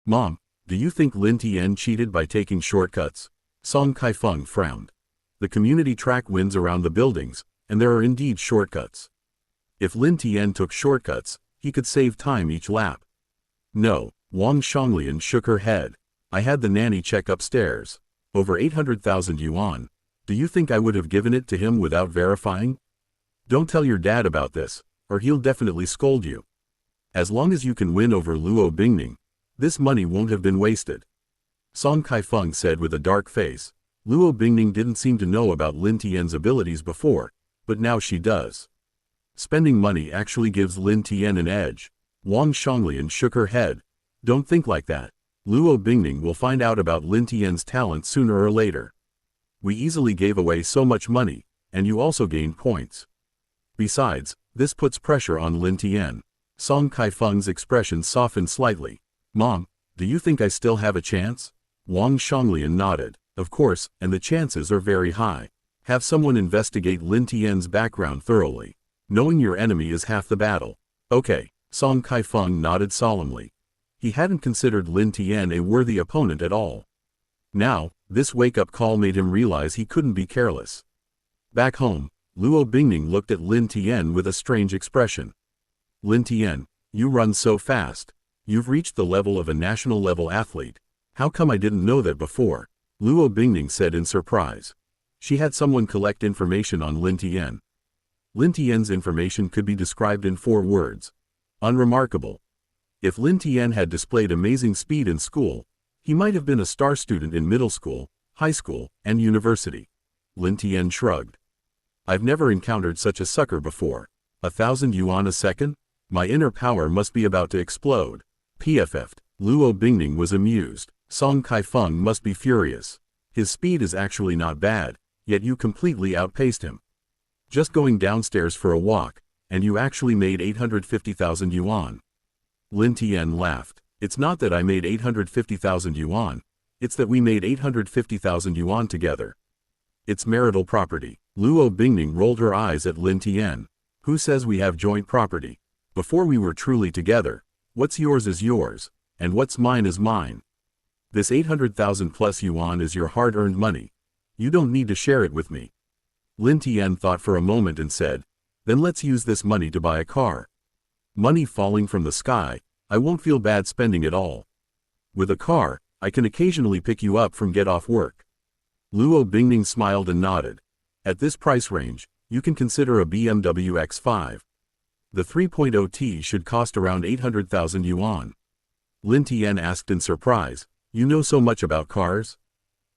Mom, do you think Lin Tian cheated by taking shortcuts? Song Kaifeng frowned. The community track winds around the buildings, and there are indeed shortcuts. If Lin Tian took shortcuts, he could save time each lap. No, Wang Xianglian shook her head. I had the nanny check upstairs. Over 800,000 yuan. Do you think I would have given it to him without verifying? Don't tell your dad about this, or he'll definitely scold you. As long as you can win over Luo Bingning, this money won't have been wasted. Song Kaifeng said with a dark face. Luo Bingning didn't seem to know about Lin Tian's abilities before, but now she does. Spending money actually gives Lin Tian an edge. Wang Xianglian shook her head. Don't think like that. Luo Bingning will find out about Lin Tian's talent sooner or later. We easily gave away so much money, and you also gained points. Besides, this puts pressure on Lin Tian. Song Kaifeng's expression softened slightly. Mom, do you think I still have a chance? Wang Xianglian nodded. Of course, and the chances are very high. Have someone investigate Lin Tian's background thoroughly. Knowing your enemy is half the battle. Okay, Song Kaifeng nodded solemnly. He hadn't considered Lin Tian a worthy opponent at all. Now, this wake-up call made him realize he couldn't be careless. Back home, Luo Bingning looked at Lin Tian with a strange expression. Lin Tian, you run so fast. You've reached the level of a national-level athlete. How come I didn't know that before? Luo Bingning said in surprise. She had someone collect information on Lin Tian. Lin Tian's information could be described in 4 words. Unremarkable. If Lin Tian had displayed amazing speed in school, he might have been a star student in middle school, high school, and university. Lin Tian shrugged. I've never encountered such a sucker before. 1,000 yuan a second? My inner power must be about to explode. PFF'd. Luo Bingning was amused. Song Kaifeng must be furious. His speed is actually not bad, yet you completely outpaced him. Just going downstairs for a walk, and you actually made 850,000 yuan. Lin Tian laughed. It's not that I made 850,000 yuan, it's that we made 850,000 yuan together. It's marital property. Luo Bingning rolled her eyes at Lin Tian. Who says we have joint property? Before we were truly together, what's yours is yours, and what's mine is mine. This 800,000 plus yuan is your hard-earned money. You don't need to share it with me. Lin Tian thought for a moment and said, then let's use this money to buy a car. Money falling from the sky, I won't feel bad spending it all. With a car, I can occasionally pick you up from get off work. Luo Bingning smiled and nodded. At this price range, you can consider a BMW X5. The 3.0T should cost around 800,000 yuan. Lin Tian asked in surprise, you know so much about cars?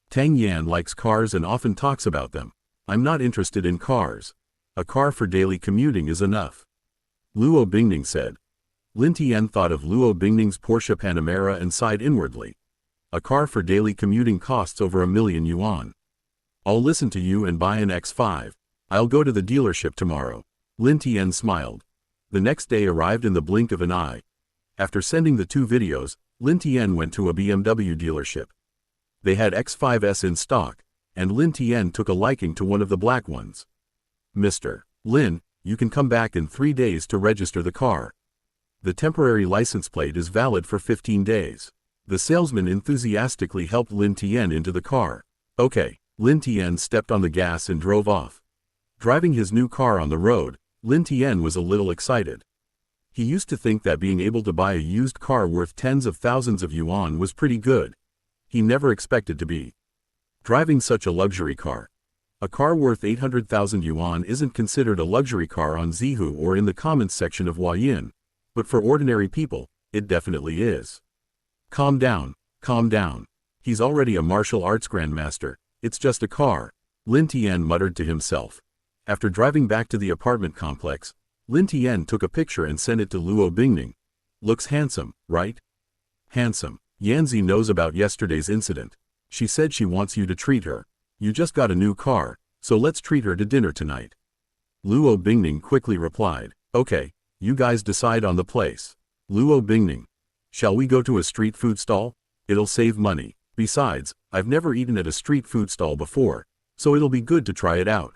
Tang Yan likes cars and often talks about them. I'm not interested in cars. A car for daily commuting is enough. Luo Bingning said. Lin Tian thought of Luo Bingning's Porsche Panamera and sighed inwardly. A car for daily commuting costs over 1 million yuan. I'll listen to you and buy an X5. I'll go to the dealership tomorrow. Lin Tian smiled. The next day arrived in the blink of an eye. After sending the 2 videos, Lin Tian went to a BMW dealership. They had X5s in stock, and Lin Tian took a liking to one of the black ones. Mr. Lin, you can come back in 3 days to register the car. The temporary license plate is valid for 15 days. The salesman enthusiastically helped Lin Tian into the car. Okay, Lin Tian stepped on the gas and drove off. Driving his new car on the road, Lin Tian was a little excited. He used to think that being able to buy a used car worth tens of thousands of yuan was pretty good. He never expected to be driving such a luxury car. A car worth 800,000 yuan isn't considered a luxury car on Zhihu or in the comments section of Huayin, but for ordinary people, it definitely is. Calm down, calm down. He's already a martial arts grandmaster, it's just a car, Lin Tian muttered to himself. After driving back to the apartment complex, Lin Tian took a picture and sent it to Luo Bingning. Looks handsome, right? Handsome. Yanzi knows about yesterday's incident. She said she wants you to treat her. You just got a new car, so let's treat her to dinner tonight. Luo Bingning quickly replied. Okay, you guys decide on the place. Luo Bingning. Shall we go to a street food stall? It'll save money. Besides, I've never eaten at a street food stall before, so it'll be good to try it out.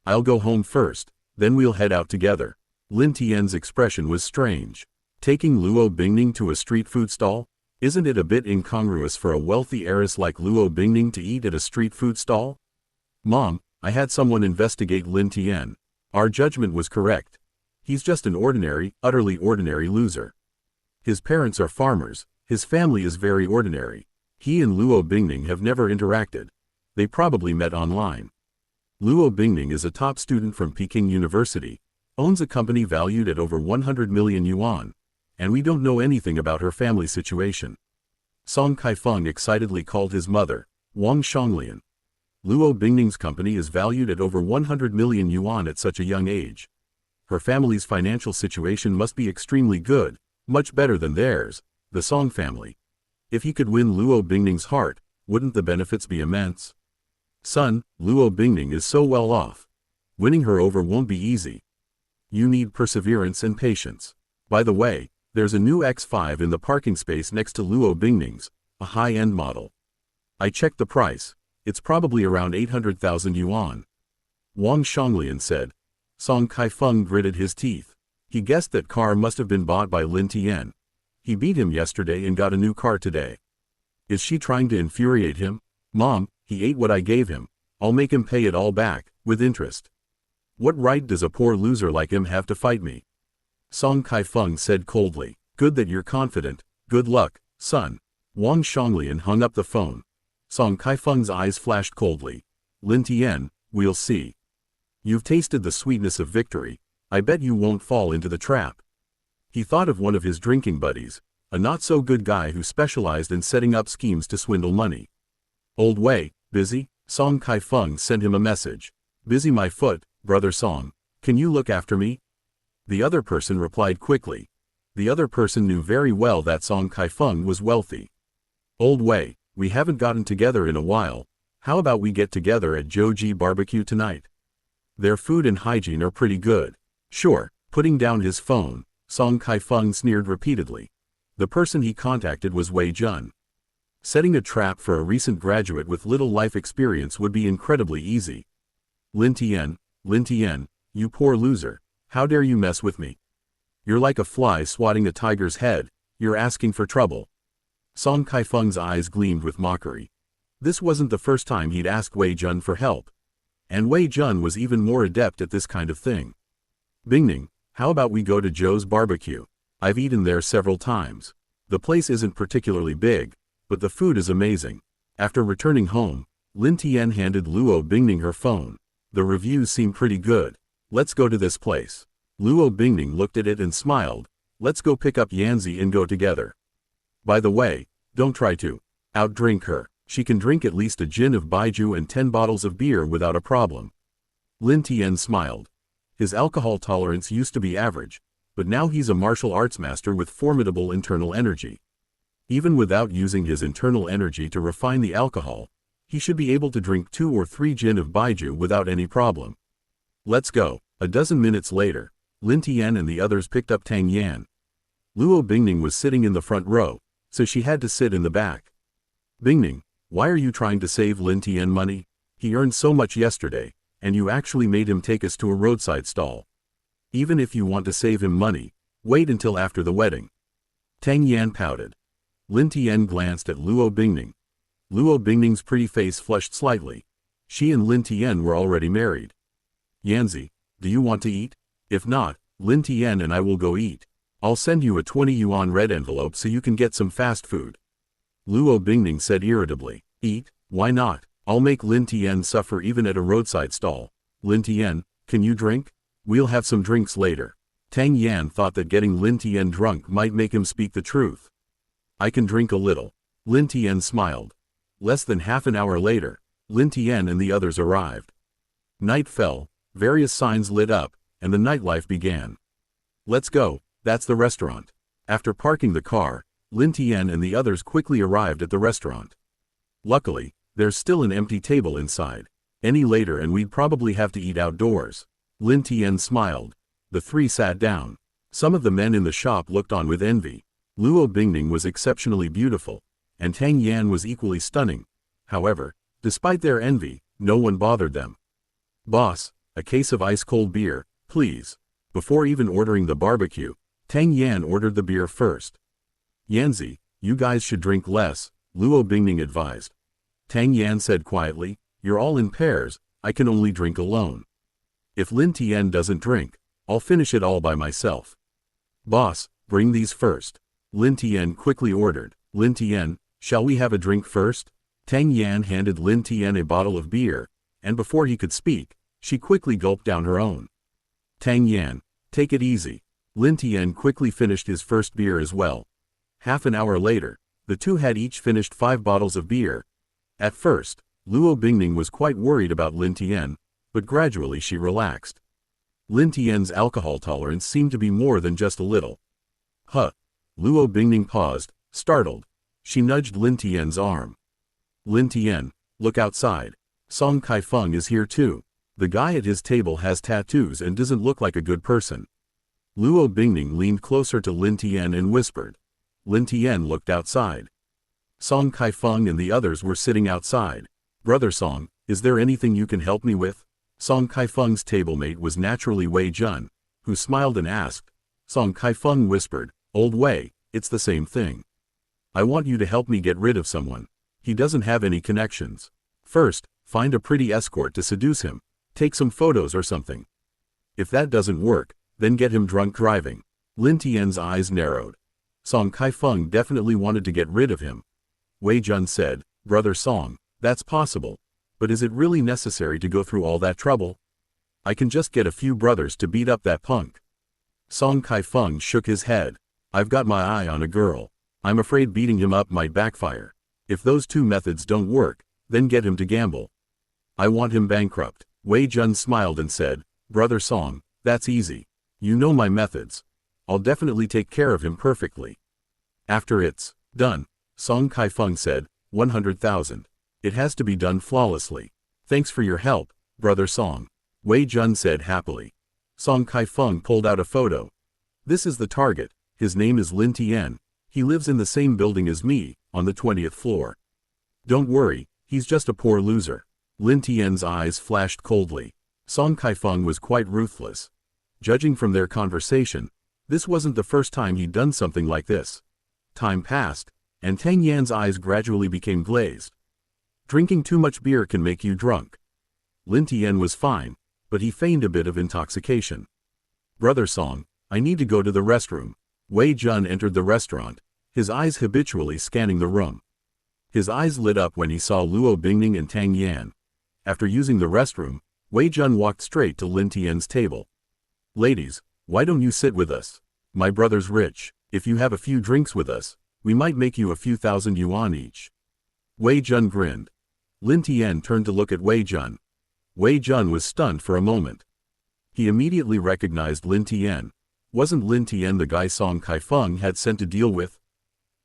I'll go home first, then we'll head out together. Lin Tian's expression was strange. Taking Luo Bingning to a street food stall? Isn't it a bit incongruous for a wealthy heiress like Luo Bingning to eat at a street food stall? Mom, I had someone investigate Lin Tian. Our judgment was correct. He's just an ordinary, utterly ordinary loser. His parents are farmers, his family is very ordinary. He and Luo Bingning have never interacted. They probably met online. Luo Bingning is a top student from Peking University, owns a company valued at over 100 million yuan, and we don't know anything about her family situation. Song Kaifeng excitedly called his mother, Wang Xianglian. Luo Bingning's company is valued at over 100 million yuan at such a young age. Her family's financial situation must be extremely good, much better than theirs, the Song family. If he could win Luo Bingning's heart, wouldn't the benefits be immense? Son, Luo Bingning is so well off. Winning her over won't be easy. You need perseverance and patience. By the way, there's a new X5 in the parking space next to Luo Bingning's, a high-end model. I checked the price. It's probably around 800,000 yuan. Wang Xianglian said. Song Kaifeng gritted his teeth. He guessed that car must have been bought by Lin Tian. He beat him yesterday and got a new car today. Is she trying to infuriate him? Mom, he ate what I gave him. I'll make him pay it all back, with interest. What right does a poor loser like him have to fight me? Song Kaifeng said coldly. Good that you're confident. Good luck, son. Wang Xianglian hung up the phone. Song Kaifeng's eyes flashed coldly. Lin Tian, we'll see. You've tasted the sweetness of victory. I bet you won't fall into the trap. He thought of one of his drinking buddies, a not-so-good guy who specialized in setting up schemes to swindle money. Old Wei, busy? Song Kaifeng sent him a message. Busy my foot, brother Song. Can you look after me? The other person replied quickly. The other person knew very well that Song Kaifeng was wealthy. Old Wei, we haven't gotten together in a while. How about we get together at Joji Barbecue tonight? Their food and hygiene are pretty good. Sure. Putting down his phone, Song Kaifeng sneered repeatedly. The person he contacted was Wei Jun. Setting a trap for a recent graduate with little life experience would be incredibly easy. Lin Tian, you poor loser. How dare you mess with me? You're like a fly swatting a tiger's head. You're asking for trouble. Song Kaifeng's eyes gleamed with mockery. This wasn't the first time he'd asked Wei Jun for help. And Wei Jun was even more adept at this kind of thing. Bingning, how about we go to Joe's barbecue? I've eaten there several times. The place isn't particularly big, but the food is amazing. After returning home, Lin Tian handed Luo Bingning her phone. The reviews seem pretty good. Let's go to this place. Luo Bingning looked at it and smiled. Let's go pick up Yanzi and go together. By the way, don't try to outdrink her. She can drink at least a gin of baijiu and 10 bottles of beer without a problem. Lin Tian smiled. His alcohol tolerance used to be average, but now he's a martial arts master with formidable internal energy. Even without using his internal energy to refine the alcohol, he should be able to drink 2 or 3 gin of baijiu without any problem. Let's go. A dozen minutes later, Lin Tian and the others picked up Tang Yan. Luo Bingning was sitting in the front row, so she had to sit in the back. Bingning, why are you trying to save Lin Tian money? He earned so much yesterday, and you actually made him take us to a roadside stall. Even if you want to save him money, wait until after the wedding. Tang Yan pouted. Lin Tian glanced at Luo Bingning. Luo Bingning's pretty face flushed slightly. She and Lin Tian were already married. Yanzi, do you want to eat? If not, Lin Tian and I will go eat. I'll send you a 20 yuan red envelope so you can get some fast food. Luo Bingning said irritably. Eat? Why not? I'll make Lin Tian suffer even at a roadside stall. Lin Tian, can you drink? We'll have some drinks later. Tang Yan thought that getting Lin Tian drunk might make him speak the truth. I can drink a little. Lin Tian smiled. Less than half an hour later, Lin Tian and the others arrived. Night fell, various signs lit up, and the nightlife began. Let's go, that's the restaurant. After parking the car, Lin Tian and the others quickly arrived at the restaurant. Luckily, there's still an empty table inside. Any later and we'd probably have to eat outdoors. Lin Tian smiled. The three sat down. Some of the men in the shop looked on with envy. Luo Bingning was exceptionally beautiful, and Tang Yan was equally stunning. However, despite their envy, no one bothered them. Boss, a case of ice-cold beer, please. Before even ordering the barbecue, Tang Yan ordered the beer first. Yanzi, You guys should drink less, Luo Bingning advised. Tang Yan said quietly, you're all in pairs, I can only drink alone. If Lin Tian doesn't drink, I'll finish it all by myself. Boss, bring these first. Lin Tian quickly ordered. Lin Tian, shall we have a drink first? Tang Yan handed Lin Tian a bottle of beer, and before he could speak, she quickly gulped down her own. Tang Yan, take it easy. Lin Tian quickly finished his first beer as well. Half an hour later, the two had each finished 5 bottles of beer. At first, Luo Bingning was quite worried about Lin Tian, but gradually she relaxed. Lin Tian's alcohol tolerance seemed to be more than just a little. Huh. Luo Bingning paused, startled. She nudged Lin Tian's arm. Lin Tian, look outside. Song Kaifeng is here too. The guy at his table has tattoos and doesn't look like a good person. Luo Bingning leaned closer to Lin Tian and whispered. Lin Tian looked outside. Song Kaifeng and the others were sitting outside. Brother Song, is there anything you can help me with? Song Kaifeng's tablemate was naturally Wei Jun, who smiled and asked. Song Kaifeng whispered, Old Wei, it's the same thing. I want you to help me get rid of someone. He doesn't have any connections. First, find a pretty escort to seduce him. Take some photos or something. If that doesn't work, then get him drunk driving. Lin Tian's eyes narrowed. Song Kaifeng definitely wanted to get rid of him. Wei Jun said, Brother Song, that's possible. But is it really necessary to go through all that trouble? I can just get a few brothers to beat up that punk. Song Kaifeng shook his head. I've got my eye on a girl. I'm afraid beating him up might backfire. If those two methods don't work, then get him to gamble. I want him bankrupt. Wei Jun smiled and said, Brother Song, that's easy. You know my methods. I'll definitely take care of him perfectly. After it's done, Song Kaifeng said, 100,000. It has to be done flawlessly. Thanks for your help, Brother Song. Wei Jun said happily. Song Kaifeng pulled out a photo. This is the target. His name is Lin Tian. He lives in the same building as me, on the 20th floor. Don't worry, he's just a poor loser. Lin Tian's eyes flashed coldly. Song Kaifeng was quite ruthless. Judging from their conversation, this wasn't the first time he'd done something like this. Time passed, and Tang Yan's eyes gradually became glazed. Drinking too much beer can make you drunk. Lin Tian was fine, but he feigned a bit of intoxication. Brother Song, I need to go to the restroom. Wei Jun entered the restaurant, his eyes habitually scanning the room. His eyes lit up when he saw Luo Bingning and Tang Yan. After using the restroom, Wei Jun walked straight to Lin Tian's table. Ladies, why don't you sit with us? My brother's rich. If you have a few drinks with us, we might make you a few thousand yuan each. Wei Jun grinned. Lin Tian turned to look at Wei Jun. Wei Jun was stunned for a moment. He immediately recognized Lin Tian. Wasn't Lin Tian the guy Song Kaifeng had sent to deal with?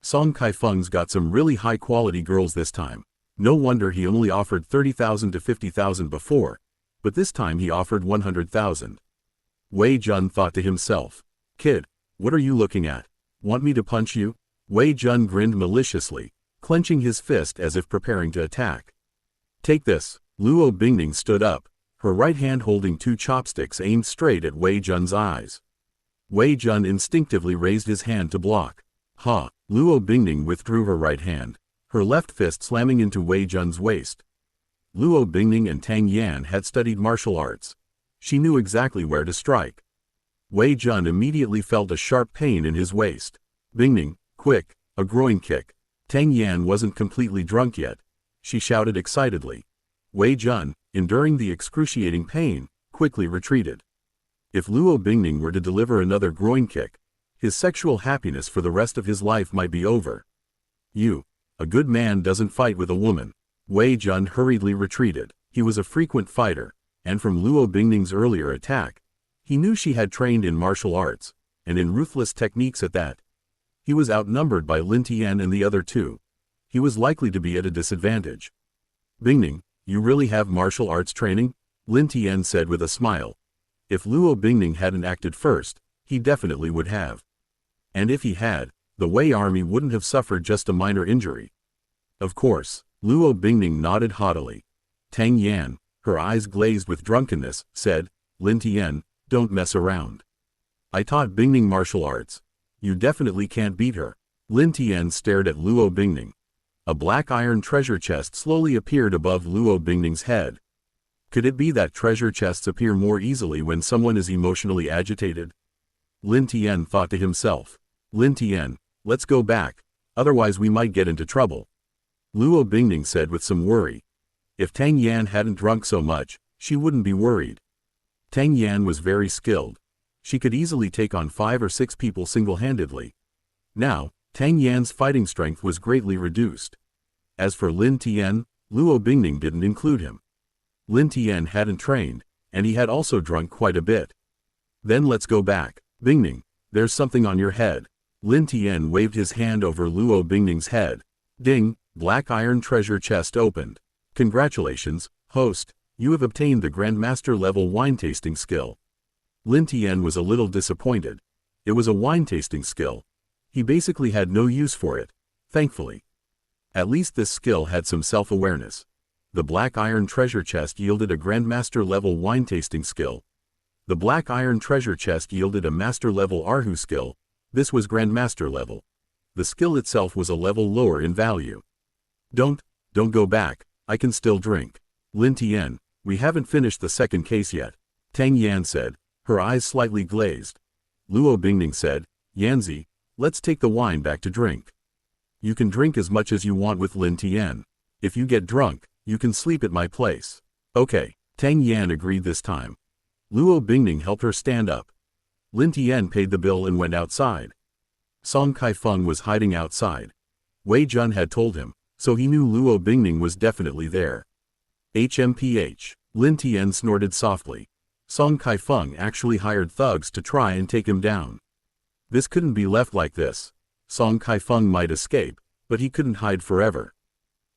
Song Kaifeng's got some really high-quality girls this time. No wonder he only offered 30,000 to 50,000 before, but this time he offered 100,000. Wei Jun thought to himself, Kid, what are you looking at? Want me to punch you? Wei Jun grinned maliciously, clenching his fist as if preparing to attack. Take this. Luo Bingning stood up, her right hand holding 2 chopsticks aimed straight at Wei Jun's eyes. Wei Jun instinctively raised his hand to block. Ha! Luo Bingning withdrew her right hand, her left fist slamming into Wei Jun's waist. Luo Bingning and Tang Yan had studied martial arts. She knew exactly where to strike. Wei Jun immediately felt a sharp pain in his waist. Bingning, quick, a groin kick. Tang Yan wasn't completely drunk yet. She shouted excitedly. Wei Jun, enduring the excruciating pain, quickly retreated. If Luo Bingning were to deliver another groin kick, his sexual happiness for the rest of his life might be over. A good man doesn't fight with a woman. Wei Jun hurriedly retreated. He was a frequent fighter, and from Luo Bingning's earlier attack, he knew she had trained in martial arts, and in ruthless techniques at that. He was outnumbered by Lin Tian and the other two. He was likely to be at a disadvantage. Bingning, you really have martial arts training? Lin Tian said with a smile. If Luo Bingning hadn't acted first, he definitely would have. And if he had, the Wei army wouldn't have suffered just a minor injury. Of course, Luo Bingning nodded haughtily. Tang Yan, her eyes glazed with drunkenness, said, Lin Tian, don't mess around. I taught Bingning martial arts. You definitely can't beat her. Lin Tian stared at Luo Bingning. A black iron treasure chest slowly appeared above Luo Bingning's head. Could it be that treasure chests appear more easily when someone is emotionally agitated? Lin Tian thought to himself. Lin Tian, let's go back, otherwise we might get into trouble. Luo Bingning said with some worry. If Tang Yan hadn't drunk so much, she wouldn't be worried. Tang Yan was very skilled. She could easily take on 5 or 6 people single-handedly. Now, Tang Yan's fighting strength was greatly reduced. As for Lin Tian, Luo Bingning didn't include him. Lin Tian hadn't trained, and he had also drunk quite a bit. Then let's go back. Bingning, there's something on your head. Lin Tian waved his hand over Luo Bingning's head. Ding, black iron treasure chest opened. Congratulations, host, you have obtained the Grandmaster level wine tasting skill. Lin Tian was a little disappointed. It was a wine tasting skill. He basically had no use for it, thankfully. At least this skill had some self-awareness. The black iron treasure chest yielded a Grandmaster level wine tasting skill. The black iron treasure chest yielded a Master level Erhu skill. This was Grandmaster level. The skill itself was a level lower in value. Don't go back, I can still drink. Lin Tian, we haven't finished the second case yet. Tang Yan said, her eyes slightly glazed. Luo Bingning said, Yanzi, let's take the wine back to drink. You can drink as much as you want with Lin Tian. If you get drunk, you can sleep at my place. Okay, Tang Yan agreed this time. Luo Bingning helped her stand up. Lin Tian paid the bill and went outside. Song Kai-feng was hiding outside. Wei Jun had told him, so he knew Luo Bingning was definitely there. HMPH. Lin Tian snorted softly. Song Kai-feng actually hired thugs to try and take him down. This couldn't be left like this. Song Kai-feng might escape, but he couldn't hide forever.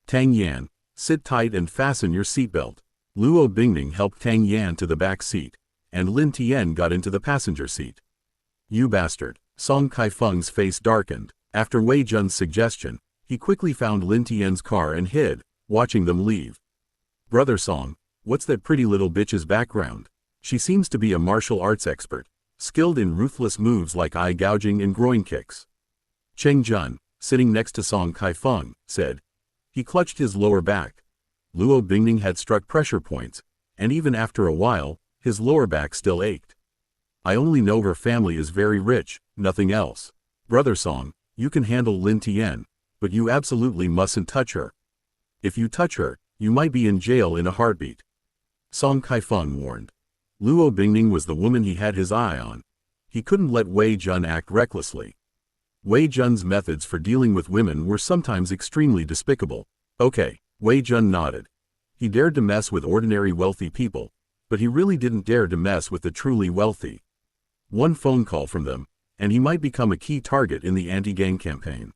Tang Yan, sit tight and fasten your seatbelt. Luo Bingning helped Tang Yan to the back seat, and Lin Tian got into the passenger seat. You bastard. Song Kai-feng's face darkened. After Wei Jun's suggestion, he quickly found Lin Tian's car and hid, watching them leave. Brother Song, what's that pretty little bitch's background? She seems to be a martial arts expert, skilled in ruthless moves like eye gouging and groin kicks. Cheng Jun, sitting next to Song Kai-feng, said. He clutched his lower back. Luo Bingning had struck pressure points, and even after a while, his lower back still ached. I only know her family is very rich, nothing else. Brother Song, you can handle Lin Tian, but you absolutely mustn't touch her. If you touch her, you might be in jail in a heartbeat. Song Kai-feng warned. Luo Bingning was the woman he had his eye on. He couldn't let Wei Jun act recklessly. Wei Jun's methods for dealing with women were sometimes extremely despicable. Okay, Wei Jun nodded. He dared to mess with ordinary wealthy people, but he really didn't dare to mess with the truly wealthy. One phone call from them, and he might become a key target in the anti-gang campaign.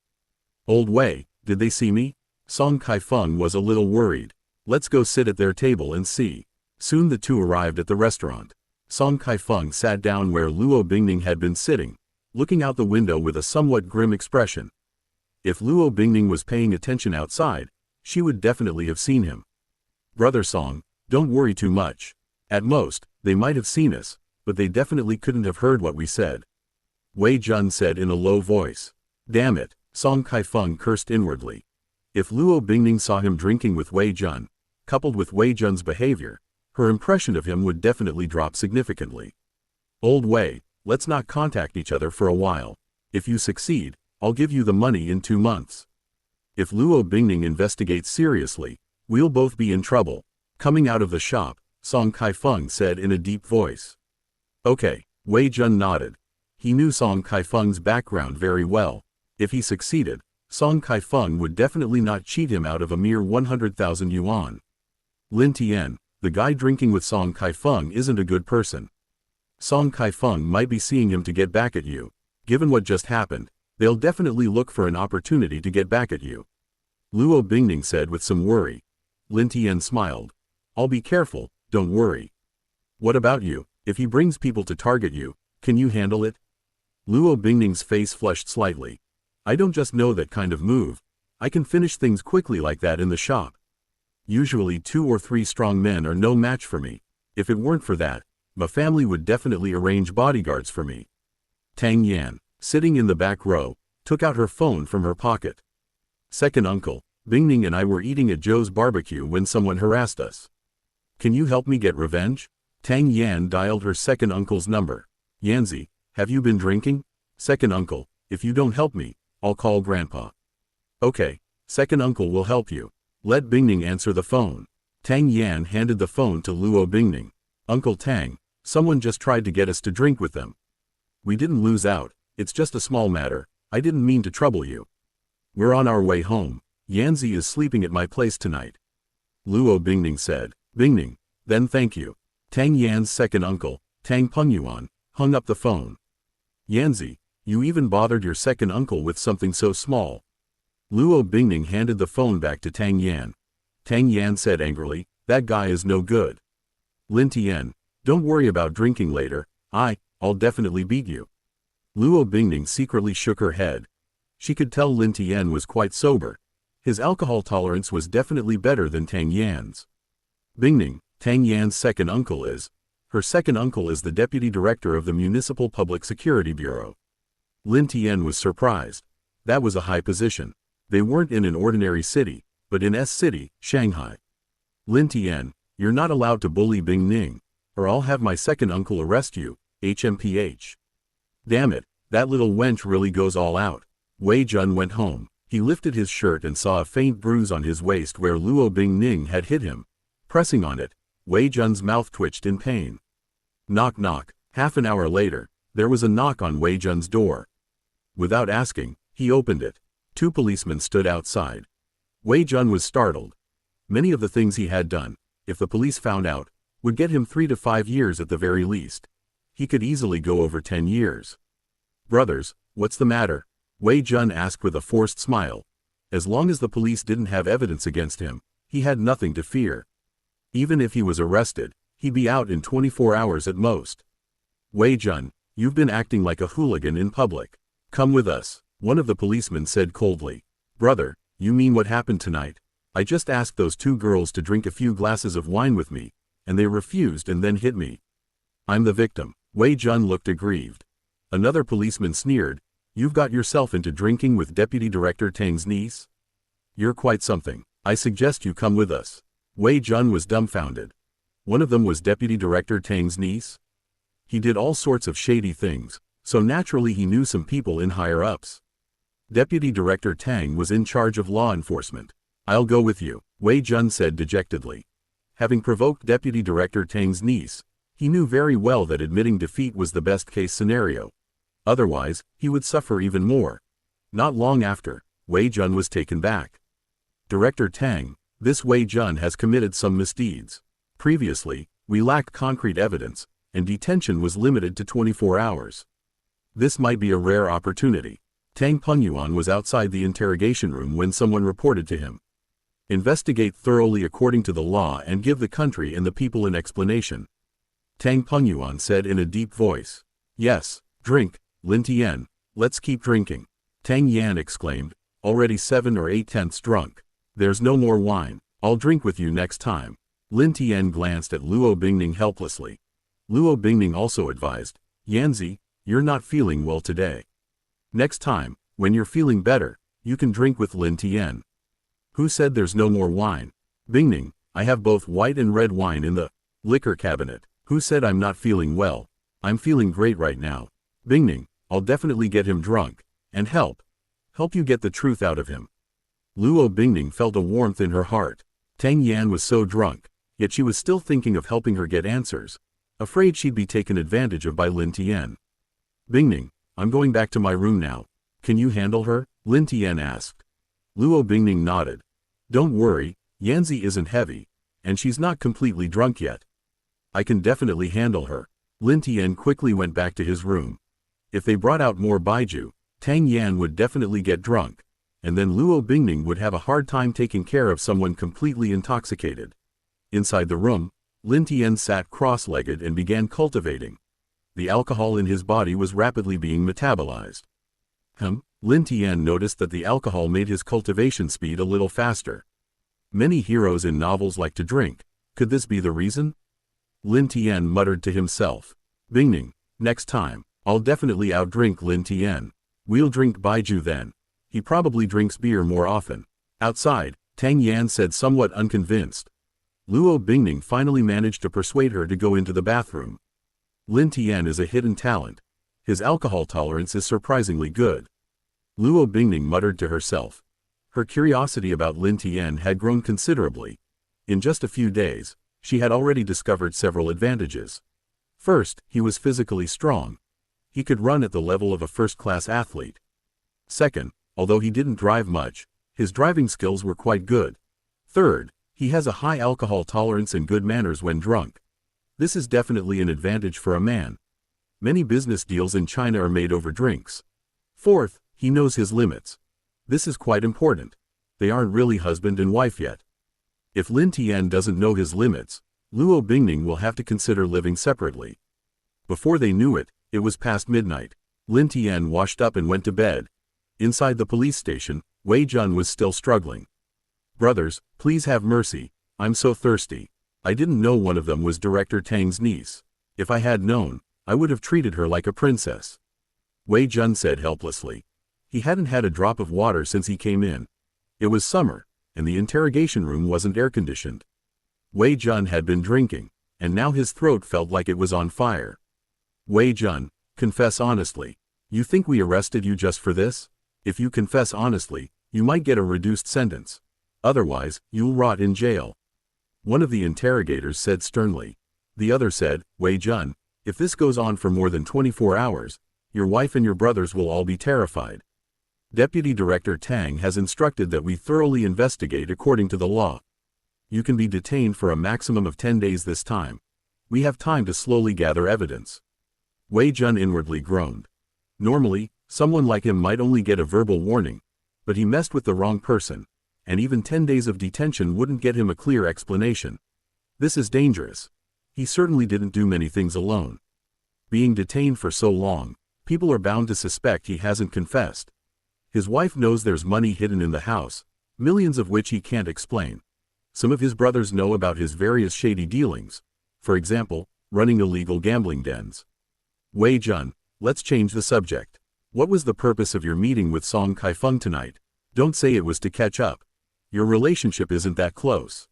Old Wei, did they see me? Song Kai-feng was a little worried. Let's go sit at their table and see. Soon the two arrived at the restaurant. Song Kai-feng sat down where Luo Bingning had been sitting, looking out the window with a somewhat grim expression. If Luo Bingning was paying attention outside, she would definitely have seen him. Brother Song, don't worry too much. At most, they might have seen us, but they definitely couldn't have heard what we said. Wei Jun said in a low voice. Damn it, Song Kai-feng cursed inwardly. If Luo Bingning saw him drinking with Wei Jun, coupled with Wei Jun's behavior, her impression of him would definitely drop significantly. Old Wei, let's not contact each other for a while. If you succeed, I'll give you the money in 2 months. If Luo Bingning investigates seriously, we'll both be in trouble. Coming out of the shop, Song Kai-feng said in a deep voice. Okay, Wei Jun nodded. He knew Song Kai-feng's background very well. If he succeeded, Song Kai-feng would definitely not cheat him out of a mere 100,000 yuan. Lin Tian, the guy drinking with Song Kai-feng isn't a good person. Song Kai-feng might be seeing him to get back at you. Given what just happened, they'll definitely look for an opportunity to get back at you. Luo Bingning said with some worry. Lin Tian smiled. I'll be careful, don't worry. What about you? If he brings people to target you, can you handle it? Luo Bingning's face flushed slightly. I don't just know that kind of move. I can finish things quickly like that in the shop. Usually 2 or 3 strong men are no match for me. If it weren't for that, my family would definitely arrange bodyguards for me. Tang Yan, sitting in the back row, took out her phone from her pocket. Second uncle, Bingning and I were eating at Joe's barbecue when someone harassed us. Can you help me get revenge? Tang Yan dialed her second uncle's number. Yanzi, have you been drinking? Second uncle, if you don't help me, I'll call Grandpa. Okay, second uncle will help you. Let Bingning answer the phone. Tang Yan handed the phone to Luo Bingning. Uncle Tang, someone just tried to get us to drink with them. We didn't lose out, it's just a small matter, I didn't mean to trouble you. We're on our way home. Yanzi is sleeping at my place tonight. Luo Bingning said. Bingning, then thank you. Tang Yan's second uncle, Tang Pengyuan, hung up the phone. Yanzi, you even bothered your second uncle with something so small. Luo Bingning handed the phone back to Tang Yan. Tang Yan said angrily, that guy is no good. Lin Tian, don't worry about drinking later, I'll definitely beat you. Luo Bingning secretly shook her head. She could tell Lin Tian was quite sober. His alcohol tolerance was definitely better than Tang Yan's. Bingning, Tang Yan's second uncle is. Her second uncle is the deputy director of the Municipal Public Security Bureau. Lin Tian was surprised. That was a high position. They weren't in an ordinary city, but in S City, Shanghai. Lin Tian, you're not allowed to bully Bingning, or I'll have my second uncle arrest you, HMPH. Damn it, that little wench really goes all out. Wei Jun went home. He lifted his shirt and saw a faint bruise on his waist where Luo Bingning had hit him. Pressing on it, Wei Jun's mouth twitched in pain. Knock knock. Half an hour later, there was a knock on Wei Jun's door. Without asking, he opened it. 2 policemen stood outside. Wei Jun was startled. Many of the things he had done, if the police found out, would get him 3 to 5 years at the very least. He could easily go over 10 years. Brothers, what's the matter? Wei Jun asked with a forced smile. As long as the police didn't have evidence against him, he had nothing to fear. Even if he was arrested, he'd be out in 24 hours at most. Wei Jun, you've been acting like a hooligan in public. Come with us, one of the policemen said coldly. Brother, you mean what happened tonight? I just asked those 2 girls to drink a few glasses of wine with me, and they refused and then hit me. I'm the victim. Wei Jun looked aggrieved. Another policeman sneered. You've got yourself into drinking with Deputy Director Tang's niece? You're quite something. I suggest you come with us. Wei Jun was dumbfounded. One of them was Deputy Director Tang's niece? He did all sorts of shady things, so naturally he knew some people in higher-ups. Deputy Director Tang was in charge of law enforcement. I'll go with you, Wei Jun said dejectedly. Having provoked Deputy Director Tang's niece, he knew very well that admitting defeat was the best-case scenario. Otherwise, he would suffer even more. Not long after, Wei Jun was taken back. Director Tang, this Wei Jun has committed some misdeeds. Previously, we lacked concrete evidence, and detention was limited to 24 hours. This might be a rare opportunity. Tang Pengyuan was outside the interrogation room when someone reported to him. Investigate thoroughly according to the law and give the country and the people an explanation. Tang Pengyuan said in a deep voice. Yes, drink, Lin Tian, let's keep drinking. Tang Yan exclaimed, already 7 or 8 tenths drunk. There's no more wine, I'll drink with you next time. Lin Tian glanced at Luo Bingning helplessly. Luo Bingning also advised, Yanzi, you're not feeling well today. Next time, when you're feeling better, you can drink with Lin Tian. Who said there's no more wine? Bingning, I have both white and red wine in the liquor cabinet. Who said I'm not feeling well? I'm feeling great right now. Bingning, I'll definitely get him drunk, and help you get the truth out of him. Luo Bingning felt a warmth in her heart. Tang Yan was so drunk, yet she was still thinking of helping her get answers, afraid she'd be taken advantage of by Lin Tian. Bingning, I'm going back to my room now. Can you handle her? Lin Tian asked. Luo Bingning nodded. Don't worry, Yanzi isn't heavy, and she's not completely drunk yet. I can definitely handle her. Lin Tian quickly went back to his room. If they brought out more baijiu, Tang Yan would definitely get drunk, and then Luo Bingning would have a hard time taking care of someone completely intoxicated. Inside the room, Lin Tian sat cross-legged and began cultivating. The alcohol in his body was rapidly being metabolized. Lin Tian noticed that the alcohol made his cultivation speed a little faster. Many heroes in novels like to drink. Could this be the reason? Lin Tian muttered to himself. Bingning, next time, I'll definitely outdrink Lin Tian. We'll drink baijiu then. He probably drinks beer more often. Outside, Tang Yan said somewhat unconvinced. Luo Bingning finally managed to persuade her to go into the bathroom. Lin Tian is a hidden talent. His alcohol tolerance is surprisingly good. Luo Bingning muttered to herself. Her curiosity about Lin Tian had grown considerably. In just a few days, she had already discovered several advantages. First, he was physically strong. He could run at the level of a first-class athlete. Second, although he didn't drive much, his driving skills were quite good. Third, he has a high alcohol tolerance and good manners when drunk. This is definitely an advantage for a man. Many business deals in China are made over drinks. Fourth, he knows his limits. This is quite important. They aren't really husband and wife yet. If Lin Tian doesn't know his limits, Luo Bingning will have to consider living separately. Before they knew it, it was past midnight. Lin Tian washed up and went to bed. Inside the police station, Wei Jun was still struggling. Brothers, please have mercy, I'm so thirsty. I didn't know one of them was Director Tang's niece. If I had known, I would have treated her like a princess. Wei Jun said helplessly. He hadn't had a drop of water since he came in. It was summer, and the interrogation room wasn't air-conditioned. Wei Jun had been drinking, and now his throat felt like it was on fire. Wei Jun, confess honestly. You think we arrested you just for this? If you confess honestly, you might get a reduced sentence. Otherwise, you'll rot in jail. One of the interrogators said sternly. The other said, Wei Jun, if this goes on for more than 24 hours, your wife and your brothers will all be terrified. Deputy Director Tang has instructed that we thoroughly investigate according to the law. You can be detained for a maximum of 10 days this time. We have time to slowly gather evidence. Wei Jun inwardly groaned. Normally, someone like him might only get a verbal warning, but he messed with the wrong person, and even 10 days of detention wouldn't get him a clear explanation. This is dangerous. He certainly didn't do many things alone. Being detained for so long, people are bound to suspect he hasn't confessed. His wife knows there's money hidden in the house, millions of which he can't explain. Some of his brothers know about his various shady dealings, for example, running illegal gambling dens. Wei Jun, let's change the subject. What was the purpose of your meeting with Song Kaifeng tonight? Don't say it was to catch up. Your relationship isn't that close.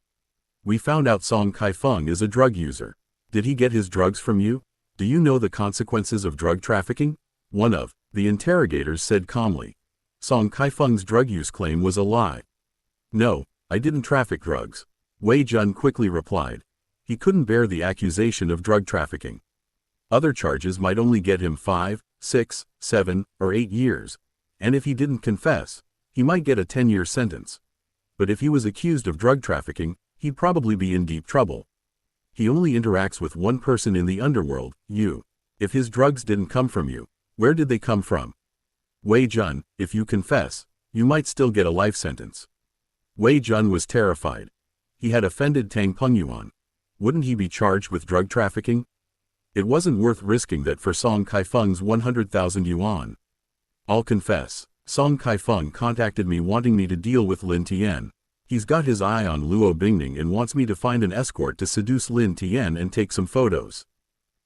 We found out Song Kaifeng is a drug user. Did he get his drugs from you? Do you know the consequences of drug trafficking? One of the interrogators said calmly. Song Kaifeng's drug use claim was a lie. No, I didn't traffic drugs. Wei Jun quickly replied. He couldn't bear the accusation of drug trafficking. Other charges might only get him 5, 6, 7, or 8 years, and if he didn't confess, he might get a 10-year sentence. But if he was accused of drug trafficking, he'd probably be in deep trouble. He only interacts with one person in the underworld, you. If his drugs didn't come from you, where did they come from? Wei Jun, if you confess, you might still get a life sentence. Wei Jun was terrified. He had offended Tang Pengyuan. Wouldn't he be charged with drug trafficking? It wasn't worth risking that for Song Kaifeng's 100,000 yuan. I'll confess, Song Kaifeng contacted me wanting me to deal with Lin Tian. He's got his eye on Luo Bingning and wants me to find an escort to seduce Lin Tian and take some photos.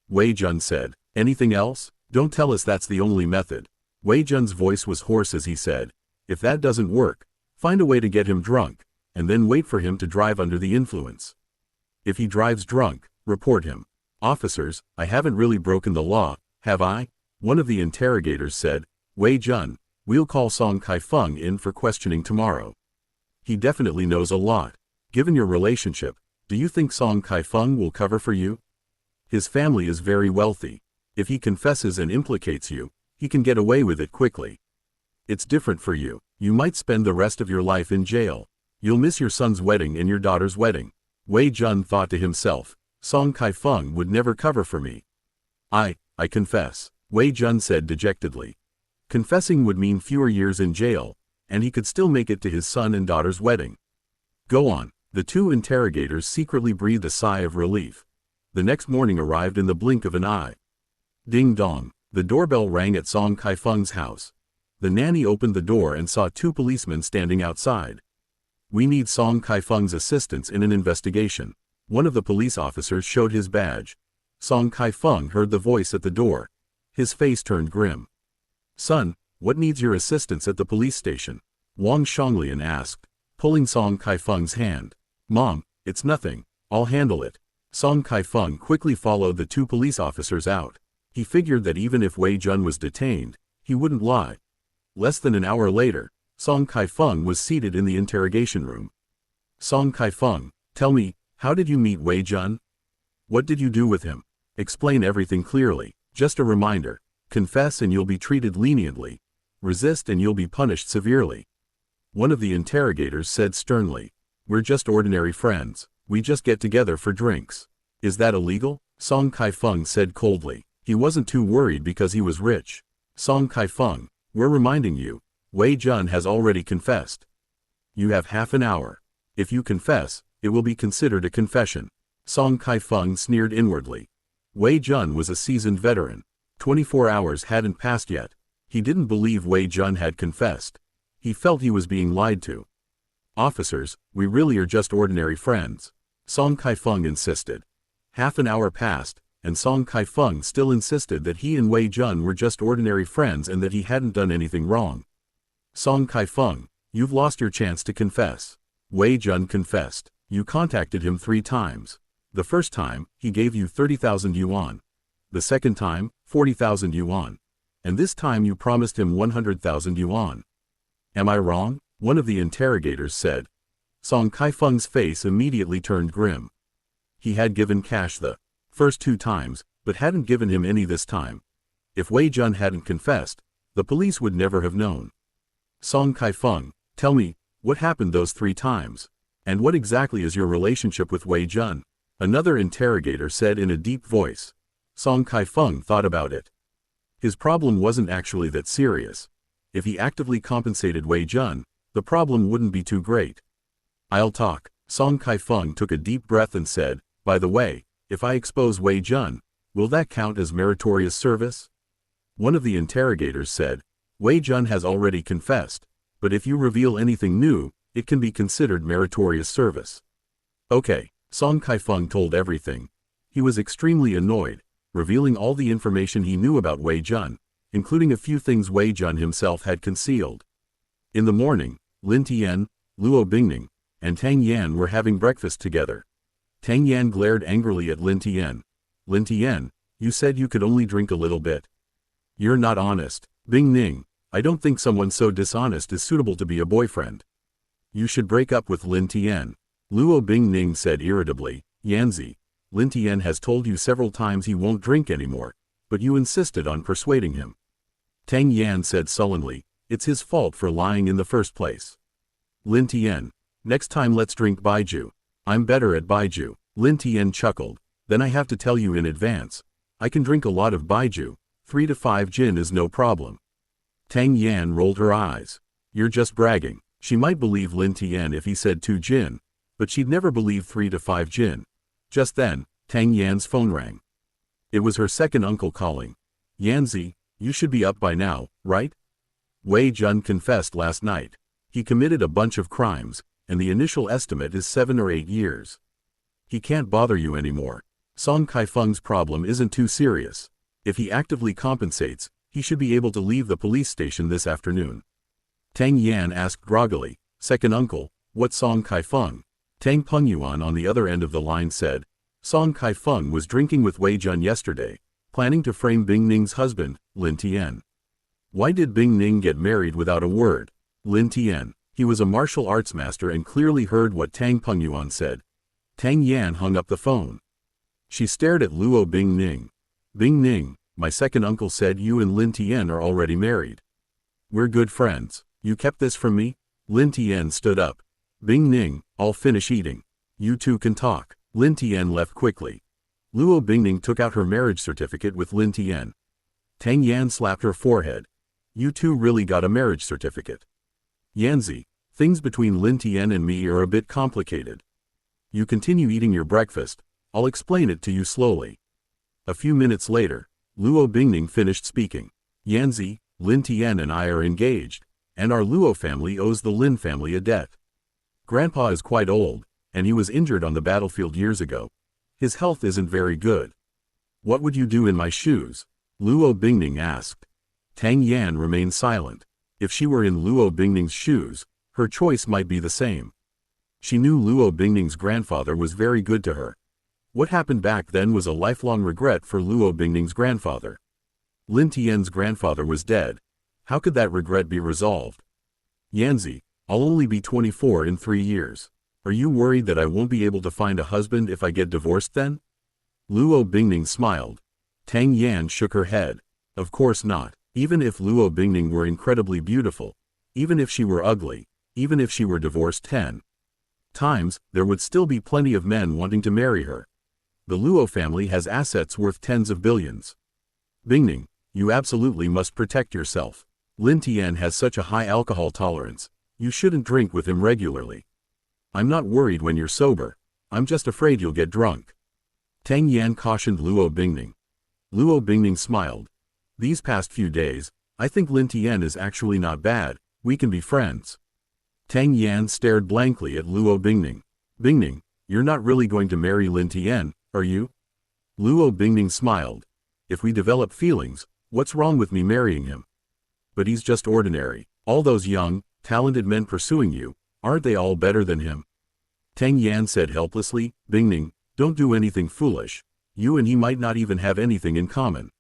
Wei Jun said, anything else? Don't tell us that's the only method. Wei Jun's voice was hoarse as he said, if that doesn't work, find a way to get him drunk, and then wait for him to drive under the influence. If he drives drunk, report him. Officers, I haven't really broken the law, have I? One of the interrogators said, Wei Jun, we'll call Song Kaifeng in for questioning tomorrow. He definitely knows a lot. Given your relationship, do you think Song Kaifeng will cover for you? His family is very wealthy. If he confesses and implicates you, he can get away with it quickly. It's different for you. You might spend the rest of your life in jail. You'll miss your son's wedding and your daughter's wedding. Wei Jun thought to himself, Song Kaifeng would never cover for me. I confess, Wei Jun said dejectedly. Confessing would mean fewer years in jail, and he could still make it to his son and daughter's wedding. Go on. The two interrogators secretly breathed a sigh of relief. The next morning arrived in the blink of an eye. Ding dong. The doorbell rang at Song Kaifeng's house. The nanny opened the door and saw two policemen standing outside. We need Song Kaifeng's assistance in an investigation. One of the police officers showed his badge. Song Kaifeng heard the voice at the door. His face turned grim. Son, What needs your assistance at the police station? Wang Xianglian asked, pulling Song Kaifeng's hand. Mom, it's nothing. I'll handle it. Song Kaifeng quickly followed the two police officers out. He figured that even if Wei Jun was detained, he wouldn't lie. Less than an hour later, Song Kaifeng was seated in the interrogation room. Song Kaifeng, tell me, how did you meet Wei Jun? What did you do with him? Explain everything clearly. Just a reminder. Confess and you'll be treated leniently. Resist and you'll be punished severely. One of the interrogators said sternly. We're just ordinary friends. We just get together for drinks. Is that illegal? Song Kaifeng said coldly. He wasn't too worried because he was rich. Song Kaifeng, we're reminding you. Wei Jun has already confessed. You have half an hour. If you confess, it will be considered a confession. Song Kaifeng sneered inwardly. Wei Jun was a seasoned veteran. 24 hours hadn't passed yet. He didn't believe Wei Jun had confessed. He felt he was being lied to. Officers, we really are just ordinary friends. Song Kaifeng insisted. Half an hour passed, and Song Kaifeng still insisted that he and Wei Jun were just ordinary friends and that he hadn't done anything wrong. Song Kaifeng, you've lost your chance to confess. Wei Jun confessed. You contacted him 3 times. The first time, he gave you 30,000 yuan. The second time, 40,000 yuan. And this time you promised him 100,000 yuan. Am I wrong? One of the interrogators said. Song Kaifeng's face immediately turned grim. He had given cash the first 2 times, but hadn't given him any this time. If Wei Jun hadn't confessed, the police would never have known. Song Kaifeng, tell me, what happened those 3 times? And what exactly is your relationship with Wei Jun? Another interrogator said in a deep voice. Song Kaifeng thought about it. His problem wasn't actually that serious. If he actively compensated Wei Jun, the problem wouldn't be too great. I'll talk. Song Kaifeng took a deep breath and said, by the way, if I expose Wei Jun, will that count as meritorious service? One of the interrogators said, Wei Jun has already confessed, but if you reveal anything new, it can be considered meritorious service. Okay, Song Kaifeng told everything. He was extremely annoyed, revealing all the information he knew about Wei Jun, including a few things Wei Jun himself had concealed. In the morning, Lin Tian, Luo Bingning, and Tang Yan were having breakfast together. Tang Yan glared angrily at Lin Tian. Lin Tian, you said you could only drink a little bit. You're not honest. Bingning, I don't think someone so dishonest is suitable to be a boyfriend. You should break up with Lin Tian. Luo Bingning said irritably. Yanzi, Lin Tian has told you several times he won't drink anymore, but you insisted on persuading him. Tang Yan said sullenly, it's his fault for lying in the first place. Lin Tian, next time let's drink baijiu. I'm better at baijiu. Lin Tian chuckled. Then I have to tell you in advance. I can drink a lot of baijiu. 3 to 5 gin is no problem. Tang Yan rolled her eyes. You're just bragging. She might believe Lin Tian if he said 2 gin, but she'd never believe 3 to 5 gin. Just then, Tang Yan's phone rang. It was her second uncle calling. Yanzi, you should be up by now, right? Wei Jun confessed last night. He committed a bunch of crimes, and the initial estimate is 7 or 8 years. He can't bother you anymore. Song Kaifeng's problem isn't too serious. If he actively compensates, he should be able to leave the police station this afternoon. Tang Yan asked groggily, second uncle, what's Song Kaifeng? Tang Pengyuan on the other end of the line said, Song Kaifeng was drinking with Wei Jun yesterday, planning to frame Bingning's husband, Lin Tian. Why did Bingning get married without a word? Lin Tian, he was a martial arts master and clearly heard what Tang Pengyuan said. Tang Yan hung up the phone. She stared at Luo Bingning. Bingning, my second uncle said you and Lin Tian are already married. We're good friends. You kept this from me? Lin Tian stood up. Bingning, I'll finish eating. You two can talk. Lin Tian left quickly. Luo Bingning took out her marriage certificate with Lin Tian. Tang Yan slapped her forehead. You two really got a marriage certificate. Yanzi, things between Lin Tian and me are a bit complicated. You continue eating your breakfast, I'll explain it to you slowly. A few minutes later, Luo Bingning finished speaking. Yanzi, Lin Tian and I are engaged, and our Luo family owes the Lin family a debt. Grandpa is quite old, and he was injured on the battlefield years ago. His health isn't very good. What would you do in my shoes? Luo Bingning asked. Tang Yan remained silent. If she were in Luo Bingning's shoes, her choice might be the same. She knew Luo Bingning's grandfather was very good to her. What happened back then was a lifelong regret for Luo Bingning's grandfather. Lin Tian's grandfather was dead. How could that regret be resolved? Yanzi, I'll only be 24 in 3 years. Are you worried that I won't be able to find a husband if I get divorced then? Luo Bingning smiled. Tang Yan shook her head. Of course not. Even if Luo Bingning were incredibly beautiful, even if she were ugly, even if she were divorced 10 times, there would still be plenty of men wanting to marry her. The Luo family has assets worth tens of billions. Bingning, you absolutely must protect yourself. Lin Tian has such a high alcohol tolerance. You shouldn't drink with him regularly. I'm not worried when you're sober. I'm just afraid you'll get drunk. Tang Yan cautioned Luo Bingning. Luo Bingning smiled. These past few days, I think Lin Tian is actually not bad. We can be friends. Tang Yan stared blankly at Luo Bingning. Bingning, you're not really going to marry Lin Tian, are you? Luo Bingning smiled. If we develop feelings, what's wrong with me marrying him? But he's just ordinary. All those young, talented men pursuing you, aren't they all better than him? Tang Yan said helplessly. Bingning, don't do anything foolish. You and he might not even have anything in common.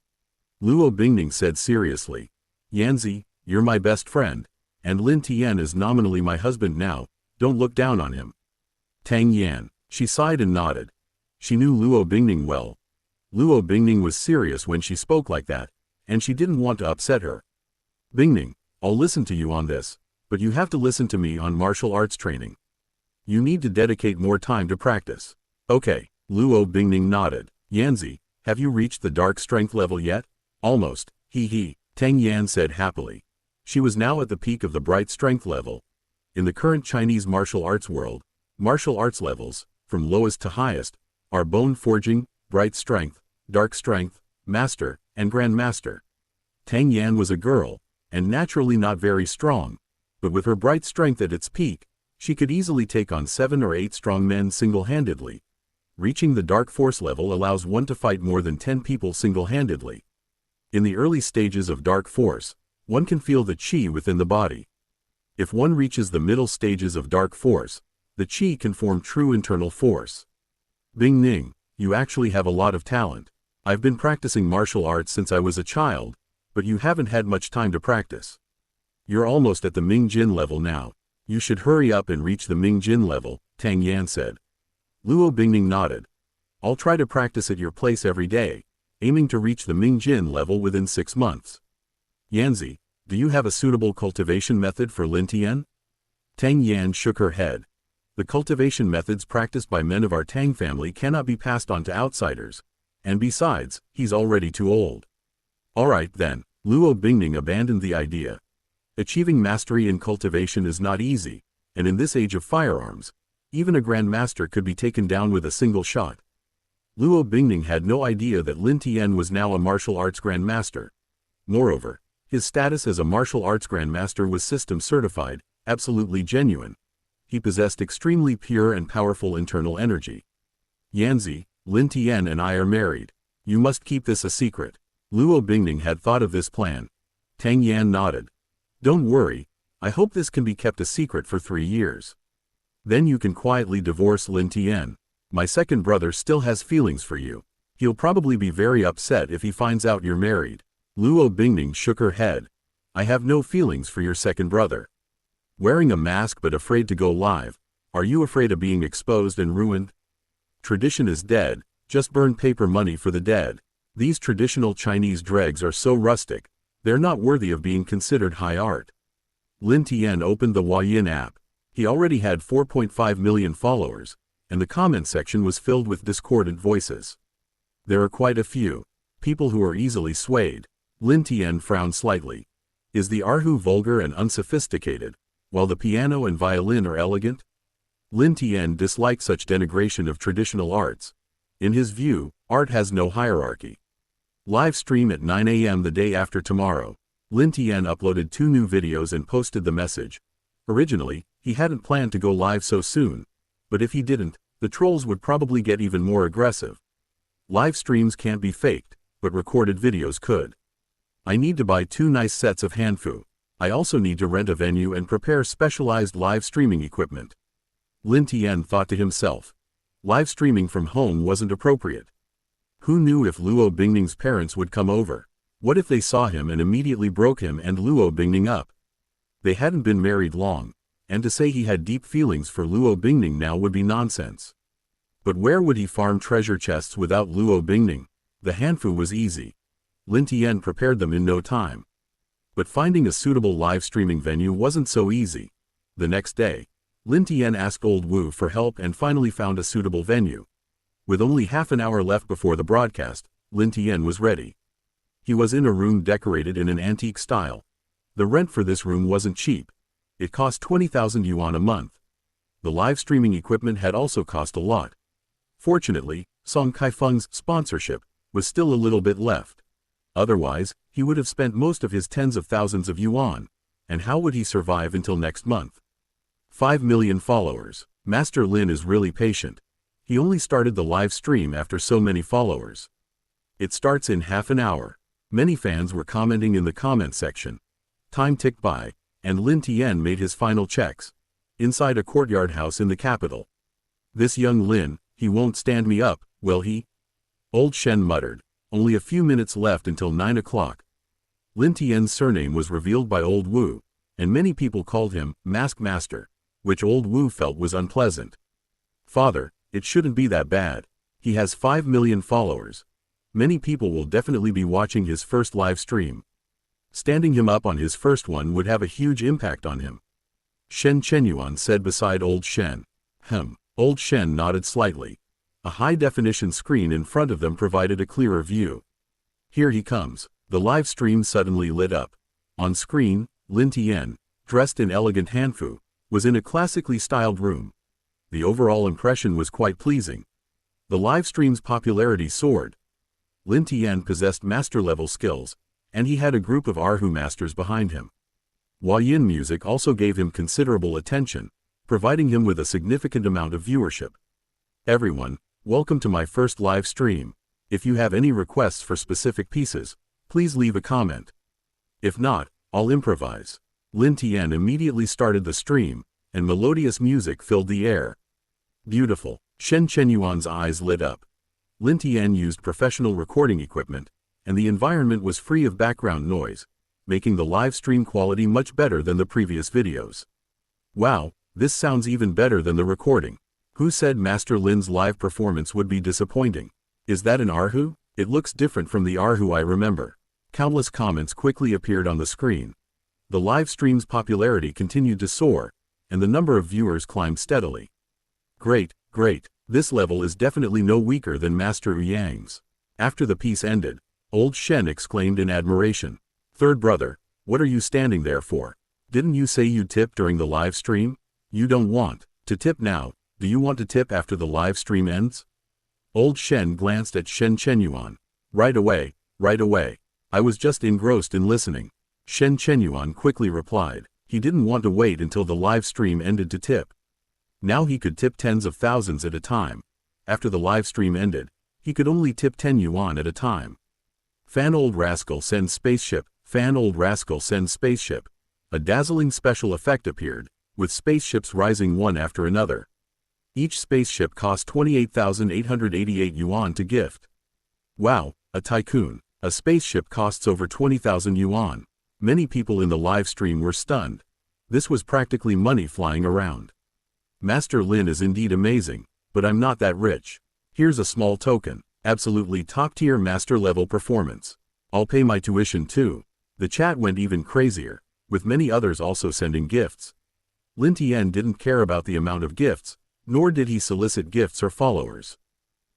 Luo Bingning said seriously. Yanzi, you're my best friend, and Lin Tian is nominally my husband now. Don't look down on him. Tang Yan. She sighed and nodded. She knew Luo Bingning well. Luo Bingning was serious when she spoke like that, and she didn't want to upset her. Bingning, I'll listen to you on this, but you have to listen to me on martial arts training. You need to dedicate more time to practice. Okay. Luo Bingning nodded. Yanzi, have you reached the dark strength level yet? Almost. He. Tang Yan said happily. She was now at the peak of the bright strength level. In the current Chinese martial arts world, martial arts levels, from lowest to highest, are bone forging, bright strength, dark strength, master, and grandmaster. Tang Yan was a girl, and naturally not very strong, but with her bright strength at its peak, she could easily take on 7 or 8 strong men single-handedly. Reaching the dark force level allows one to fight more than 10 people single-handedly. In the early stages of dark force, one can feel the qi within the body. If one reaches the middle stages of dark force, the qi can form true internal force. Bingning, you actually have a lot of talent. I've been practicing martial arts since I was a child, but you haven't had much time to practice. You're almost at the Ming Jin level now. You should hurry up and reach the Ming Jin level, Tang Yan said. Luo Bingning nodded. I'll try to practice at your place every day, aiming to reach the Ming Jin level within 6 months. Yanzi, do you have a suitable cultivation method for Lin Tian? Tang Yan shook her head. The cultivation methods practiced by men of our Tang family cannot be passed on to outsiders, and besides, he's already too old. Alright then, Luo Bingning abandoned the idea. Achieving mastery in cultivation is not easy, and in this age of firearms, even a grandmaster could be taken down with a single shot. Luo Bingning had no idea that Lin Tian was now a martial arts grandmaster. Moreover, his status as a martial arts grandmaster was system certified, absolutely genuine. He possessed extremely pure and powerful internal energy. Yanzi, Lin Tian and I are married. You must keep this a secret. Luo Bingning had thought of this plan. Tang Yan nodded. Don't worry, I hope this can be kept a secret for 3 years. Then you can quietly divorce Lin Tian. My second brother still has feelings for you. He'll probably be very upset if he finds out you're married. Luo Bingning shook her head. I have no feelings for your second brother. Wearing a mask but afraid to go live. Are you afraid of being exposed and ruined? Tradition is dead, just burn paper money for the dead. These traditional Chinese dregs are so rustic, they're not worthy of being considered high art. Lin Tian opened the Huayin app. He already had 4.5 million followers, and the comment section was filled with discordant voices. There are quite a few people who are easily swayed. Lin Tian frowned slightly. Is the Erhu vulgar and unsophisticated, while the piano and violin are elegant? Lin Tian disliked such denigration of traditional arts. In his view, art has no hierarchy. Live stream at 9 a.m. the day after tomorrow. Lin Tian uploaded 2 new videos and posted the message. Originally, he hadn't planned to go live so soon, but if he didn't, the trolls would probably get even more aggressive. Live streams can't be faked, but recorded videos could. I need to buy 2 nice sets of hanfu. I also need to rent a venue and prepare specialized live streaming equipment. Lin Tian thought to himself. Live streaming from home wasn't appropriate. Who knew if Luo Bingning's parents would come over? What if they saw him and immediately broke him and Luo Bingning up? They hadn't been married long, and to say he had deep feelings for Luo Bingning now would be nonsense. But where would he farm treasure chests without Luo Bingning? The hanfu was easy. Lin Tian prepared them in no time. But finding a suitable live streaming venue wasn't so easy. The next day, Lin Tian asked Old Wu for help and finally found a suitable venue. With only half an hour left before the broadcast, Lin Tian was ready. He was in a room decorated in an antique style. The rent for this room wasn't cheap. It cost 20,000 yuan a month. The live streaming equipment had also cost a lot. Fortunately, Song Kaifeng's sponsorship was still a little bit left. Otherwise, he would have spent most of his tens of thousands of yuan. And how would he survive until next month? 5 million followers. Master Lin is really patient. He only started the live stream after so many followers. It starts in half an hour. Many fans were commenting in the comment section. Time ticked by, and Lin Tian made his final checks. Inside a courtyard house in the capital. This young Lin, he won't stand me up, will he? Old Shen muttered. Only a few minutes left until 9 o'clock. Lin Tian's surname was revealed by Old Wu, and many people called him Mask Master, which Old Wu felt was unpleasant. Father, it shouldn't be that bad. He has 5 million followers. Many people will definitely be watching his first live stream. Standing him up on his first one would have a huge impact on him. Shen Chenyuan said beside Old Shen. Old Shen nodded slightly. A high-definition screen in front of them provided a clearer view. Here he comes. The live stream suddenly lit up. On screen, Lin Tian, dressed in elegant hanfu, was in a classically styled room. The overall impression was quite pleasing. The live stream's popularity soared. Lin Tian possessed master-level skills, and he had a group of Erhu masters behind him. Huayin music also gave him considerable attention, providing him with a significant amount of viewership. Everyone, welcome to my first live stream. If you have any requests for specific pieces, please leave a comment. If not, I'll improvise. Lin Tian immediately started the stream, and melodious music filled the air. Beautiful. Shen Chenyuan's eyes lit up. Lin Tian used professional recording equipment, and the environment was free of background noise, making the live stream quality much better than the previous videos. Wow, this sounds even better than the recording. Who said Master Lin's live performance would be disappointing? Is that an Erhu? It looks different from the Erhu I remember. Countless comments quickly appeared on the screen. The live stream's popularity continued to soar, and the number of viewers climbed steadily. Great, great. This level is definitely no weaker than Master Yang's. After the piece ended, Old Shen exclaimed in admiration. Third brother, what are you standing there for? Didn't you say you'd tip during the live stream? You don't want to tip now. Do you want to tip after the live stream ends? Old Shen glanced at Shen Chenyuan. Right away, right away. I was just engrossed in listening. Shen Chenyuan quickly replied. He didn't want to wait until the live stream ended to tip. Now he could tip tens of thousands at a time. After the live stream ended, he could only tip 10 yuan at a time. Fan old rascal send spaceship, fan old rascal send spaceship. A dazzling special effect appeared, with spaceships rising one after another. Each spaceship cost 28,888 yuan to gift. Wow, a tycoon. A spaceship costs over 20,000 yuan. Many people in the live stream were stunned. This was practically money flying around. Master Lin is indeed amazing, but I'm not that rich. Here's a small token. Absolutely top-tier master-level performance. I'll pay my tuition too. The chat went even crazier, with many others also sending gifts. Lin Tian didn't care about the amount of gifts, nor did he solicit gifts or followers.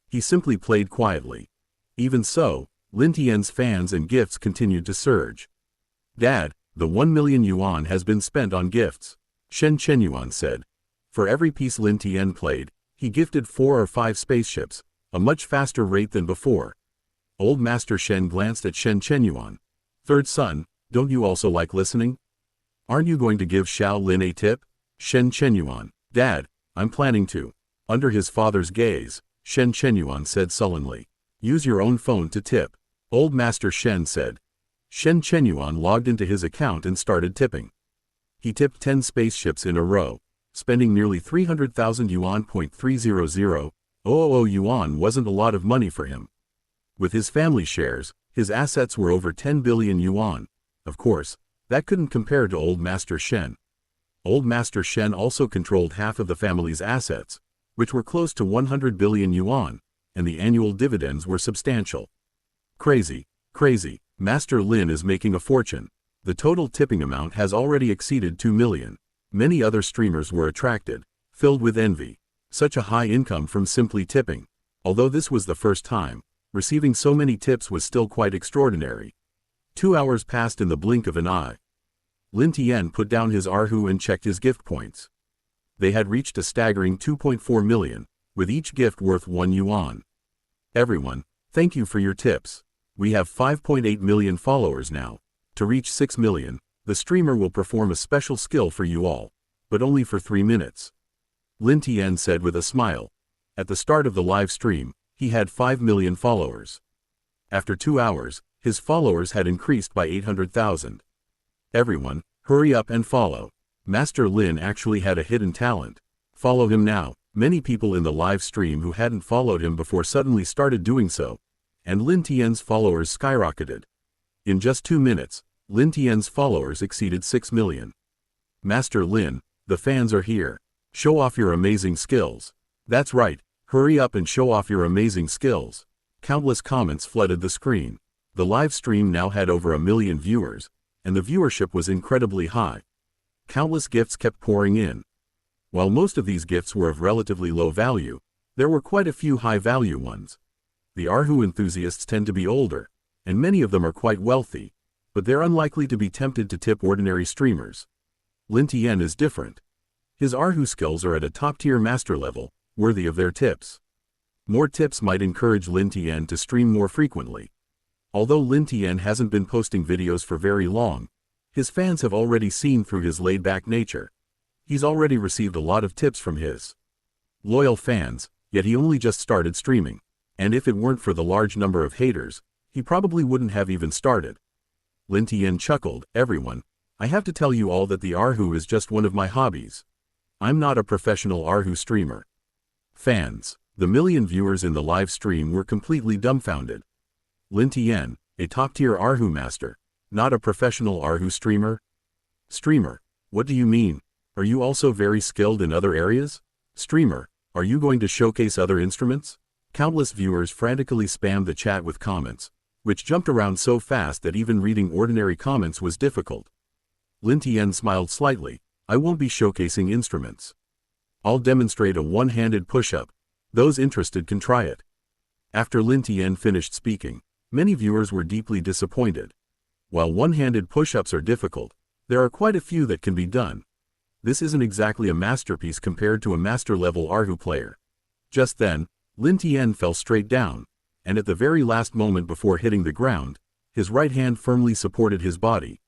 He simply played quietly. Even so, Lin Tian's fans and gifts continued to surge. Dad, the 1 million yuan has been spent on gifts, Shen Chenyuan said. For every piece Lin Tian played, he gifted 4 or 5 spaceships, a much faster rate than before. Old Master Shen glanced at Shen Chenyuan. Third son, don't you also like listening? Aren't you going to give Xiao Lin a tip? Shen Chenyuan. Dad, I'm planning to. Under his father's gaze, Shen Chenyuan said sullenly. Use your own phone to tip. Old Master Shen said. Shen Chenyuan logged into his account and started tipping. He tipped 10 spaceships in a row, spending nearly 300,000 yuan. 300,000 yuan wasn't a lot of money for him. With his family shares, his assets were over 10 billion yuan. Of course, that couldn't compare to Old Master Shen. Old Master Shen also controlled half of the family's assets, which were close to 100 billion yuan, and the annual dividends were substantial. Crazy, crazy. Master Lin is making a fortune. The total tipping amount has already exceeded 2 million. Many other streamers were attracted, filled with envy. Such a high income from simply tipping. Although this was the first time, receiving so many tips was still quite extraordinary. 2 hours passed in the blink of an eye. Lin Tian put down his Erhu and checked his gift points. They had reached a staggering 2.4 million, with each gift worth 1 yuan. Everyone, thank you for your tips. We have 5.8 million followers now. To reach 6 million, the streamer will perform a special skill for you all, but only for 3 minutes. Lin Tian said with a smile. At the start of the live stream, he had 5 million followers. After 2 hours, his followers had increased by 800,000. Everyone, hurry up and follow. Master Lin actually had a hidden talent. Follow him now. Many people in the live stream who hadn't followed him before suddenly started doing so, and Lin Tian's followers skyrocketed. In just 2 minutes, Lin Tian's followers exceeded 6 million. Master Lin, the fans are here. Show off your amazing skills. That's right, hurry up and show off your amazing skills. Countless comments flooded the screen. The live stream now had over 1 million viewers, and the viewership was incredibly high. Countless gifts kept pouring in. While most of these gifts were of relatively low value, there were quite a few high-value ones. The Erhu enthusiasts tend to be older, and many of them are quite wealthy, but they're unlikely to be tempted to tip ordinary streamers. Lin Tian is different. His Erhu skills are at a top-tier master level, worthy of their tips. More tips might encourage Lin Tian to stream more frequently. Although Lin Tian hasn't been posting videos for very long, his fans have already seen through his laid-back nature. He's already received a lot of tips from his loyal fans, yet he only just started streaming. And if it weren't for the large number of haters, he probably wouldn't have even started. Lin Tian chuckled. Everyone, I have to tell you all that the Erhu is just one of my hobbies. I'm not a professional Erhu streamer. Fans, the million viewers in the live stream were completely dumbfounded. Lin Tian, a top-tier Erhu master, not a professional Erhu streamer? Streamer, what do you mean? Are you also very skilled in other areas? Streamer, are you going to showcase other instruments? Countless viewers frantically spammed the chat with comments, which jumped around so fast that even reading ordinary comments was difficult. Lin Tian smiled slightly. I won't be showcasing instruments. I'll demonstrate a one-handed push-up. Those interested can try it. After Lin Tian finished speaking, many viewers were deeply disappointed. While one-handed push-ups are difficult, there are quite a few that can be done. This isn't exactly a masterpiece compared to a master-level Erhu player. Just then, Lin Tian fell straight down, and at the very last moment before hitting the ground, his right hand firmly supported his body.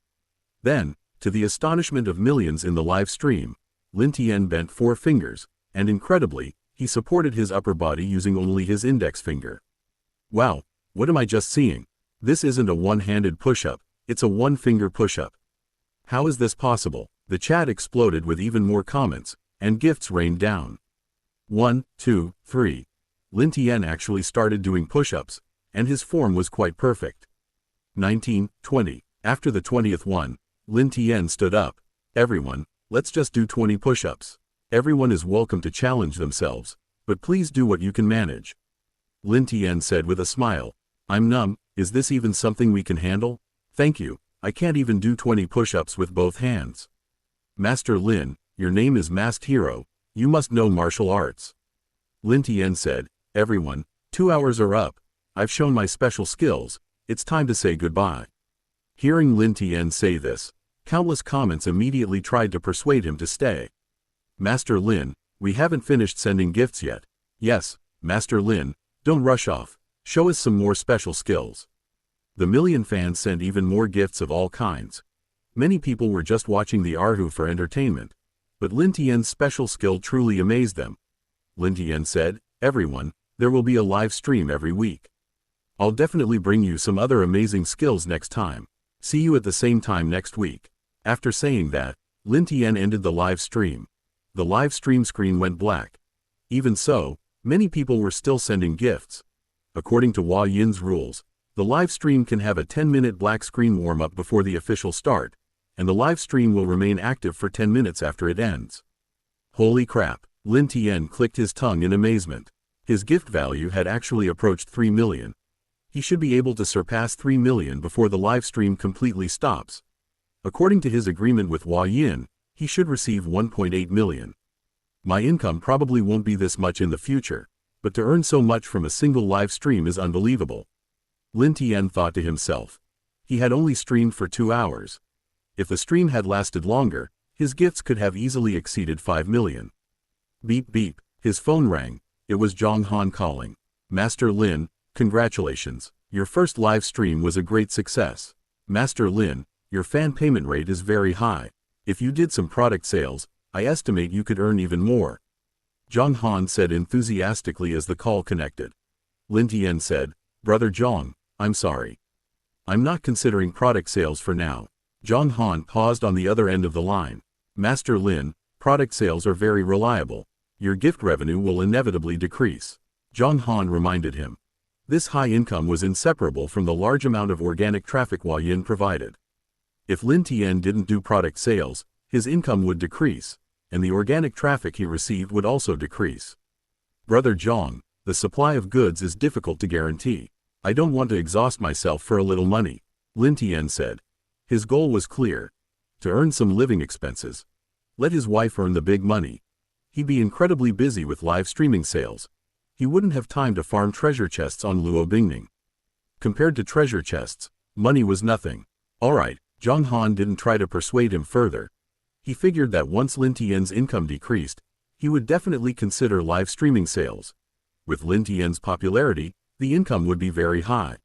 Then, to the astonishment of millions in the live stream, Lin Tian bent 4 fingers, and incredibly, he supported his upper body using only his index finger. Wow, what am I just seeing? This isn't a one-handed push-up, it's a one-finger push-up. How is this possible? The chat exploded with even more comments, and gifts rained down. 1, 2, 3. Lin Tian actually started doing push-ups, and his form was quite perfect. 19, 20. After the 20th one, Lin Tian stood up. Everyone, let's just do 20 push-ups. Everyone is welcome to challenge themselves, but please do what you can manage. Lin Tian said with a smile. I'm numb, is this even something we can handle? Thank you, I can't even do 20 push-ups with both hands. Master Lin, your name is Masked Hero, you must know martial arts. Lin Tian said, everyone, 2 hours are up. I've shown my special skills, it's time to say goodbye. Hearing Lin Tian say this, countless comments immediately tried to persuade him to stay. Master Lin, we haven't finished sending gifts yet. Yes, Master Lin, don't rush off, show us some more special skills. The million fans sent even more gifts of all kinds. Many people were just watching the Erhu for entertainment, but Lin Tian's special skill truly amazed them. Lin Tian said, everyone, there will be a live stream every week. I'll definitely bring you some other amazing skills next time. See you at the same time next week. After saying that, Lin Tian ended the live stream. The live stream screen went black. Even so, many people were still sending gifts. According to Hua Yin's rules, the live stream can have a 10-minute black screen warm-up before the official start, and the live stream will remain active for 10 minutes after it ends. Holy crap! Lin Tian clicked his tongue in amazement. His gift value had actually approached 3 million. He should be able to surpass 3 million before the live stream completely stops. According to his agreement with Hua Yin, he should receive 1.8 million. My income probably won't be this much in the future, but to earn so much from a single live stream is unbelievable. Lin Tian thought to himself. He had only streamed for 2 hours. If the stream had lasted longer, his gifts could have easily exceeded 5 million. Beep beep, his phone rang. It was Zhang Han calling. Master Lin, congratulations. Your first live stream was a great success. Master Lin, your fan payment rate is very high. If you did some product sales, I estimate you could earn even more. Zhang Han said enthusiastically as the call connected. Lin Tian said, Brother Zhang, I'm sorry. I'm not considering product sales for now. Zhang Han paused on the other end of the line. Master Lin, product sales are very reliable. Your gift revenue will inevitably decrease. Zhang Han reminded him. This high income was inseparable from the large amount of organic traffic Hua Yin provided. If Lin Tian didn't do product sales, his income would decrease, and the organic traffic he received would also decrease. Brother Zhang, the supply of goods is difficult to guarantee. I don't want to exhaust myself for a little money, Lin Tian said. His goal was clear. To earn some living expenses. Let his wife earn the big money. He'd be incredibly busy with live streaming sales. He wouldn't have time to farm treasure chests on Luo Bingning. Compared to treasure chests, money was nothing. Alright, Zhang Han didn't try to persuade him further. He figured that once Lin Tian's income decreased, he would definitely consider live streaming sales. With Lin Tian's popularity, the income would be very high.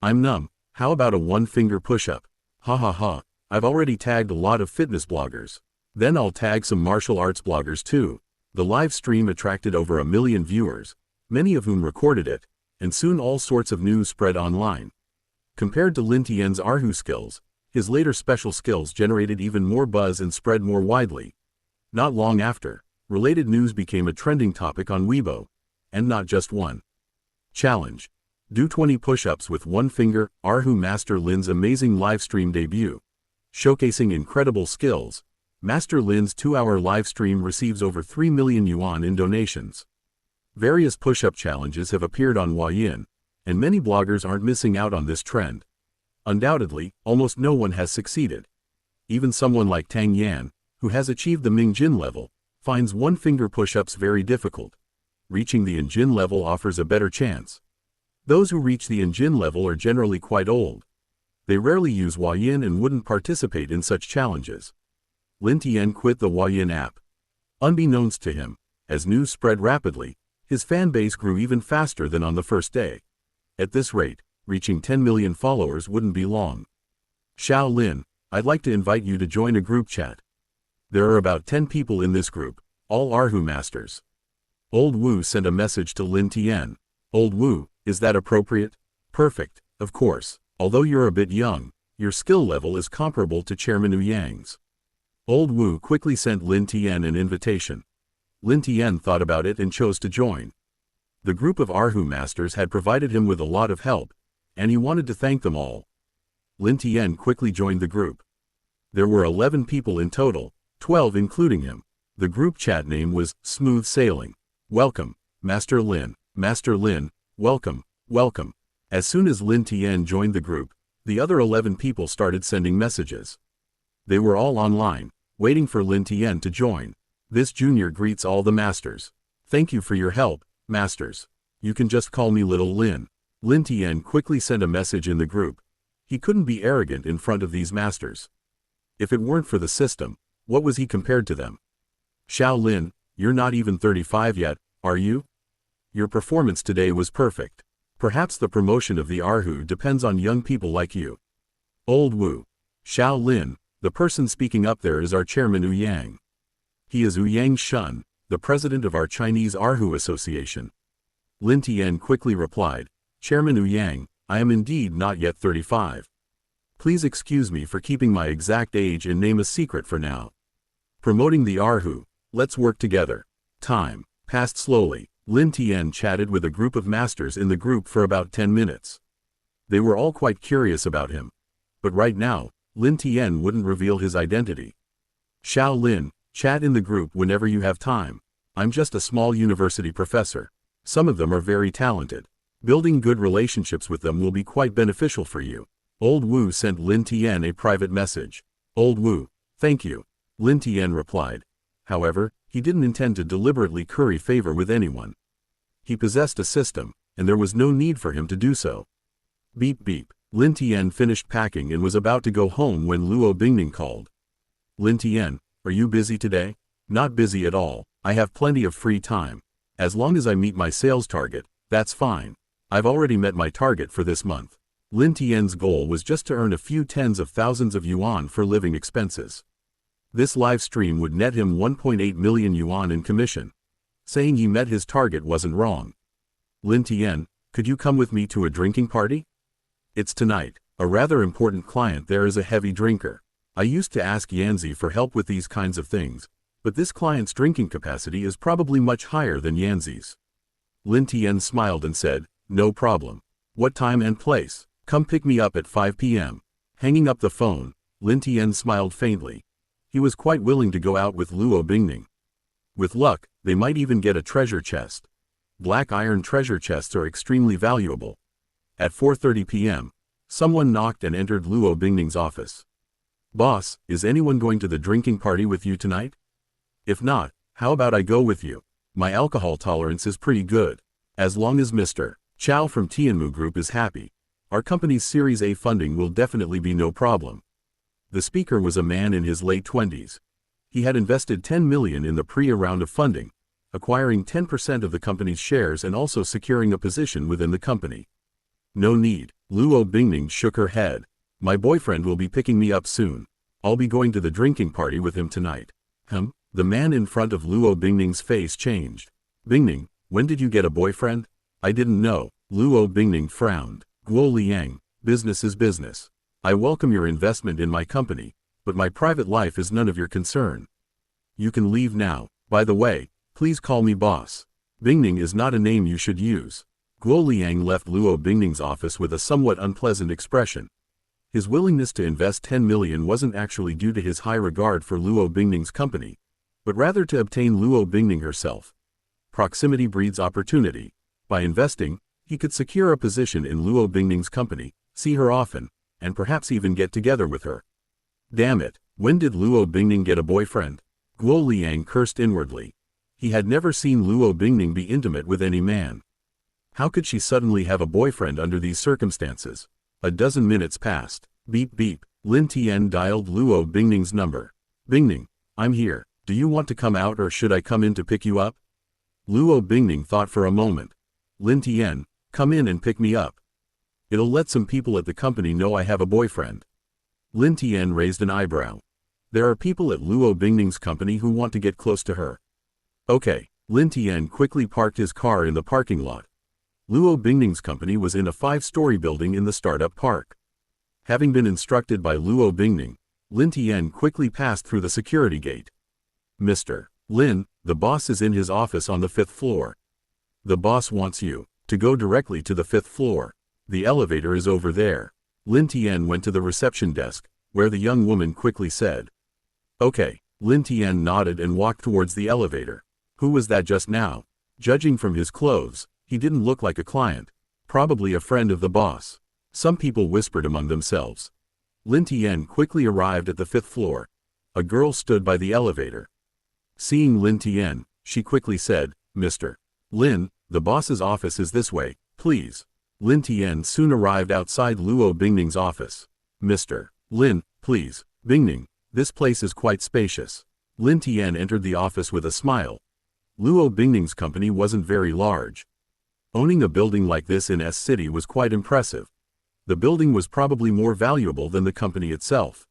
I'm numb, how about a one-finger push-up? Ha ha ha, I've already tagged a lot of fitness bloggers. Then I'll tag some martial arts bloggers too. The live stream attracted over 1 million viewers, many of whom recorded it, and soon all sorts of news spread online. Compared to Lin Tian's Erhu skills, his later special skills generated even more buzz and spread more widely. Not long after, related news became a trending topic on Weibo, and not just one. Challenge. Do 20 push-ups with one finger. Erhu Master Lin's amazing live stream debut. Showcasing incredible skills, Master Lin's 2-hour live stream receives over 3 million yuan in donations. Various push-up challenges have appeared on Hua Yin, and many bloggers aren't missing out on this trend. Undoubtedly, almost no one has succeeded. Even someone like Tang Yan, who has achieved the Ming Jin level, finds one-finger push-ups very difficult. Reaching the Jin level offers a better chance. Those who reach the Jin level are generally quite old. They rarely use Hua Yin and wouldn't participate in such challenges. Lin Tian quit the Hua Yin app. Unbeknownst to him, as news spread rapidly, his fan base grew even faster than on the first day. At this rate, reaching 10 million followers wouldn't be long. Xiao Lin, I'd like to invite you to join a group chat. There are about 10 people in this group, all Erhu masters. Old Wu sent a message to Lin Tian. Old Wu, is that appropriate? Perfect, of course. Although you're a bit young, your skill level is comparable to Chairman Wu Yang's. Old Wu quickly sent Lin Tian an invitation. Lin Tian thought about it and chose to join. The group of Erhu masters had provided him with a lot of help, and he wanted to thank them all. Lin Tian quickly joined the group. There were 11 people in total, 12 including him. The group chat name was Smooth Sailing. Welcome, Master Lin. Master Lin, welcome, welcome. As soon as Lin Tian joined the group, the other 11 people started sending messages. They were all online, waiting for Lin Tian to join. This junior greets all the masters. Thank you for your help, masters. You can just call me Little Lin. Lin Tian quickly sent a message in the group. He couldn't be arrogant in front of these masters. If it weren't for the system, what was he compared to them? Xiao Lin, you're not even 35 yet, are you? Your performance today was perfect. Perhaps the promotion of the Erhu depends on young people like you. Old Wu. Xiao Lin, the person speaking up there is our Chairman Wu Yang. He is Wu Yang Shun, the president of our Chinese Erhu Association. Lin Tian quickly replied, Chairman Wu Yang, I am indeed not yet 35. Please excuse me for keeping my exact age and name a secret for now. Promoting the Erhu. Let's work together. Time passed slowly. Lin Tian chatted with a group of masters in the group for about 10 minutes. They were all quite curious about him. But right now, Lin Tian wouldn't reveal his identity. Xiao Lin, chat in the group whenever you have time. I'm just a small university professor. Some of them are very talented. Building good relationships with them will be quite beneficial for you. Old Wu sent Lin Tian a private message. Old Wu, thank you. Lin Tian replied. However, he didn't intend to deliberately curry favor with anyone. He possessed a system, and there was no need for him to do so. Beep beep. Lin Tian finished packing and was about to go home when Luo Bingning called. Lin Tian, are you busy today? Not busy at all. I have plenty of free time. As long as I meet my sales target, that's fine. I've already met my target for this month. Lin Tian's goal was just to earn a few tens of thousands of yuan for living expenses. This live stream would net him 1.8 million yuan in commission. Saying he met his target wasn't wrong. Lin Tian, could you come with me to a drinking party? It's tonight. A rather important client there is a heavy drinker. I used to ask Yanzi for help with these kinds of things, but this client's drinking capacity is probably much higher than Yanzi's. Lin Tian smiled and said, no problem. What time and place? Come pick me up at 5 p.m. Hanging up the phone, Lin Tian smiled faintly. He was quite willing to go out with Luo Bingning. With luck, they might even get a treasure chest. Black iron treasure chests are extremely valuable. At 4:30 p.m., someone knocked and entered Luo Bingning's office. Boss, is anyone going to the drinking party with you tonight? If not, how about I go with you? My alcohol tolerance is pretty good. As long as Mr. Chow from Tianmu Group is happy, our company's Series A funding will definitely be no problem. The speaker was a man in his late 20s. He had invested 10 million in the pre-A round of funding, acquiring 10% of the company's shares and also securing a position within the company. No need. Luo Bingning shook her head. My boyfriend will be picking me up soon. I'll be going to the drinking party with him tonight. The man in front of Luo Bingning's face changed. Bingning, when did you get a boyfriend? I didn't know. Luo Bingning frowned. Guo Liang, business is business. I welcome your investment in my company, but my private life is none of your concern. You can leave now. By the way, please call me boss. Bingning is not a name you should use. Guo Liang left Luo Bingning's office with a somewhat unpleasant expression. His willingness to invest 10 million wasn't actually due to his high regard for Luo Bingning's company, but rather to obtain Luo Bingning herself. Proximity breeds opportunity. By investing, he could secure a position in Luo Bingning's company, see her often, and perhaps even get together with her. Damn it, when did Luo Bingning get a boyfriend? Guo Liang cursed inwardly. He had never seen Luo Bingning be intimate with any man. How could she suddenly have a boyfriend under these circumstances? A dozen minutes passed. Beep beep. Lin Tian dialed Luo Bingning's number. Bingning, I'm here. Do you want to come out or should I come in to pick you up? Luo Bingning thought for a moment. Lin Tian, come in and pick me up. It'll let some people at the company know I have a boyfriend. Lin Tian raised an eyebrow. There are people at Luo Bingning's company who want to get close to her. Okay. Lin Tian quickly parked his car in the parking lot. Luo Bingning's company was in a 5-story building in the startup park. Having been instructed by Luo Bingning, Lin Tian quickly passed through the security gate. Mr. Lin, the boss is in his office on the 5th floor. The boss wants you to go directly to the 5th floor. The elevator is over there. Lin Tian went to the reception desk, where the young woman quickly said. Okay. Lin Tian nodded and walked towards the elevator. Who was that just now? Judging from his clothes, he didn't look like a client. Probably a friend of the boss. Some people whispered among themselves. Lin Tian quickly arrived at the 5th floor. A girl stood by the elevator. Seeing Lin Tian, she quickly said, Mr. Lin, the boss's office is this way, please. Lin Tian soon arrived outside Luo Bingning's office. Mr. Lin, please. Bingning, this place is quite spacious. Lin Tian entered the office with a smile. Luo Bingning's company wasn't very large. Owning a building like this in S City was quite impressive. The building was probably more valuable than the company itself.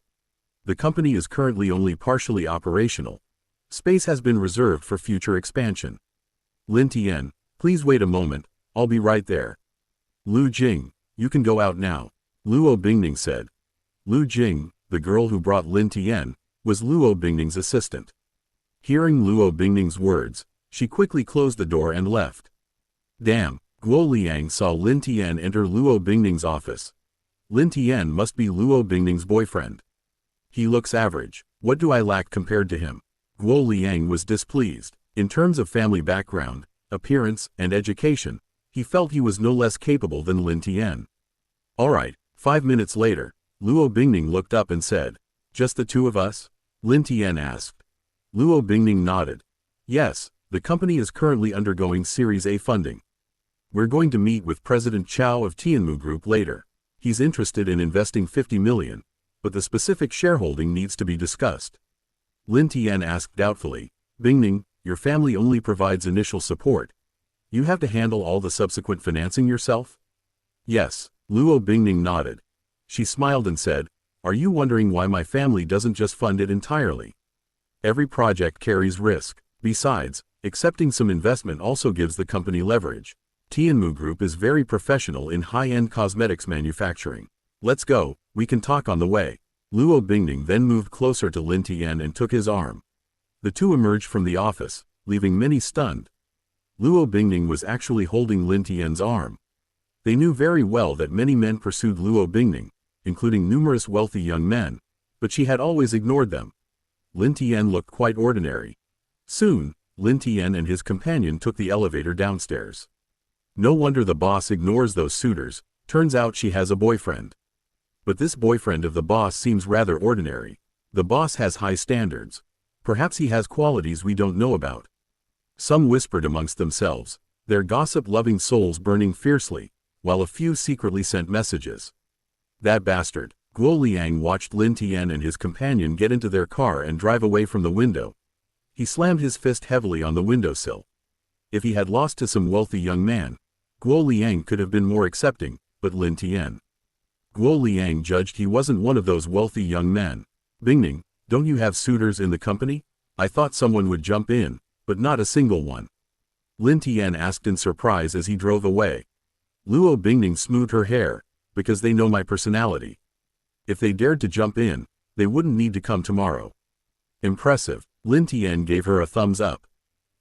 The company is currently only partially operational. Space has been reserved for future expansion. Lin Tian, please wait a moment, I'll be right there. Lu Jing, you can go out now. Luo Bingning said. Lu Jing, the girl who brought Lin Tian, was Luo Bingning's assistant. Hearing Luo Bingning's words, she quickly closed the door and left. Damn, Guo Liang saw Lin Tian enter Luo Bingning's office. Lin Tian must be Luo Bingning's boyfriend. He looks average. What do I lack compared to him? Guo Liang was displeased. In terms of family background, appearance, and education, he felt he was no less capable than Lin Tian. Alright, 5 minutes later, Luo Bingning looked up and said, "Just the two of us?" Lin Tian asked. Luo Bingning nodded. "Yes, the company is currently undergoing Series A funding. We're going to meet with President Chao of Tianmu Group later. He's interested in investing 50 million, but the specific shareholding needs to be discussed." Lin Tian asked doubtfully, "Bingning, your family only provides initial support. You have to handle all the subsequent financing yourself?" "Yes," Luo Bingning nodded. She smiled and said, "Are you wondering why my family doesn't just fund it entirely? Every project carries risk. Besides, accepting some investment also gives the company leverage. Tianmu Group is very professional in high-end cosmetics manufacturing. Let's go, we can talk on the way." Luo Bingning then moved closer to Lin Tian and took his arm. The two emerged from the office, leaving many stunned. Luo Bingning was actually holding Lin Tian's arm. They knew very well that many men pursued Luo Bingning, including numerous wealthy young men, but she had always ignored them. Lin Tian looked quite ordinary. Soon, Lin Tian and his companion took the elevator downstairs. No wonder the boss ignores those suitors, turns out she has a boyfriend. But this boyfriend of the boss seems rather ordinary. The boss has high standards. Perhaps he has qualities we don't know about. Some whispered amongst themselves, their gossip-loving souls burning fiercely, while a few secretly sent messages. That bastard. Guo Liang watched Lin Tian and his companion get into their car and drive away from the window. He slammed his fist heavily on the windowsill. If he had lost to some wealthy young man, Guo Liang could have been more accepting, but Lin Tian. Guo Liang judged he wasn't one of those wealthy young men. "Bingning, don't you have suitors in the company? I thought someone would jump in, but not a single one." Lin Tian asked in surprise as he drove away. Luo Bingning smoothed her hair, "Because they know my personality. If they dared to jump in, they wouldn't need to come tomorrow." Impressive. Lin Tian gave her a thumbs up.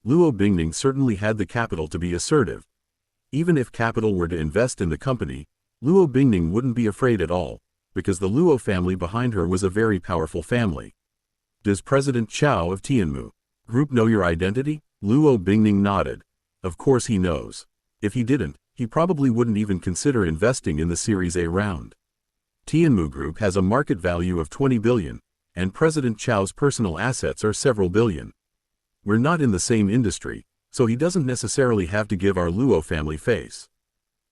Luo Bingning certainly had the capital to be assertive. Even if capital were to invest in the company, Luo Bingning wouldn't be afraid at all, because the Luo family behind her was a very powerful family. "Does President Chao of Tianmu Group know your identity?" Luo Bingning nodded. "Of course he knows. If he didn't, he probably wouldn't even consider investing in the Series A round. Tianmu Group has a market value of 20 billion, and President Chao's personal assets are several billion. We're not in the same industry, so he doesn't necessarily have to give our Luo family face."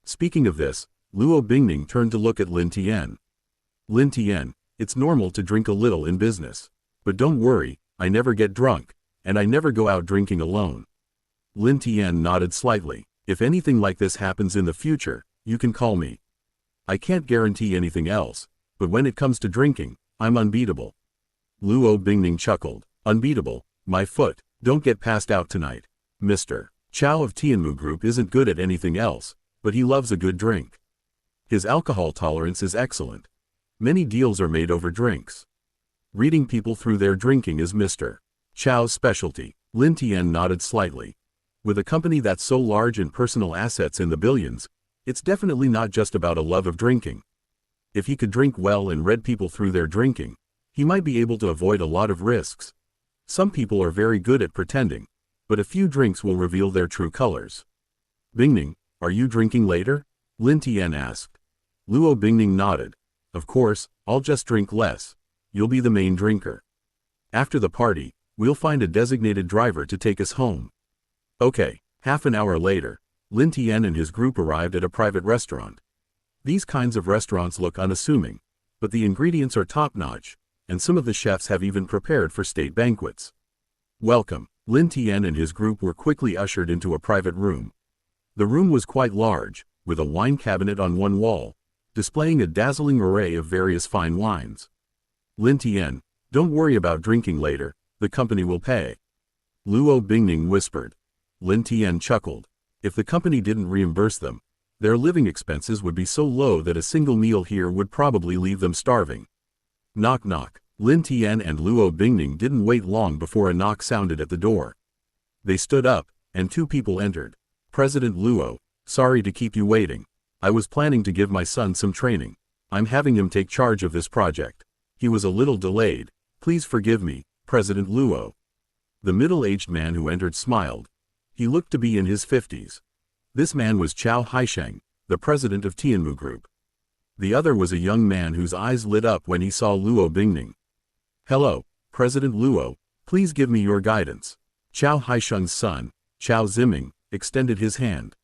Speaking of this, Luo Bingning turned to look at Lin Tian. "Lin Tian, it's normal to drink a little in business. But don't worry, I never get drunk, and I never go out drinking alone." Lin Tian nodded slightly. "If anything like this happens in the future, you can call me. I can't guarantee anything else, but when it comes to drinking, I'm unbeatable." Luo Bingning chuckled. "Unbeatable, my foot, don't get passed out tonight. Mr. Chao of Tianmu Group isn't good at anything else, but he loves a good drink. His alcohol tolerance is excellent. Many deals are made over drinks. Reading people through their drinking is Mr. Chao's specialty." Lin Tian nodded slightly. With a company that's so large and personal assets in the billions, it's definitely not just about a love of drinking. If he could drink well and read people through their drinking, he might be able to avoid a lot of risks. Some people are very good at pretending, but a few drinks will reveal their true colors. "Bingning, are you drinking later?" Lin Tian asked. Luo Bingning nodded. "Of course, I'll just drink less. You'll be the main drinker. After the party, we'll find a designated driver to take us home." Okay. Half an hour later, Lin Tian and his group arrived at a private restaurant. These kinds of restaurants look unassuming, but the ingredients are top-notch, and some of the chefs have even prepared for state banquets. "Welcome." Lin Tian and his group were quickly ushered into a private room. The room was quite large, with a wine cabinet on one wall, displaying a dazzling array of various fine wines. "Lin Tian, don't worry about drinking later, the company will pay," Luo Bingning whispered. Lin Tian chuckled. If the company didn't reimburse them, their living expenses would be so low that a single meal here would probably leave them starving. Knock knock. Lin Tian and Luo Bingning didn't wait long before a knock sounded at the door. They stood up, and two people entered. President Luo, sorry to keep you waiting. I was planning to give my son some training. I'm having him take charge of this project. He was a little delayed. Please forgive me, President Luo. The middle-aged man who entered smiled. He looked to be in his 50s. This man was Chao Haisheng, the president of Tianmu Group. The other was a young man whose eyes lit up when he saw Luo Bingning. Hello, President Luo, please give me your guidance. Chao Haisheng's son, Chao Ziming, extended his hand.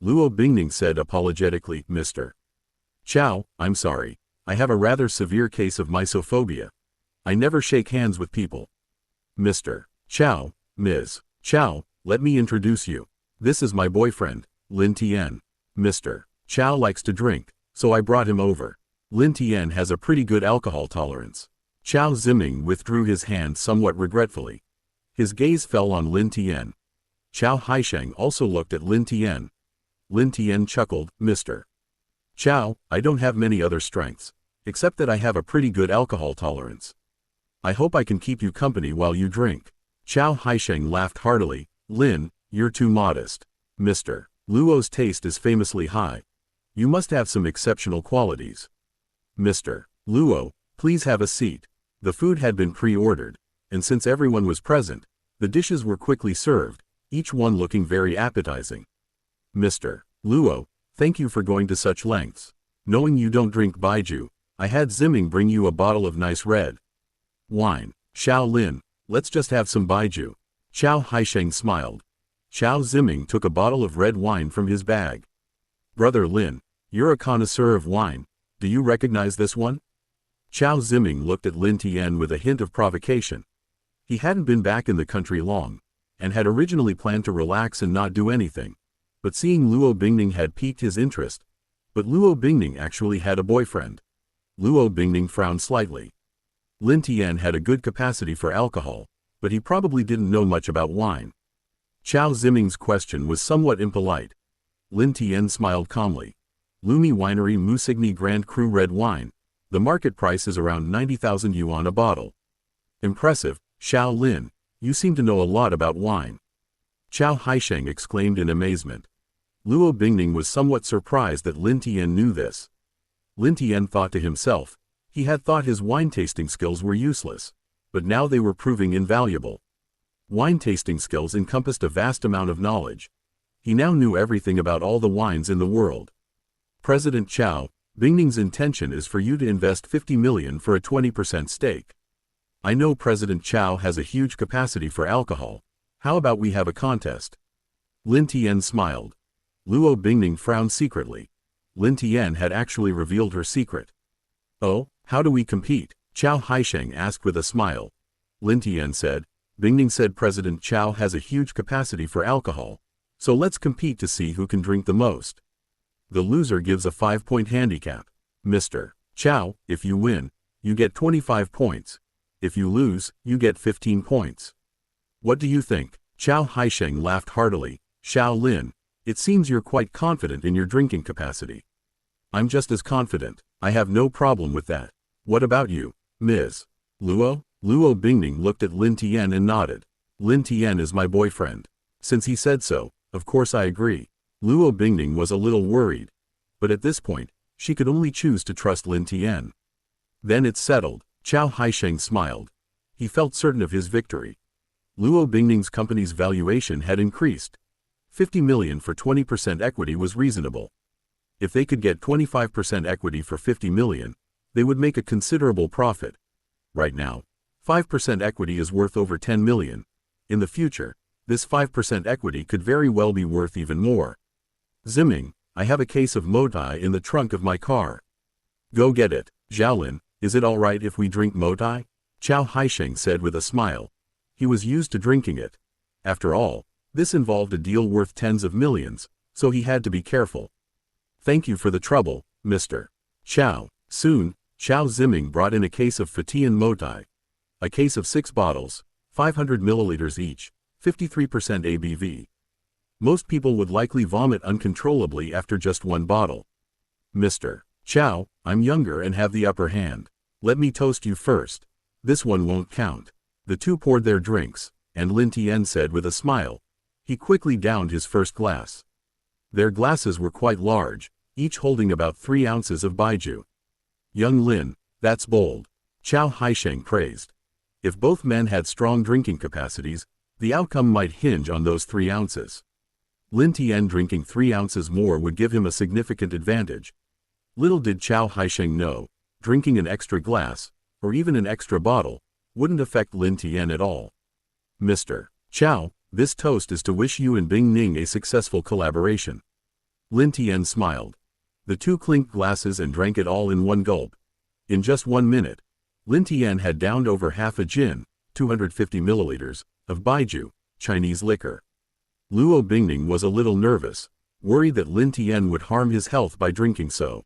Luo Bingning said apologetically, Mr. Chao, I'm sorry. I have a rather severe case of mysophobia. I never shake hands with people. Mr. Chao, Ms. Chao, let me introduce you. This is my boyfriend, Lin Tian. Mr. Chao likes to drink, so I brought him over. Lin Tian has a pretty good alcohol tolerance. Chao Ziming withdrew his hand somewhat regretfully. His gaze fell on Lin Tian. Chao Haisheng also looked at Lin Tian. Lin Tian chuckled, Mr. Chao, I don't have many other strengths, except that I have a pretty good alcohol tolerance. I hope I can keep you company while you drink. Chao Haisheng laughed heartily, Lin, you're too modest. Mr. Luo's taste is famously high. You must have some exceptional qualities. Mr. Luo, please have a seat. The food had been pre-ordered, and since everyone was present, the dishes were quickly served, each one looking very appetizing. Mr. Luo, thank you for going to such lengths. Knowing you don't drink baijiu, I had Ziming bring you a bottle of nice red wine. Xiao Lin, let's just have some baijiu. Chao Haisheng smiled. Chao Ziming took a bottle of red wine from his bag. Brother Lin, you're a connoisseur of wine. Do you recognize this one? Chao Ziming looked at Lin Tian with a hint of provocation. He hadn't been back in the country long, and had originally planned to relax and not do anything. But seeing Luo Bingning had piqued his interest. But Luo Bingning actually had a boyfriend. Luo Bingning frowned slightly. Lin Tian had a good capacity for alcohol, but he probably didn't know much about wine. Chao Ziming's question was somewhat impolite. Lin Tian smiled calmly. Lumi Winery Musigny Grand Cru Red Wine. The market price is around 90,000 yuan a bottle. Impressive, Xiao Lin, you seem to know a lot about wine. Chao Haisheng exclaimed in amazement. Luo Bingning was somewhat surprised that Lin Tian knew this. Lin Tian thought to himself, he had thought his wine tasting skills were useless, but now they were proving invaluable. Wine tasting skills encompassed a vast amount of knowledge. He now knew everything about all the wines in the world. President Chao, Bingning's intention is for you to invest 50 million for a 20% stake. I know President Chao has a huge capacity for alcohol. How about we have a contest? Lin Tian smiled. Luo Bingning frowned secretly. Lin Tian had actually revealed her secret. Oh, how do we compete? Chao Haisheng asked with a smile. Lin Tian said, Bingning said President Chao has a huge capacity for alcohol. So let's compete to see who can drink the most. The loser gives a 5-point handicap. Mr. Chao, if you win, you get 25 points. If you lose, you get 15 points. What do you think? Chao Haisheng laughed heartily. Xiao Lin, it seems you're quite confident in your drinking capacity. I'm just as confident. I have no problem with that. What about you, Ms. Luo? Luo Bingning looked at Lin Tian and nodded. Lin Tian is my boyfriend. Since he said so, of course I agree. Luo Bingning was a little worried. But at this point, she could only choose to trust Lin Tian. Then it's settled. Chao Haisheng smiled. He felt certain of his victory. Luo Bingning's company's valuation had increased. 50 million for 20% equity was reasonable. If they could get 25% equity for 50 million, they would make a considerable profit. Right now, 5% equity is worth over 10 million. In the future, this 5% equity could very well be worth even more. Ziming, I have a case of Motai in the trunk of my car. Go get it. Xiaolin, is it all right if we drink Motai? Chao Haisheng said with a smile. He was used to drinking it. After all, this involved a deal worth tens of millions, so he had to be careful. Thank you for the trouble, Mr. Chao. Soon, Chao Ziming brought in a case of Fatian Motai. A case of 6 bottles, 500 milliliters each, 53% ABV. Most people would likely vomit uncontrollably after just one bottle. Mr. Chao, I'm younger and have the upper hand. Let me toast you first. This one won't count. The two poured their drinks, and Lin Tian said with a smile. He quickly downed his first glass. Their glasses were quite large, each holding about 3 ounces of baijiu. Young Lin, that's bold. Chao Haisheng praised. If both men had strong drinking capacities, the outcome might hinge on those 3 ounces. Lin Tian drinking 3 ounces more would give him a significant advantage. Little did Chao Haisheng know, drinking an extra glass, or even an extra bottle, wouldn't affect Lin Tian at all. Mr. Chao, this toast is to wish you and Bingning a successful collaboration. Lin Tian smiled. The two clinked glasses and drank it all in one gulp. In just 1 minute, Lin Tian had downed over half a jin, 250 milliliters, of baijiu, Chinese liquor. Luo Bingning was a little nervous, worried that Lin Tian would harm his health by drinking so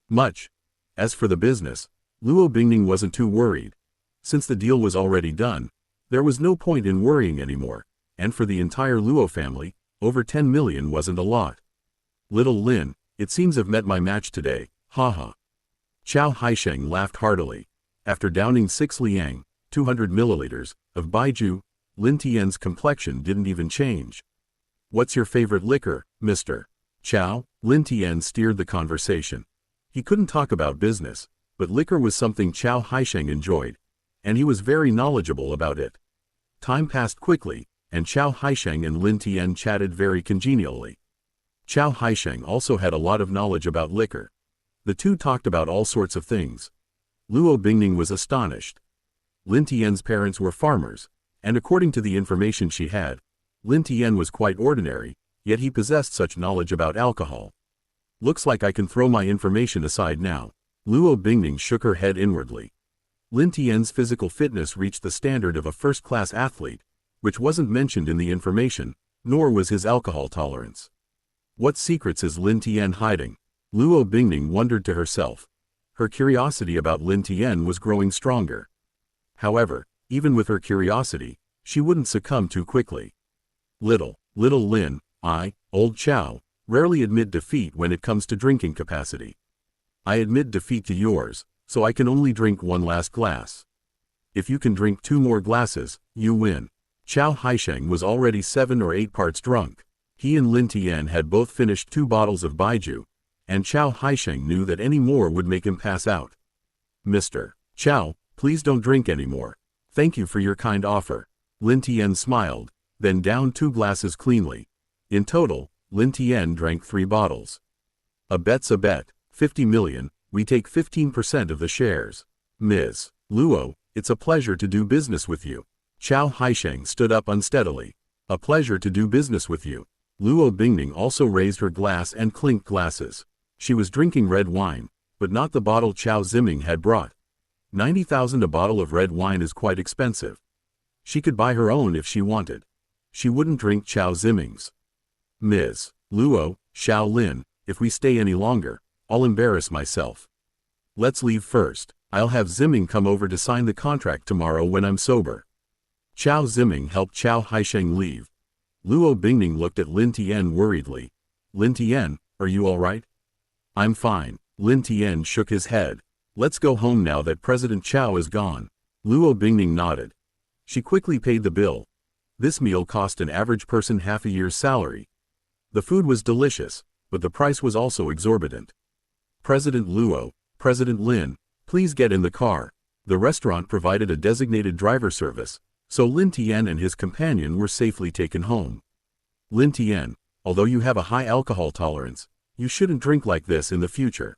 much. As for the business, Luo Bingning wasn't too worried. Since the deal was already done, there was no point in worrying anymore, and for the entire Luo family, over 10 million wasn't a lot. Little Lin, it seems I've met my match today, haha. Chao Haisheng laughed heartily. After downing 6 liang, 200 milliliters, of baijiu, Lin Tian's complexion didn't even change. What's your favorite liquor, Mr. Chao? Lin Tian steered the conversation. He couldn't talk about business, but liquor was something Chao Haisheng enjoyed, and he was very knowledgeable about it. Time passed quickly, and Chao Haisheng and Lin Tian chatted very congenially. Chao Haisheng also had a lot of knowledge about liquor. The two talked about all sorts of things. Luo Bingning was astonished. Lin Tian's parents were farmers, and according to the information she had, Lin Tian was quite ordinary, yet he possessed such knowledge about alcohol. Looks like I can throw my information aside now. Luo Bingning shook her head inwardly. Lin Tian's physical fitness reached the standard of a first-class athlete, which wasn't mentioned in the information, nor was his alcohol tolerance. What secrets is Lin Tian hiding? Luo Bingning wondered to herself. Her curiosity about Lin Tian was growing stronger. However, even with her curiosity, she wouldn't succumb too quickly. Little Lin, old Chao, rarely admit defeat when it comes to drinking capacity. I admit defeat to yours, so I can only drink 1 last glass. If you can drink 2 more glasses, you win. Chao Haisheng was already 7 or 8 parts drunk. He and Lin Tian had both finished 2 bottles of baijiu, and Chao Haisheng knew that any more would make him pass out. Mr. Chao, please don't drink anymore. Thank you for your kind offer. Lin Tian smiled, then downed 2 glasses cleanly. In total, Lin Tian drank 3 bottles. A bet's a bet, 50 million, we take 15% of the shares. Ms. Luo, it's a pleasure to do business with you. Chao Haisheng stood up unsteadily. A pleasure to do business with you. Luo Bingning also raised her glass and clinked glasses. She was drinking red wine, but not the bottle Chao Ziming had brought. 90,000 a bottle of red wine is quite expensive. She could buy her own if she wanted. She wouldn't drink Chao Ziming's. Ms. Luo, Xiao Lin, if we stay any longer, I'll embarrass myself. Let's leave first. I'll have Ziming come over to sign the contract tomorrow when I'm sober. Chao Ziming helped Chao Haisheng leave. Luo Bingning looked at Lin Tian worriedly. Lin Tian, are you all right? I'm fine. Lin Tian shook his head. Let's go home now that President Chao is gone. Luo Bingning nodded. She quickly paid the bill. This meal cost an average person half a year's salary. The food was delicious, but the price was also exorbitant. President Luo, President Lin, please get in the car. The restaurant provided a designated driver service, so Lin Tian and his companion were safely taken home. Lin Tian, although you have a high alcohol tolerance, you shouldn't drink like this in the future.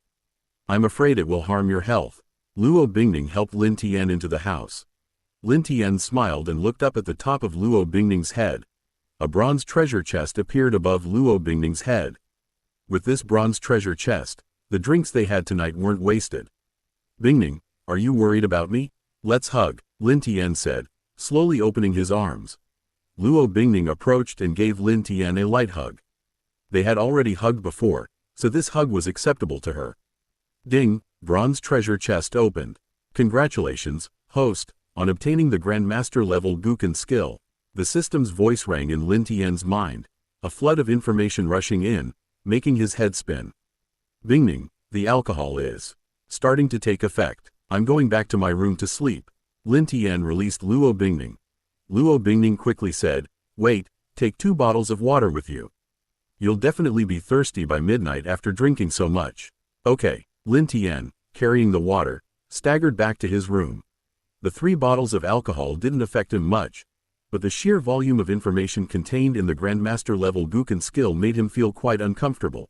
I'm afraid it will harm your health. Luo Bingning helped Lin Tian into the house. Lin Tian smiled and looked up at the top of Luo Bingning's head. A bronze treasure chest appeared above Luo Bingning's head. With this bronze treasure chest, the drinks they had tonight weren't wasted. Bingning, are you worried about me? Let's hug, Lin Tian said, slowly opening his arms. Luo Bingning approached and gave Lin Tian a light hug. They had already hugged before, so this hug was acceptable to her. Ding, bronze treasure chest opened. Congratulations, host, on obtaining the Grandmaster level Guqin skill. The system's voice rang in Lin Tian's mind, a flood of information rushing in, making his head spin. Bingning, the alcohol is starting to take effect. I'm going back to my room to sleep. Lin Tian released Luo Bingning. Luo Bingning quickly said, wait, take 2 bottles of water with you. You'll definitely be thirsty by midnight after drinking so much. Okay. Lin Tian, carrying the water, staggered back to his room. The 3 bottles of alcohol didn't affect him much, but the sheer volume of information contained in the Grandmaster level Guqin skill made him feel quite uncomfortable.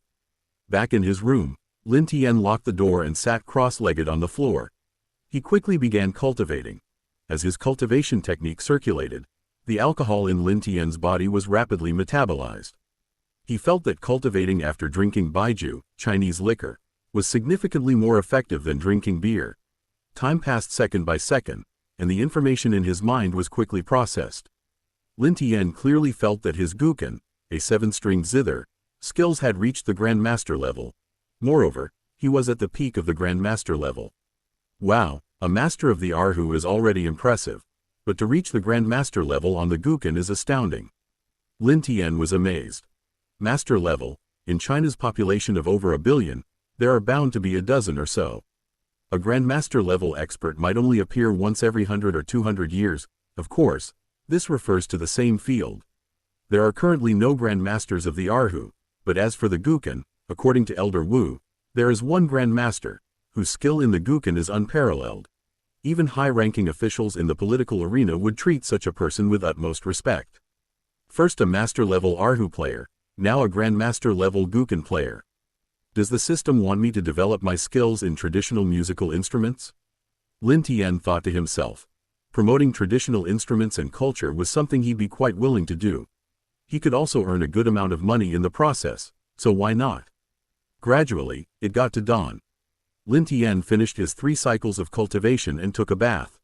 Back in his room, Lin Tian locked the door and sat cross-legged on the floor. He quickly began cultivating. As his cultivation technique circulated, the alcohol in Lin Tian's body was rapidly metabolized. He felt that cultivating after drinking baijiu, Chinese liquor, was significantly more effective than drinking beer. Time passed second by second, and the information in his mind was quickly processed. Lin Tian clearly felt that his Guqin, a 7-string zither, skills had reached the Grandmaster level. Moreover, he was at the peak of the Grandmaster level. Wow, a master of the Erhu is already impressive, but to reach the Grandmaster level on the Guqin is astounding. Lin Tian was amazed. Master level, in China's population of over 1 billion, there are bound to be a dozen or so. A Grandmaster level expert might only appear once every 100 or 200 years, of course, this refers to the same field. There are currently no Grandmasters of the Erhu, but as for the Guqin, according to Elder Wu, there is one Grandmaster, whose skill in the Guqin is unparalleled. Even high-ranking officials in the political arena would treat such a person with utmost respect. First a Master-level Erhu player, now a Grandmaster-level Guqin player. Does the system want me to develop my skills in traditional musical instruments? Lin Tian thought to himself. Promoting traditional instruments and culture was something he'd be quite willing to do. He could also earn a good amount of money in the process, so why not? Gradually, it got to dawn. Lin Tian finished his 3 cycles of cultivation and took a bath.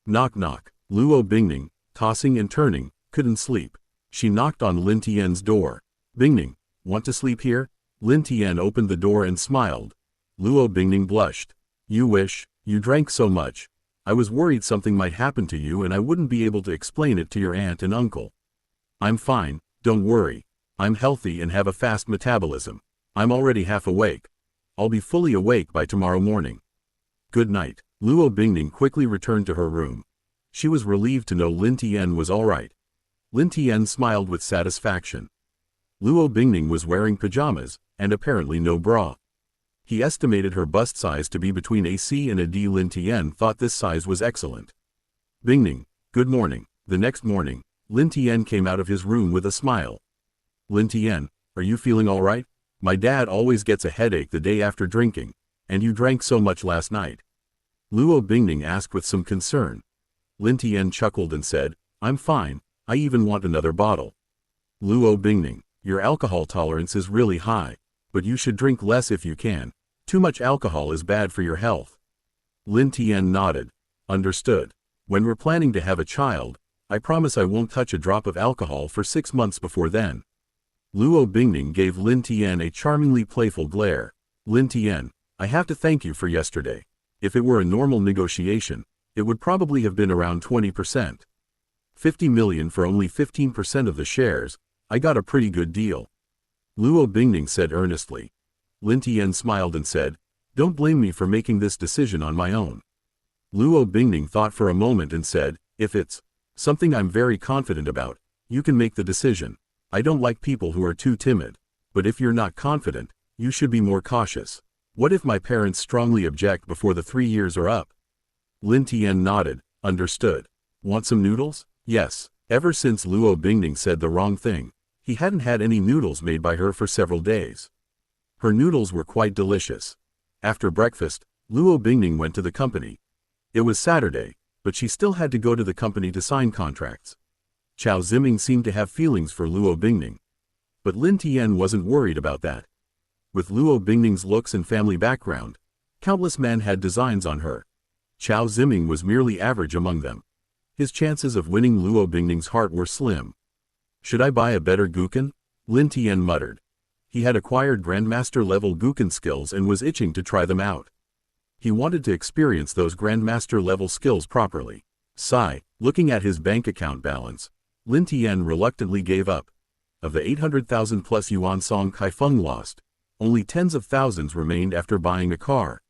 Knock knock. Luo Bingning, tossing and turning, couldn't sleep. She knocked on Lin Tian's door. Bingning, want to sleep here? Lin Tian opened the door and smiled. Luo Bingning blushed. You wish, you drank so much. I was worried something might happen to you and I wouldn't be able to explain it to your aunt and uncle. I'm fine, don't worry. I'm healthy and have a fast metabolism. I'm already half awake. I'll be fully awake by tomorrow morning. Good night. Luo Bingning quickly returned to her room. She was relieved to know Lin Tian was all right. Lin Tian smiled with satisfaction. Luo Bingning was wearing pajamas, and apparently no bra. He estimated her bust size to be between a C and a D. Lin Tian thought this size was excellent. Bingning, good morning. The next morning, Lin Tian came out of his room with a smile. Lin Tian, are you feeling all right? My dad always gets a headache the day after drinking, and you drank so much last night. Luo Bingning asked with some concern. Lin Tian chuckled and said, I'm fine, I even want another bottle. Luo Bingning, your alcohol tolerance is really high, but you should drink less if you can. Too much alcohol is bad for your health. Lin Tian nodded. Understood. When we're planning to have a child, I promise I won't touch a drop of alcohol for 6 months before then. Luo Bingning gave Lin Tian a charmingly playful glare. Lin Tian, I have to thank you for yesterday. If it were a normal negotiation, it would probably have been around 20%. 50 million for only 15% of the shares. I got a pretty good deal. Luo Bingning said earnestly. Lin Tian smiled and said, don't blame me for making this decision on my own. Luo Bingning thought for a moment and said, if it's something I'm very confident about, you can make the decision. I don't like people who are too timid. But if you're not confident, you should be more cautious. What if my parents strongly object before the 3 years are up? Lin Tian nodded. Understood. Want some noodles? Yes. Ever since Luo Bingning said the wrong thing, he hadn't had any noodles made by her for several days. Her noodles were quite delicious. After breakfast, Luo Bingning went to the company. It was Saturday, but she still had to go to the company to sign contracts. Chao Ziming seemed to have feelings for Luo Bingning. But Lin Tian wasn't worried about that. With Luo Bingning's looks and family background, countless men had designs on her. Chao Ziming was merely average among them. His chances of winning Luo Bingning's heart were slim. Should I buy a better Guqin? Lin Tian muttered. He had acquired Grandmaster-level Guqin skills and was itching to try them out. He wanted to experience those Grandmaster-level skills properly. Sigh, looking at his bank account balance, Lin Tian reluctantly gave up. Of the 800,000 plus yuan Song Kaifeng lost, only tens of thousands remained after buying a car.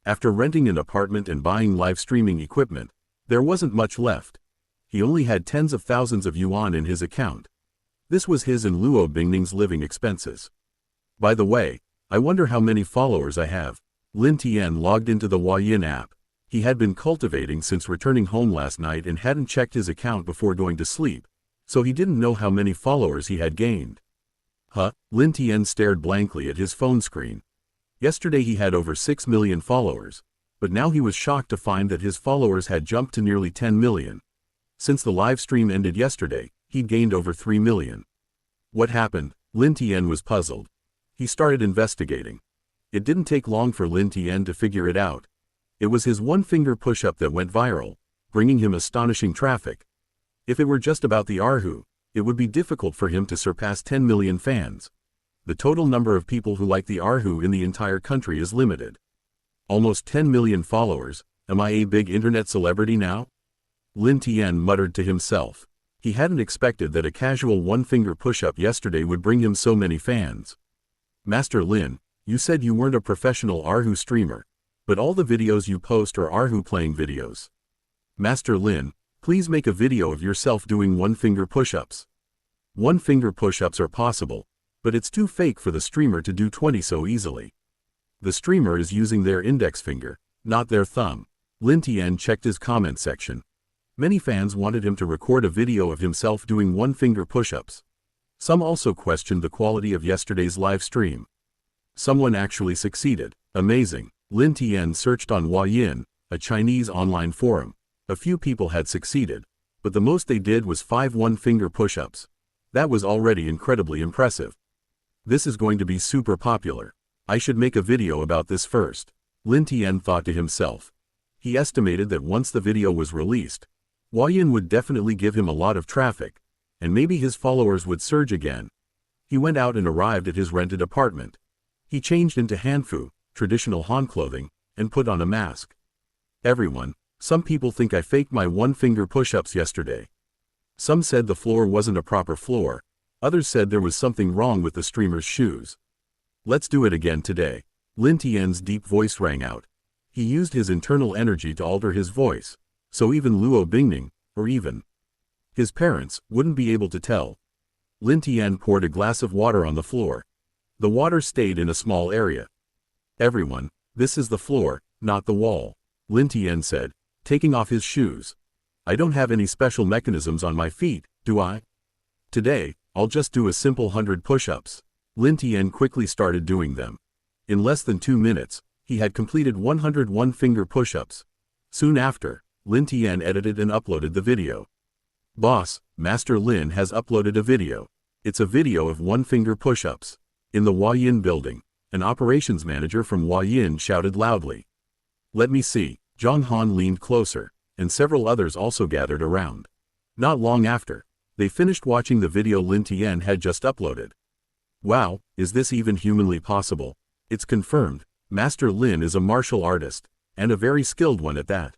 After renting an apartment and buying live streaming equipment, there wasn't much left. He only had tens of thousands of yuan in his account. This was his and Luo Bingning's living expenses. By the way, I wonder how many followers I have. Lin Tian logged into the Huayin app. He had been cultivating since returning home last night and hadn't checked his account before going to sleep, so he didn't know how many followers he had gained. Huh? Lin Tian stared blankly at his phone screen. Yesterday he had over 6 million followers, but now he was shocked to find that his followers had jumped to nearly 10 million. Since the live stream ended yesterday, he'd gained over 3 million. What happened? Lin Tian was puzzled. He started investigating. It didn't take long for Lin Tian to figure it out. It was his one-finger push-up that went viral, bringing him astonishing traffic. If it were just about the Erhu, it would be difficult for him to surpass 10 million fans. The total number of people who like the Erhu in the entire country is limited. Almost 10 million followers. Am I a big internet celebrity now? Lin Tian muttered to himself. He hadn't expected that a casual one-finger push-up yesterday would bring him so many fans. Master Lin, you said you weren't a professional Erhu streamer, but all the videos you post are Erhu playing videos. Master Lin, please make a video of yourself doing one-finger push-ups. One-finger push-ups are possible, but it's too fake for the streamer to do 20 so easily. The streamer is using their index finger, not their thumb. Lin Tian checked his comment section. Many fans wanted him to record a video of himself doing one-finger push-ups. Some also questioned the quality of yesterday's live stream. Someone actually succeeded. Amazing. Lin Tian searched on Huayin, a Chinese online forum. A few people had succeeded, but the most they did was 5 one-finger push-ups. That was already incredibly impressive. This is going to be super popular. I should make a video about this first. Lin Tian thought to himself. He estimated that once the video was released, Huayin would definitely give him a lot of traffic, and maybe his followers would surge again. He went out and arrived at his rented apartment. He changed into hanfu, traditional Han clothing, and put on a mask. Everyone, some people think I faked my one-finger push-ups yesterday. Some said the floor wasn't a proper floor, others said there was something wrong with the streamer's shoes. Let's do it again today. Lin Tian's deep voice rang out. He used his internal energy to alter his voice, so even Luo Bingning, or even his parents, wouldn't be able to tell. Lin Tian poured a glass of water on the floor. The water stayed in a small area. Everyone, this is the floor, not the wall, Lin Tian said, taking off his shoes. I don't have any special mechanisms on my feet, do I? Today, I'll just do a simple 100 push-ups. Lin Tian quickly started doing them. In less than 2 minutes, he had completed 100 one-finger push-ups. Soon after, Lin Tian edited and uploaded the video. Boss, Master Lin has uploaded a video. It's a video of one-finger push-ups. In the Huayin building, an operations manager from Huayin shouted loudly. Let me see. Zhang Han leaned closer, and several others also gathered around. Not long after, they finished watching the video Lin Tian had just uploaded. Wow, is this even humanly possible? It's confirmed, Master Lin is a martial artist, and a very skilled one at that.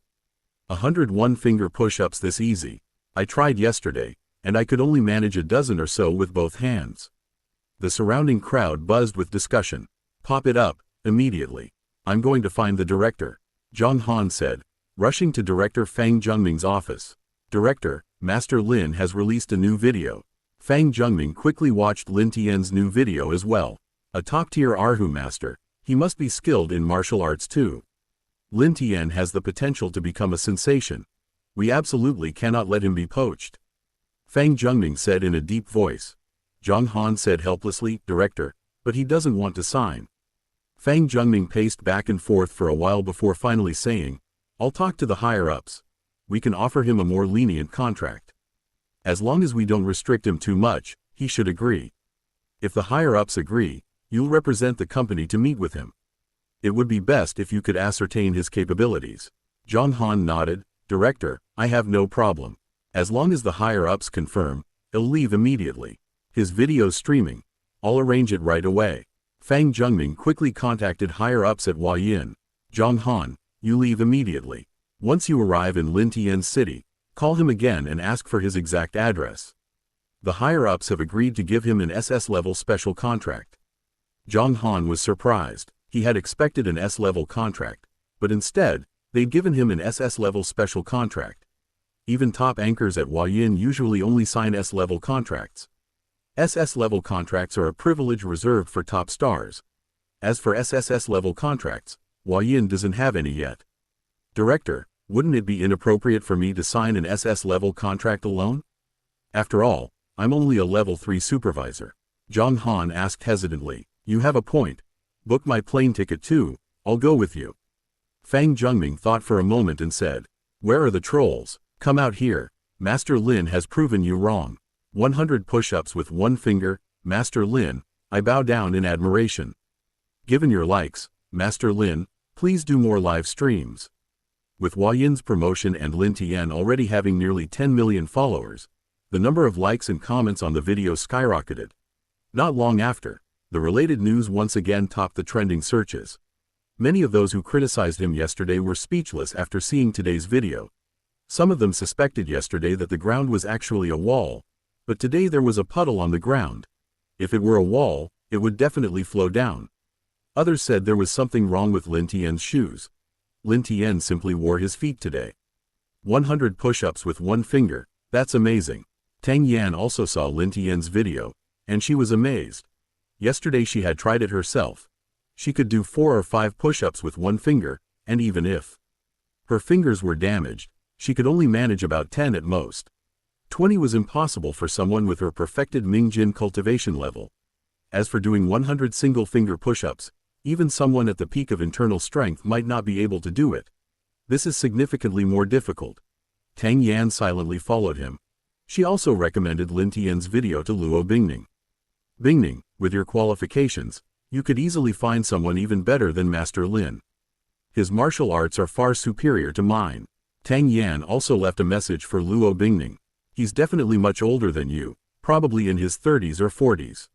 100 one-finger push-ups this easy. I tried yesterday, and I could only manage a dozen or so with both hands. The surrounding crowd buzzed with discussion. Pop it up, immediately. I'm going to find the director, Zhang Han said, rushing to Director Fang Zhengming's office. Director, Master Lin has released a new video. Fang Zhengming quickly watched Lin Tian's new video as well. A top-tier Erhu master, he must be skilled in martial arts too. Lin Tian has the potential to become a sensation. We absolutely cannot let him be poached. Fang Zhengming said in a deep voice. Zhang Han said helplessly, Director, but he doesn't want to sign. Fang Zhengming paced back and forth for a while before finally saying, I'll talk to the higher-ups. We can offer him a more lenient contract. As long as we don't restrict him too much, he should agree. If the higher-ups agree, you'll represent the company to meet with him. It would be best if you could ascertain his capabilities. Zhang Han nodded. Director, I have no problem. As long as the higher-ups confirm, he'll leave immediately. His video's streaming. I'll arrange it right away. Fang Zhengming quickly contacted higher-ups at Huayin. Zhang Han, you leave immediately. Once you arrive in Lin Tian's city, call him again and ask for his exact address. The higher-ups have agreed to give him an SS-level special contract. Zhang Han was surprised. He had expected an S-level contract, But instead, they'd given him an SS-level special contract. Even top anchors at Huayin usually only sign S-level contracts. SS-level contracts are a privilege reserved for top stars. As for SSS-level contracts, Huayin doesn't have any yet. Director, wouldn't it be inappropriate for me to sign an SS-level contract alone? After all, I'm only a level 3 supervisor. Zhang Han asked hesitantly. You have a point. Book my plane ticket too, I'll go with you. Fang Zhengming thought for a moment and said, Where are the trolls? Come out here. Master Lin has proven you wrong. 100 push-ups with one finger. Master Lin, I bow down in admiration. Given your likes, Master Lin, please do more live streams. With Huayin's promotion and Lin Tian already having nearly 10 million followers, the number of likes and comments on the video skyrocketed. Not long after, the related news once again topped the trending searches. Many of those who criticized him yesterday were speechless after seeing today's video. Some of them suspected yesterday that the ground was actually a wall, but today there was a puddle on the ground. If it were a wall, it would definitely flow down. Others said there was something wrong with Lin Tian's shoes. Lin Tian simply wore his feet today. 100 push-ups with one finger, that's amazing. Tang Yan also saw Lin Tian's video, and she was amazed. Yesterday she had tried it herself. She could do 4 or 5 push-ups with one finger, and even if her fingers were damaged, she could only manage about 10 at most. 20 was impossible for someone with her perfected Mingjin cultivation level. As for doing 100 single-finger push-ups, even someone at the peak of internal strength might not be able to do it. This is significantly more difficult. Tang Yan silently followed him. She also recommended Lin Tian's video to Luo Bingning. Bingning, with your qualifications, you could easily find someone even better than Master Lin. His martial arts are far superior to mine. Tang Yan also left a message for Luo Bingning. He's definitely much older than you, probably in his 30s or 40s.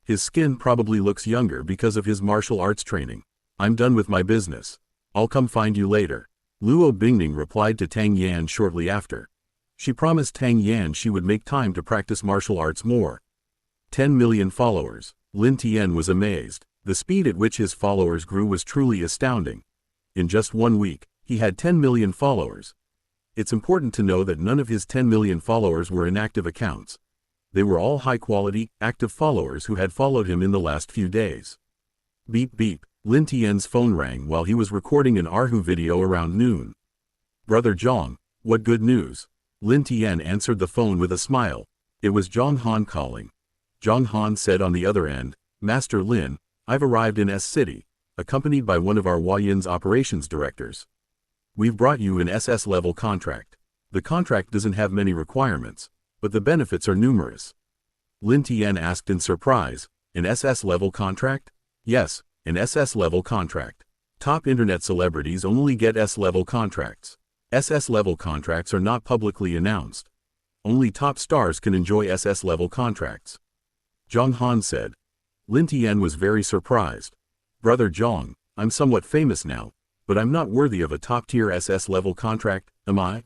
His skin probably looks younger because of his martial arts training. I'm done with my business. I'll come find you later. Luo Bingning replied to Tang Yan shortly after. She promised Tang Yan she would make time to practice martial arts more. 10 million followers. Lin Tian was amazed. The speed at which his followers grew was truly astounding. In just 1 week, he had 10 million followers. It's important to know that none of his 10 million followers were inactive accounts. They were all high-quality, active followers who had followed him in the last few days. Beep beep, Lin Tian's phone rang while he was recording an Erhu video around noon. Brother Zhang, what good news? Lin Tian answered the phone with a smile. It was Zhang Han calling. Zhang Han said on the other end, Master Lin, I've arrived in S City, accompanied by one of our Huayin's operations directors. We've brought you an SS-level contract. The contract doesn't have many requirements, but the benefits are numerous. Lin Tian asked in surprise, an SS-level contract? Yes, an SS-level contract. Top internet celebrities only get S-level contracts. SS-level contracts are not publicly announced. Only top stars can enjoy SS-level contracts. Zhang Han said. Lin Tian was very surprised. Brother Zhang, I'm somewhat famous now, but I'm not worthy of a top-tier SS-level contract, am I?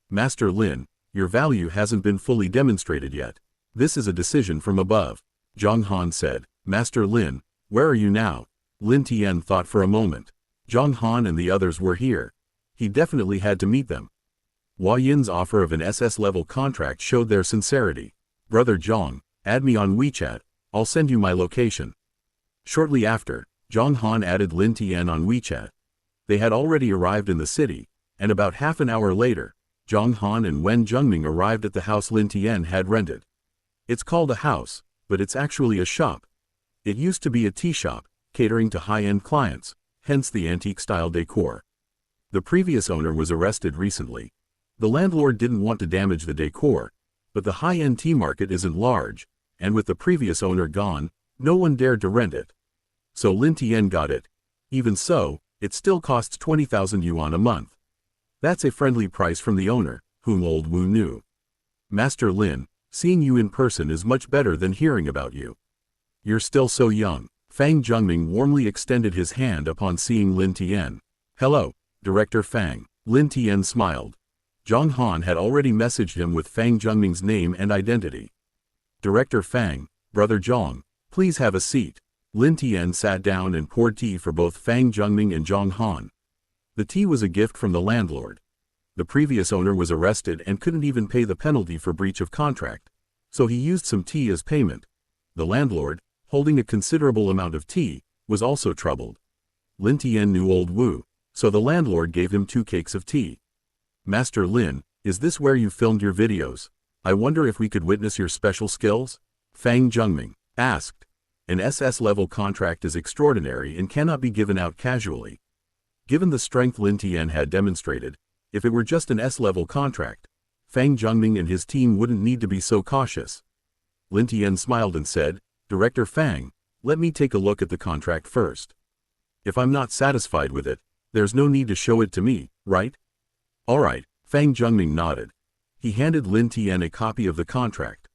Master Lin, your value hasn't been fully demonstrated yet. This is a decision from above. Zhang Han said. Master Lin, where are you now? Lin Tian thought for a moment. Zhang Han and the others were here. He definitely had to meet them. Huayin's offer of an SS-level contract showed their sincerity. Brother Zhang, add me on WeChat, I'll send you my location. Shortly after, Zhang Han added Lin Tian on WeChat. They had already arrived in the city, and about half an hour later, Zhang Han and Wen Zhengming arrived at the house Lin Tian had rented. It's called a house, but it's actually a shop. It used to be a tea shop, catering to high-end clients, hence the antique-style decor. The previous owner was arrested recently. The landlord didn't want to damage the decor, but the high-end tea market isn't large, and with the previous owner gone, no one dared to rent it. So Lin Tian got it. Even so, it still costs 20,000 yuan a month. That's a friendly price from the owner, whom old Wu knew. Master Lin, seeing you in person is much better than hearing about you. You're still so young. Fang Zhengming warmly extended his hand upon seeing Lin Tian. Hello, Director Fang. Lin Tian smiled. Zhang Han had already messaged him with Fang Zhengming's name and identity. Director Fang, Brother Zhang, please have a seat. Lin Tian sat down and poured tea for both Fang Zhengming and Zhang Han. The tea was a gift from the landlord. The previous owner was arrested and couldn't even pay the penalty for breach of contract, so he used some tea as payment. The landlord, holding a considerable amount of tea, was also troubled. Lin Tian knew old Wu, so the landlord gave him 2 cakes of tea. "Master Lin, is this where you filmed your videos? I wonder if we could witness your special skills?" Fang Zhengming asked. An SS-level contract is extraordinary and cannot be given out casually. Given the strength Lin Tian had demonstrated, if it were just an S-level contract, Fang Zhengming and his team wouldn't need to be so cautious. Lin Tian smiled and said, "Director Fang, let me take a look at the contract first. If I'm not satisfied with it, there's no need to show it to me, right?" "All right," Fang Zhengming nodded. He handed Lin Tian a copy of the contract.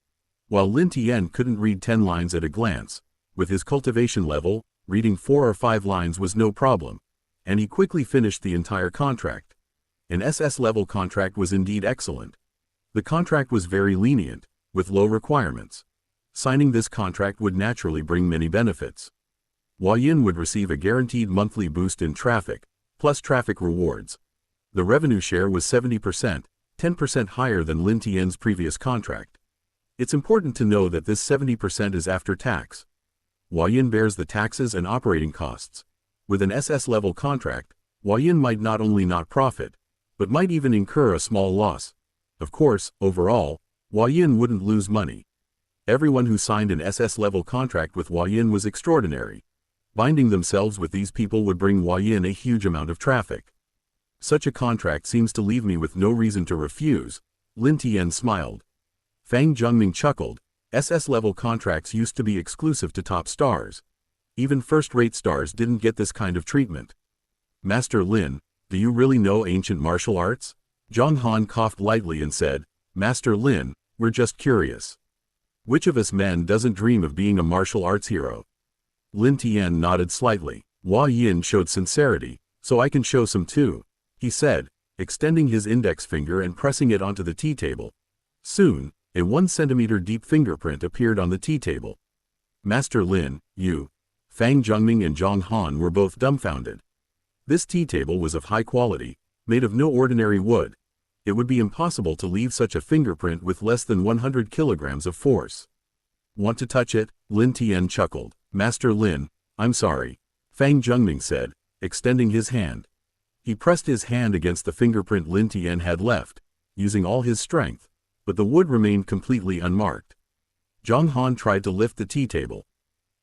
While Lin Tian couldn't read 10 lines at a glance, with his cultivation level, reading 4 or 5 lines was no problem, and he quickly finished the entire contract. An SS-level contract was indeed excellent. The contract was very lenient, with low requirements. Signing this contract would naturally bring many benefits. Huayin would receive a guaranteed monthly boost in traffic, plus traffic rewards. The revenue share was 70%, 10% higher than Lin Tian's previous contract. It's important to know that this 70% is after tax. Huayin bears the taxes and operating costs. With an SS-level contract, Huayin might not only not profit, but might even incur a small loss. Of course, overall, Huayin wouldn't lose money. Everyone who signed an SS-level contract with Huayin was extraordinary. Binding themselves with these people would bring Huayin a huge amount of traffic. Such a contract seems to leave me with no reason to refuse. Lin Tian smiled. Fang Zhengming chuckled. SS-level contracts used to be exclusive to top stars. Even first-rate stars didn't get this kind of treatment. "Master Lin, do you really know ancient martial arts?" Zhang Han coughed lightly and said, "Master Lin, we're just curious. Which of us men doesn't dream of being a martial arts hero?" Lin Tian nodded slightly. Huayin showed sincerity, "So I can show some too," he said, extending his index finger and pressing it onto the tea table. Soon, a 1 centimeter deep fingerprint appeared on the tea table. "Master Lin, you..." Fang Zhengming and Zhang Han were both dumbfounded. This tea table was of high quality, made of no ordinary wood. It would be impossible to leave such a fingerprint with less than 100 kilograms of force. "Want to touch it?" Lin Tian chuckled. "Master Lin, I'm sorry," Fang Zhengming said, extending his hand. He pressed his hand against the fingerprint Lin Tian had left, using all his strength, but the wood remained completely unmarked. Zhang Han tried to lift the tea table.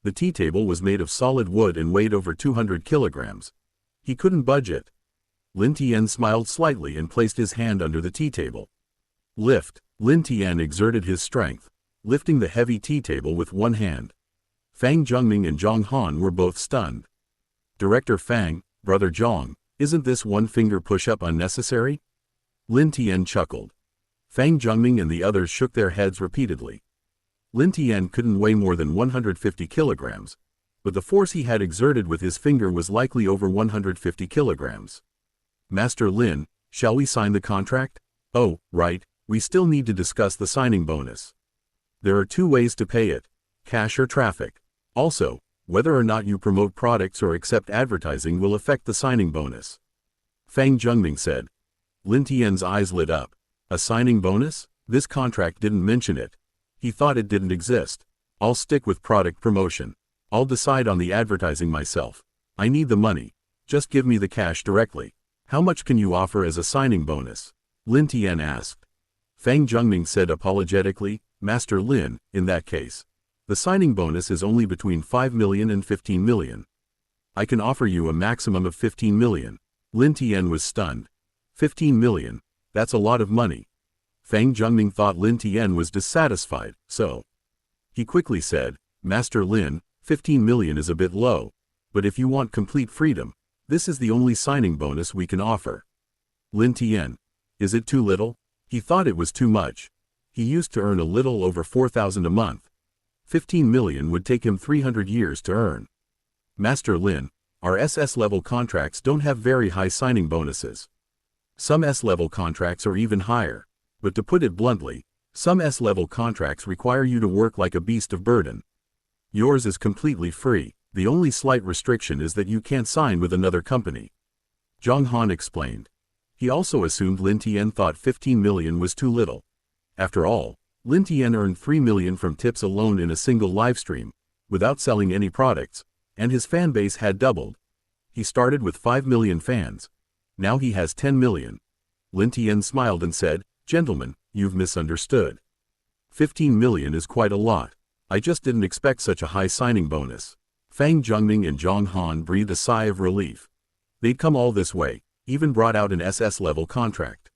The tea table was made of solid wood and weighed over 200 kilograms. He couldn't budge it. Lin Tian smiled slightly and placed his hand under the tea table. "Lift." Lin Tian exerted his strength, lifting the heavy tea table with one hand. Fang Zhengming and Zhang Han were both stunned. "Director Fang, Brother Zhang, isn't this one finger push-up unnecessary?" Lin Tian chuckled. Fang Zhengming and the others shook their heads repeatedly. Lin Tian couldn't weigh more than 150 kilograms, but the force he had exerted with his finger was likely over 150 kilograms. "Master Lin, shall we sign the contract?" "Oh, right, we still need to discuss the signing bonus. There are 2 ways to pay it, cash or traffic. Also, whether or not you promote products or accept advertising will affect the signing bonus," Fang Zhengming said. Lin Tian's eyes lit up. "A signing bonus? This contract didn't mention it." He thought it didn't exist. "I'll stick with product promotion. I'll decide on the advertising myself. I need the money. Just give me the cash directly." "How much can you offer as a signing bonus?" Lin Tian asked. Fang Zhengming said apologetically, "Master Lin, in that case, the signing bonus is only between 5 million and 15 million. I can offer you a maximum of 15 million. Lin Tian was stunned. 15 million? That's a lot of money. Fang Zhengming thought Lin Tian was dissatisfied, so he quickly said, "Master Lin, 15 million is a bit low, but if you want complete freedom, this is the only signing bonus we can offer." Lin Tian, "Is it too little?" He thought it was too much. He used to earn a little over 4,000 a month. 15 million would take him 300 years to earn. "Master Lin, our SS-level contracts don't have very high signing bonuses. Some S-level contracts are even higher. But to put it bluntly, some S-level contracts require you to work like a beast of burden. Yours is completely free. The only slight restriction is that you can't sign with another company." Zhang Han explained. He also assumed Lin Tian thought 15 million was too little. After all, Lin Tian earned 3 million from tips alone in a single livestream, without selling any products, and his fan base had doubled. He started with 5 million fans. Now he has 10 million. Lin Tian smiled and said, "Gentlemen, you've misunderstood. 15 million is quite a lot. I just didn't expect such a high signing bonus." Fang Zhengming and Zhang Han breathed a sigh of relief. They'd come all this way, even brought out an SS-level contract.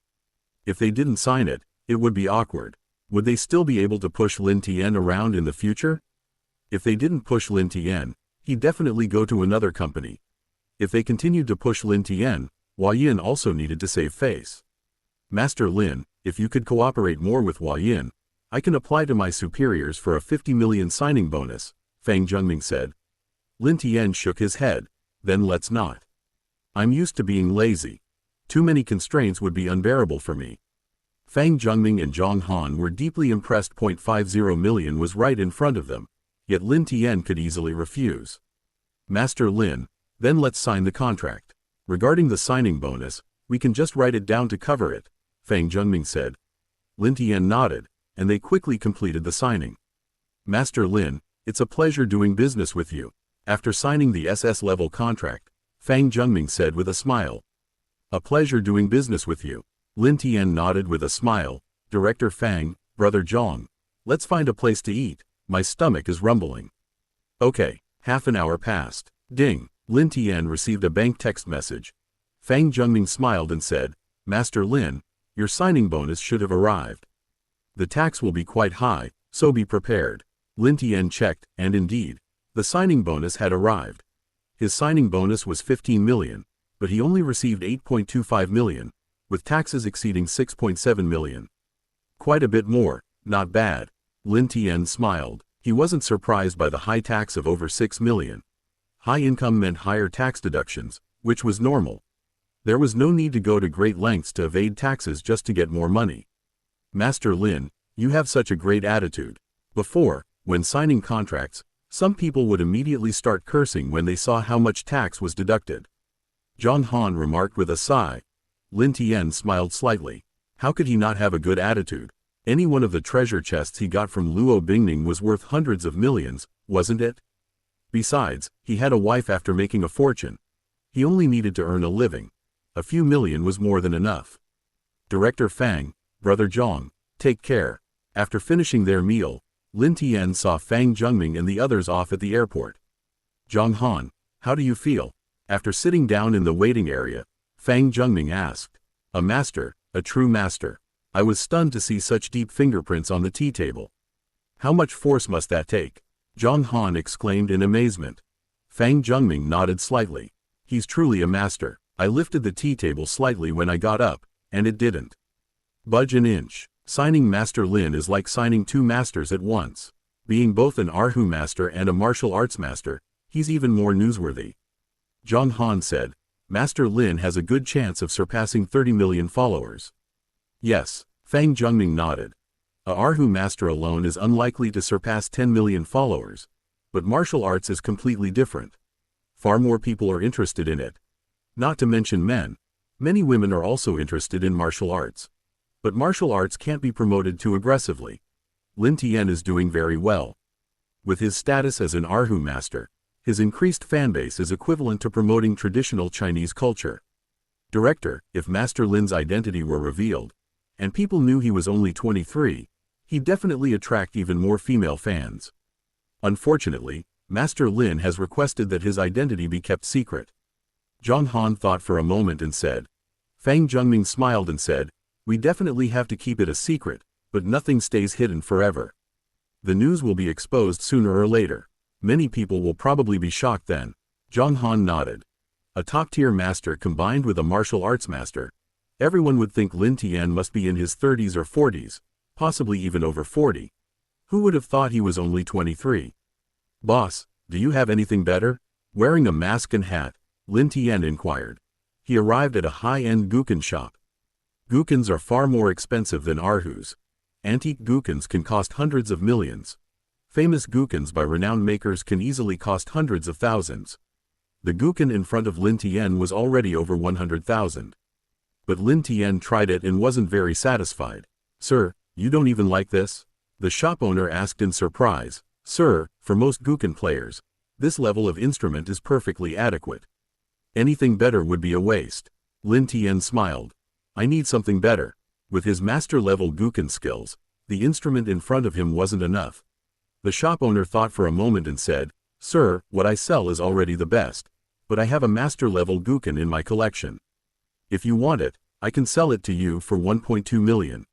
If they didn't sign it, it would be awkward. Would they still be able to push Lin Tian around in the future? If they didn't push Lin Tian, he'd definitely go to another company. If they continued to push Lin Tian, Hua Yin also needed to save face. "Master Lin, if you could cooperate more with Hua Yin, I can apply to my superiors for a 50 million signing bonus," Fang Zhengming said. Lin Tian shook his head. "Then let's not. I'm used to being lazy. Too many constraints would be unbearable for me." Fang Zhengming and Zhang Han were deeply impressed. 50 million was right in front of them, yet Lin Tian could easily refuse. "Master Lin, then let's sign the contract. Regarding the signing bonus, we can just write it down to cover it," Fang Zhengming said. Lin Tian nodded, and they quickly completed the signing. "Master Lin, it's a pleasure doing business with you." After signing the SS-level contract, Fang Zhengming said with a smile. "A pleasure doing business with you." Lin Tian nodded with a smile. "Director Fang, Brother Zhang, let's find a place to eat. My stomach is rumbling." "Okay." Half an hour passed. Ding. Lin Tian received a bank text message. Fang Zhengming smiled and said, "Master Lin, your signing bonus should have arrived. The tax will be quite high, so be prepared." Lin Tian checked, and indeed, the signing bonus had arrived. His signing bonus was 15 million, but he only received 8.25 million, with taxes exceeding 6.7 million. Quite a bit more, not bad. Lin Tian smiled. He wasn't surprised by the high tax of over 6 million. High income meant higher tax deductions, which was normal. There was no need to go to great lengths to evade taxes just to get more money. "Master Lin, you have such a great attitude." Before, when signing contracts, some people would immediately start cursing when they saw how much tax was deducted. Zhang Han remarked with a sigh. Lin Tian smiled slightly. How could he not have a good attitude? Any one of the treasure chests he got from Luo Bingning was worth hundreds of millions, wasn't it? Besides, he had a wife after making a fortune. He only needed to earn a living. A few million was more than enough. "Director Fang, Brother Zhang, take care." After finishing their meal, Lin Tian saw Fang Zhengming and the others off at the airport. "Zhang Han, how do you feel?" After sitting down in the waiting area, Fang Zhengming asked. "A master, a true master. I was stunned to see such deep fingerprints on the tea table. How much force must that take?" Zhang Han exclaimed in amazement. Fang Zhengming nodded slightly. "He's truly a master. I lifted the tea table slightly when I got up, and it didn't budge an inch." Signing Master Lin is like signing two masters at once. Being both an Erhu master and a martial arts master, he's even more newsworthy. Zhang Han said, "Master Lin has a good chance of surpassing 30 million followers." "Yes," Fang Zhengming nodded. A Erhu master alone is unlikely to surpass 10 million followers, but martial arts is completely different. Far more people are interested in it. Not to mention men. Many women are also interested in martial arts. But martial arts can't be promoted too aggressively. Lin Tian is doing very well. With his status as an Erhu master, his increased fanbase is equivalent to promoting traditional Chinese culture. Director, if Master Lin's identity were revealed, and people knew he was only 23, he'd definitely attract even more female fans. Unfortunately, Master Lin has requested that his identity be kept secret. Zhang Han thought for a moment and said. Fang Zhengming smiled and said, "We definitely have to keep it a secret, but nothing stays hidden forever. The news will be exposed sooner or later. Many people will probably be shocked then." Zhang Han nodded. A top-tier master combined with a martial arts master. Everyone would think Lin Tian must be in his 30s or 40s, possibly even over 40. Who would have thought he was only 23? "Boss, do you have anything better?" Wearing a mask and hat, Lin Tian inquired. He arrived at a high-end Guqin shop. Guqins are far more expensive than Erhus. Antique Guqins can cost hundreds of millions. Famous Guqins by renowned makers can easily cost hundreds of thousands. The Guqin in front of Lin Tian was already over 100,000. But Lin Tian tried it and wasn't very satisfied. "Sir, you don't even like this?" The shop owner asked in surprise. "Sir, for most Guqin players, this level of instrument is perfectly adequate. Anything better would be a waste." Lin Tian smiled. "I need something better." With his master-level Guqin skills, the instrument in front of him wasn't enough. The shop owner thought for a moment and said, "Sir, what I sell is already the best, but I have a master-level Guqin in my collection. If you want it, I can sell it to you for 1.2 million.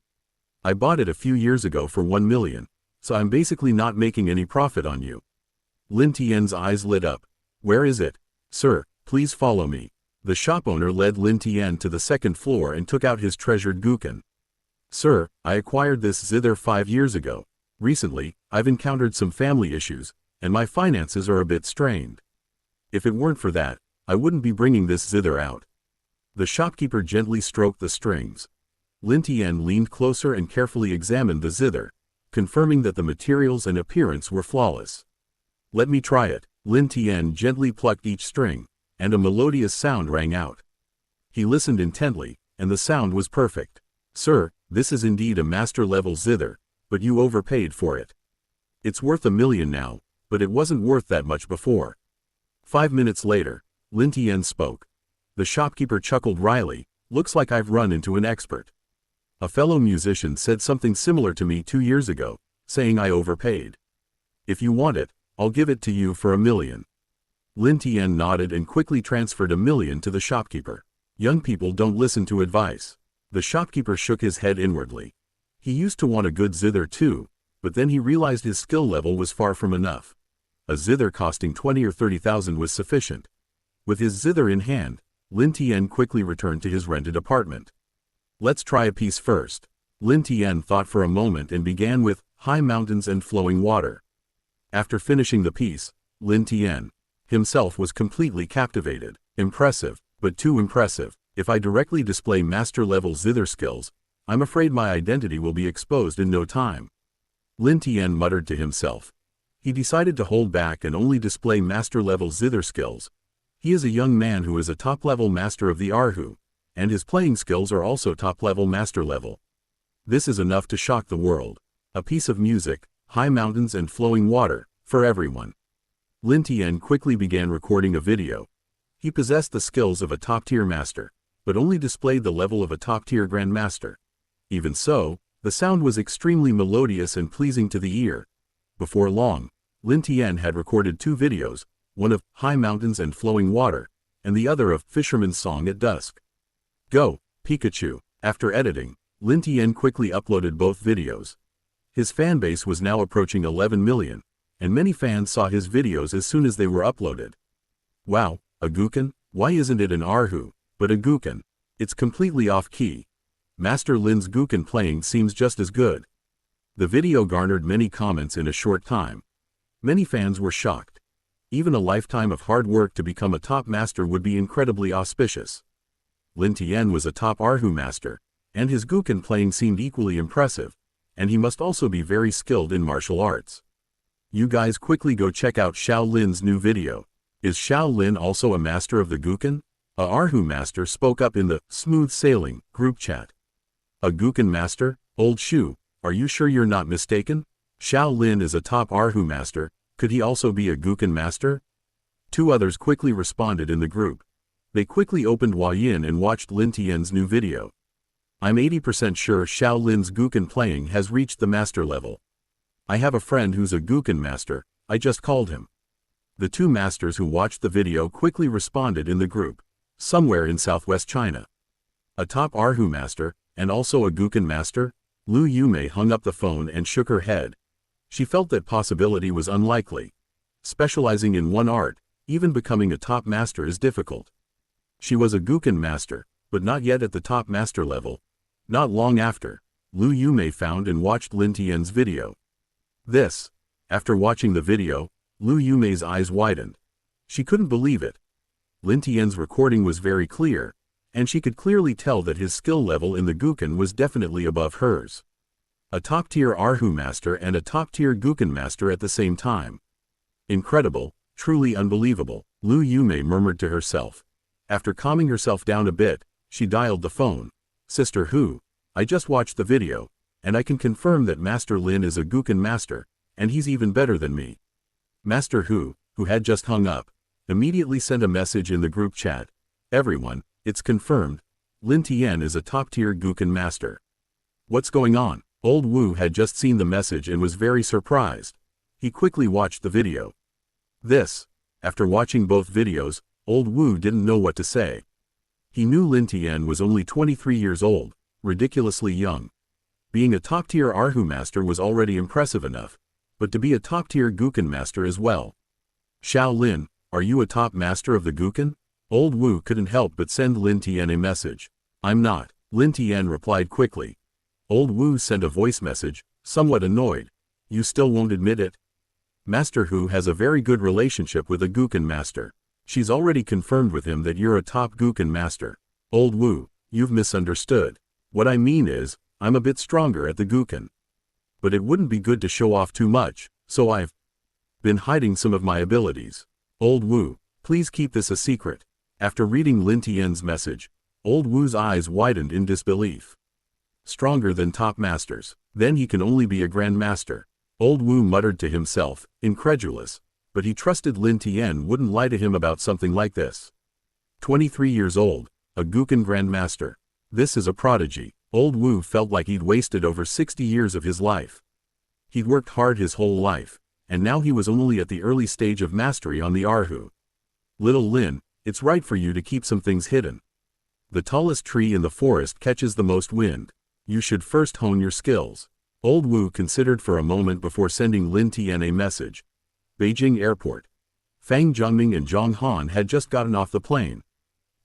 I bought it a few years ago for 1 million, so I'm basically not making any profit on you." Lin Tian's eyes lit up. "Where is it?" "Sir, please follow me." The shop owner led Lin Tian to the second floor and took out his treasured Guqin. "Sir, I acquired this zither 5 years ago. Recently, I've encountered some family issues, and my finances are a bit strained. If it weren't for that, I wouldn't be bringing this zither out." The shopkeeper gently stroked the strings. Lin Tian leaned closer and carefully examined the zither, confirming that the materials and appearance were flawless. "Let me try it." Lin Tian gently plucked each string, and a melodious sound rang out. He listened intently, and the sound was perfect. "Sir, this is indeed a master-level zither, but you overpaid for it. It's worth 1 million now, but it wasn't worth that much before." 5 minutes later, Lin Tian spoke. The shopkeeper chuckled wryly. "Looks like I've run into an expert. A fellow musician said something similar to me 2 years ago, saying I overpaid. If you want it, I'll give it to you for 1 million. Lin Tian nodded and quickly transferred 1 million to the shopkeeper. Young people don't listen to advice. The shopkeeper shook his head inwardly. He used to want a good zither too, but then he realized his skill level was far from enough. A zither costing 20 or 30,000 was sufficient. With his zither in hand, Lin Tian quickly returned to his rented apartment. "Let's try a piece first." Lin Tian thought for a moment and began with High Mountains and Flowing Water. After finishing the piece, Lin Tian himself was completely captivated. Impressive, but too impressive. If I directly display master-level zither skills, I'm afraid my identity will be exposed in no time. Lin Tian muttered to himself. He decided to hold back and only display master-level zither skills. He is a young man who is a top-level master of the Erhu, and his playing skills are also top-level master level. This is enough to shock the world. A piece of music, High Mountains and Flowing Water, for everyone. Lin Tian quickly began recording a video. He possessed the skills of a top-tier master, but only displayed the level of a top-tier grandmaster. Even so, the sound was extremely melodious and pleasing to the ear. Before long, Lin Tian had recorded 2 videos, one of High Mountains and Flowing Water, and the other of Fisherman's Song at Dusk. "Go, Pikachu." After editing, Lin Tian quickly uploaded both videos. His fanbase was now approaching 11 million, and many fans saw his videos as soon as they were uploaded. "Wow, a Guqin? Why isn't it an Erhu, but a Guqin? It's completely off-key. Master Lin's Guqin playing seems just as good." The video garnered many comments in a short time. Many fans were shocked. Even a lifetime of hard work to become a top master would be incredibly auspicious. Lin Tian was a top Erhu master, and his Guqin playing seemed equally impressive, and he must also be very skilled in martial arts. You guys quickly go check out Xiao Lin's new video. Is Xiao Lin also a master of the Guqin? A Erhu master spoke up in the Smooth Sailing group chat. A Guqin master? Old Shu, are you sure you're not mistaken? Xiao Lin is a top Erhu master, could he also be a Guqin master? 2 others quickly responded in the group. They quickly opened Huayin and watched Lin Tian's new video. I'm 80% sure Xiao Lin's Guqin playing has reached the master level. I have a friend who's a Guqin master, I just called him. The 2 masters who watched the video quickly responded in the group. Somewhere in southwest China. A top Erhu master, and also a Guqin master? Lu Yumei hung up the phone and shook her head. She felt that possibility was unlikely. Specializing in one art, even becoming a top master is difficult. She was a Guqin master, but not yet at the top master level. Not long after, Lu Yumei found and watched Lin Tian's video. After watching the video, Lu Yumei's eyes widened. She couldn't believe it. Lin Tian's recording was very clear, and she could clearly tell that his skill level in the Guqin was definitely above hers. A top-tier Erhu master and a top-tier Guqin master at the same time. Incredible, Truly unbelievable, Lu Yume murmured to herself. After calming herself down a bit, she dialed the phone. Sister Hu, I just watched the video, and I can confirm that Master Lin is a Guqin master, and he's even better than me. Master Hu, who had just hung up, immediately sent a message in the group chat. Everyone, it's confirmed, Lin Tian is a top-tier Guqin master. What's going on? Old Wu had just seen the message and was very surprised. He quickly watched the video. After watching both videos, Old Wu didn't know what to say. He knew Lin Tian was only 23 years old, ridiculously young. Being a top-tier Erhu master was already impressive enough, but to be a top-tier Guqin master as well. Xiao Lin, are you a top master of the Guqin? Old Wu couldn't help but send Lin Tian a message. I'm not, Lin Tian replied quickly. Old Wu sent a voice message, somewhat annoyed. You still won't admit it? Master Hu has a very good relationship with a Guqin master. She's already confirmed with him that you're a top Guqin master. Old Wu, you've misunderstood. What I mean is, I'm a bit stronger at the Guqin. But it wouldn't be good to show off too much, so I've been hiding some of my abilities. Old Wu, please keep this a secret. After reading Lin Tian's message, Old Wu's eyes widened in disbelief. Stronger than top masters, then he can only be a grand master. Old Wu muttered to himself, incredulous, but he trusted Lin Tian wouldn't lie to him about something like this. 23 years old, a Guqin Grand Master. This is a prodigy. Old Wu felt like he'd wasted over 60 years of his life. He'd worked hard his whole life, and now he was only at the early stage of mastery on the Erhu. Little Lin, it's right for you to keep some things hidden. The tallest tree in the forest catches the most wind. You should first hone your skills. Old Wu considered for a moment before sending Lin Tian a message. Beijing Airport. Fang Zhongming and Zhang Han had just gotten off the plane.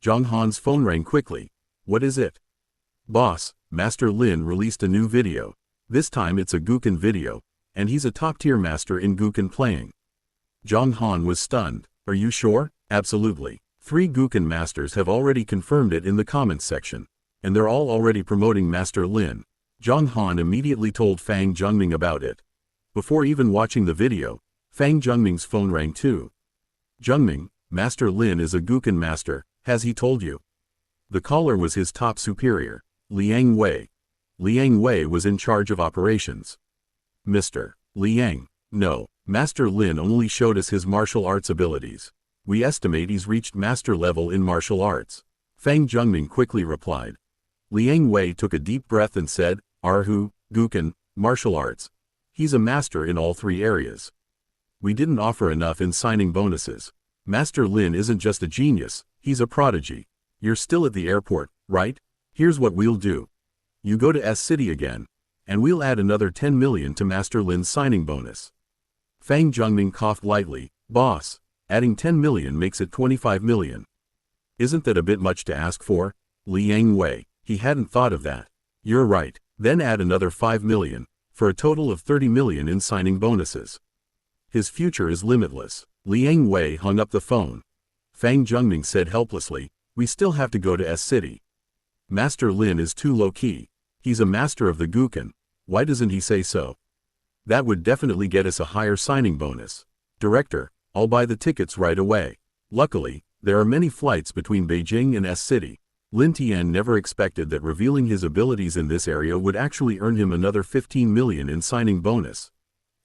Zhang Han's phone rang quickly. What is it? Boss, Master Lin released a new video. This time it's a Guqin video, and he's a top-tier master in Guqin playing. Zhang Han was stunned. Are you sure? Absolutely. 3 Guqin masters have already confirmed it in the comments section, and they're all already promoting Master Lin. Zhang Han immediately told Fang Zhongming about it. Before even watching the video, Fang Zhongming's phone rang too. Zhongming, Master Lin is a Guqin master, has he told you? The caller was his top superior, Liang Wei. Liang Wei was in charge of operations. Mr. Liang, no, Master Lin only showed us his martial arts abilities. We estimate he's reached master level in martial arts. Fang Zhongming quickly replied. Liang Wei took a deep breath and said, Erhu, Guqin, martial arts. He's a master in all 3 areas. We didn't offer enough in signing bonuses. Master Lin isn't just a genius, he's a prodigy. You're still at the airport, right? Here's what we'll do. You go to S City again, and we'll add another 10 million to Master Lin's signing bonus. Fang Zhongming coughed lightly. Boss, adding 10 million makes it 25 million. Isn't that a bit much to ask for? Liang Wei, he hadn't thought of that. You're right, then add another 5 million, for a total of 30 million in signing bonuses. His future is limitless. Liang Wei hung up the phone. Fang Zhongming said helplessly, we still have to go to S City. Master Lin is too low-key. He's a master of the Guqin. Why doesn't he say so? That would definitely get us a higher signing bonus. Director, I'll buy the tickets right away. Luckily, there are many flights between Beijing and S City. Lin Tian never expected that revealing his abilities in this area would actually earn him another 15 million in signing bonus.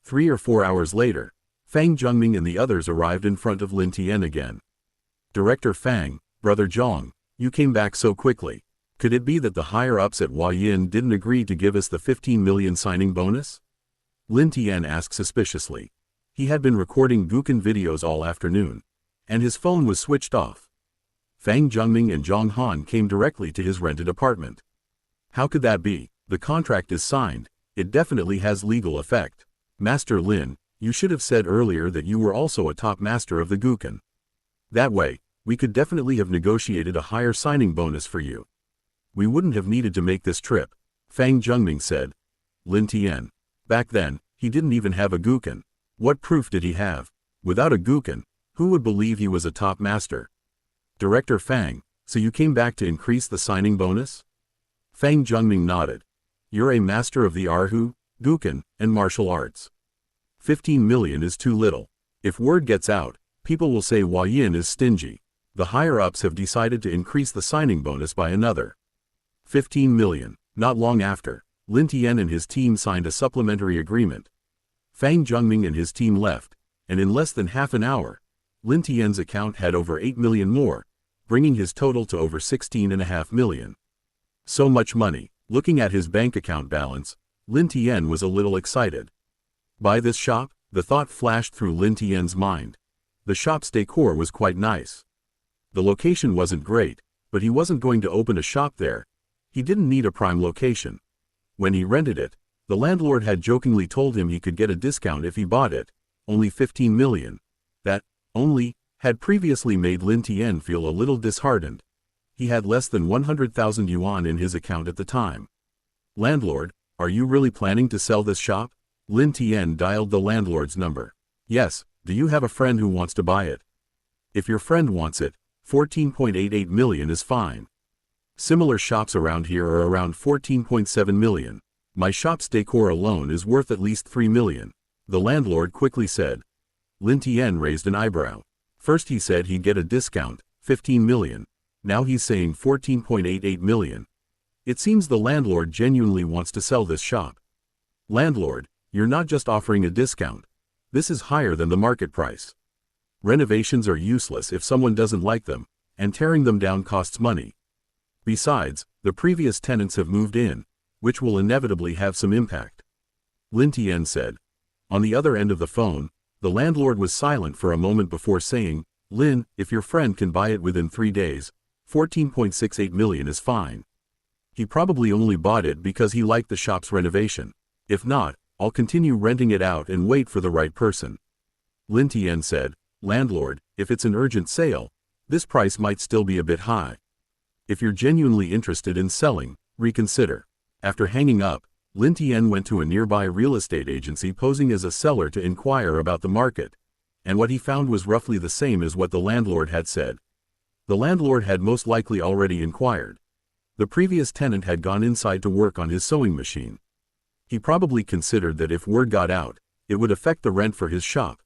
3 or 4 hours later, Fang Zhongming and the others arrived in front of Lin Tian again. Director Fang, Brother Zhang, you came back so quickly. Could it be that the higher-ups at Huayin didn't agree to give us the 15 million signing bonus? Lin Tian asked suspiciously. He had been recording Guqin videos all afternoon, and his phone was switched off. Fang Zhongming and Zhang Han came directly to his rented apartment. How could that be? The contract is signed. It definitely has legal effect. Master Lin, you should have said earlier that you were also a top master of the Guqin. That way, we could definitely have negotiated a higher signing bonus for you. We wouldn't have needed to make this trip, Fang Zhongming said. Lin Tian. Back then, he didn't even have a Guqin. What proof did he have? Without a Guqin, who would believe he was a top master? Director Fang, so you came back to increase the signing bonus? Fang Zhongming nodded. You're a master of the Erhu, Guqin, and martial arts. 15 million is too little. If word gets out, People will say Hua Yin is stingy. The higher-ups have decided to increase the signing bonus by another 15 million. Not long after, Lin Tian and his team signed a supplementary agreement. Fang Zhengming and his team left, and in less than half an hour, Lin Tian's account had over 8 million more, bringing his total to over 16.5 million. So much money. Looking at his bank account balance, Lin Tian was a little excited. Buy this shop? The thought flashed through Lin Tian's mind. The shop's decor was quite nice. The location wasn't great, but he wasn't going to open a shop there. He didn't need a prime location. When he rented it, the landlord had jokingly told him he could get a discount if he bought it, only 15 million. That, only, had previously made Lin Tian feel a little disheartened. He had less than 100,000 yuan in his account at the time. Landlord, are you really planning to sell this shop? Lin Tian dialed the landlord's number. Yes, do you have a friend who wants to buy it? If your friend wants it, 14.88 million is fine. Similar shops around here are around 14.7 million. My shop's decor alone is worth at least 3 million. The landlord quickly said. Lin Tian raised an eyebrow. First he said he'd get a discount, 15 million. Now he's saying 14.88 million. It seems the landlord genuinely wants to sell this shop. Landlord, you're not just offering a discount. This is higher than the market price. Renovations are useless if someone doesn't like them, and tearing them down costs money. Besides, the previous tenants have moved in, which will inevitably have some impact. Lin Tian said. On the other end of the phone, the landlord was silent for a moment before saying, Lin, if your friend can buy it within 3 days, 14.68 million is fine. He probably only bought it because he liked the shop's renovation. If not, I'll continue renting it out and wait for the right person. Lin Tian said, Landlord, if it's an urgent sale, this price might still be a bit high. If you're genuinely interested in selling, reconsider. After hanging up, Lin Tian went to a nearby real estate agency posing as a seller to inquire about the market, and what he found was roughly the same as what the landlord had said. The landlord had most likely already inquired. The previous tenant had gone inside to work on his sewing machine. He probably considered that if word got out, it would affect the rent for his shop.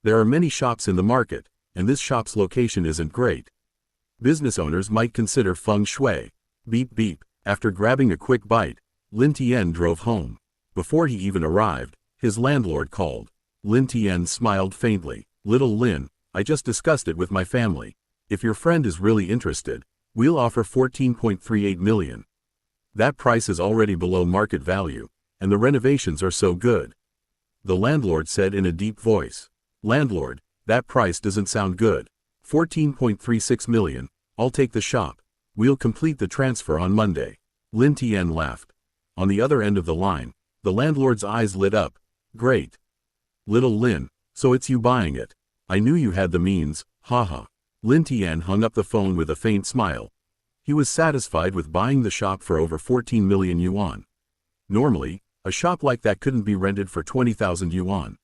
There are many shops in the market, and this shop's location isn't great. Business owners might consider feng shui. Beep beep. After grabbing a quick bite, Lin Tian drove home. Before he even arrived, his landlord called. Lin Tian smiled faintly. Little Lin, I just discussed it with my family. If your friend is really interested, we'll offer 14.38 million. That price is already below market value, and the renovations are so good. The landlord said in a deep voice. Landlord, that price doesn't sound good. 14.36 million, I'll take the shop. We'll complete the transfer on Monday. Lin Tian laughed. On the other end of the line, the landlord's eyes lit up. Great. Little Lin, so it's you buying it. I knew you had the means, haha. Lin Tian hung up the phone with a faint smile. He was satisfied with buying the shop for over 14 million yuan. Normally, a shop like that couldn't be rented for 20,000 yuan.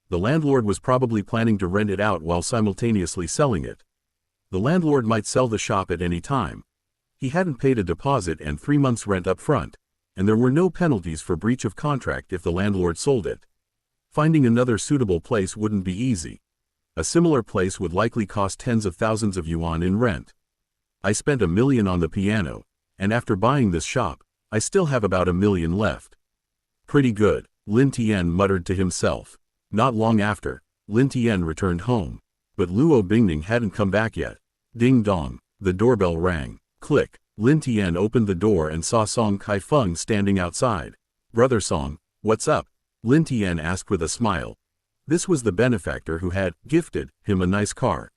The landlord was probably planning to rent it out while simultaneously selling it. The landlord might sell the shop at any time. He hadn't paid a deposit and 3 months' rent up front, and there were no penalties for breach of contract if the landlord sold it. Finding another suitable place wouldn't be easy. A similar place would likely cost tens of thousands of yuan in rent. I spent 1 million on the piano, and after buying this shop, I still have about 1 million left. Pretty good, Lin Tian muttered to himself. Not long after, Lin Tian returned home, but Luo Bingning hadn't come back yet. Ding dong, the doorbell rang. Click. Lin Tian opened the door and saw Song Kaifeng standing outside. Brother Song, what's up? Lin Tian asked with a smile. This was the benefactor who had gifted him a nice car.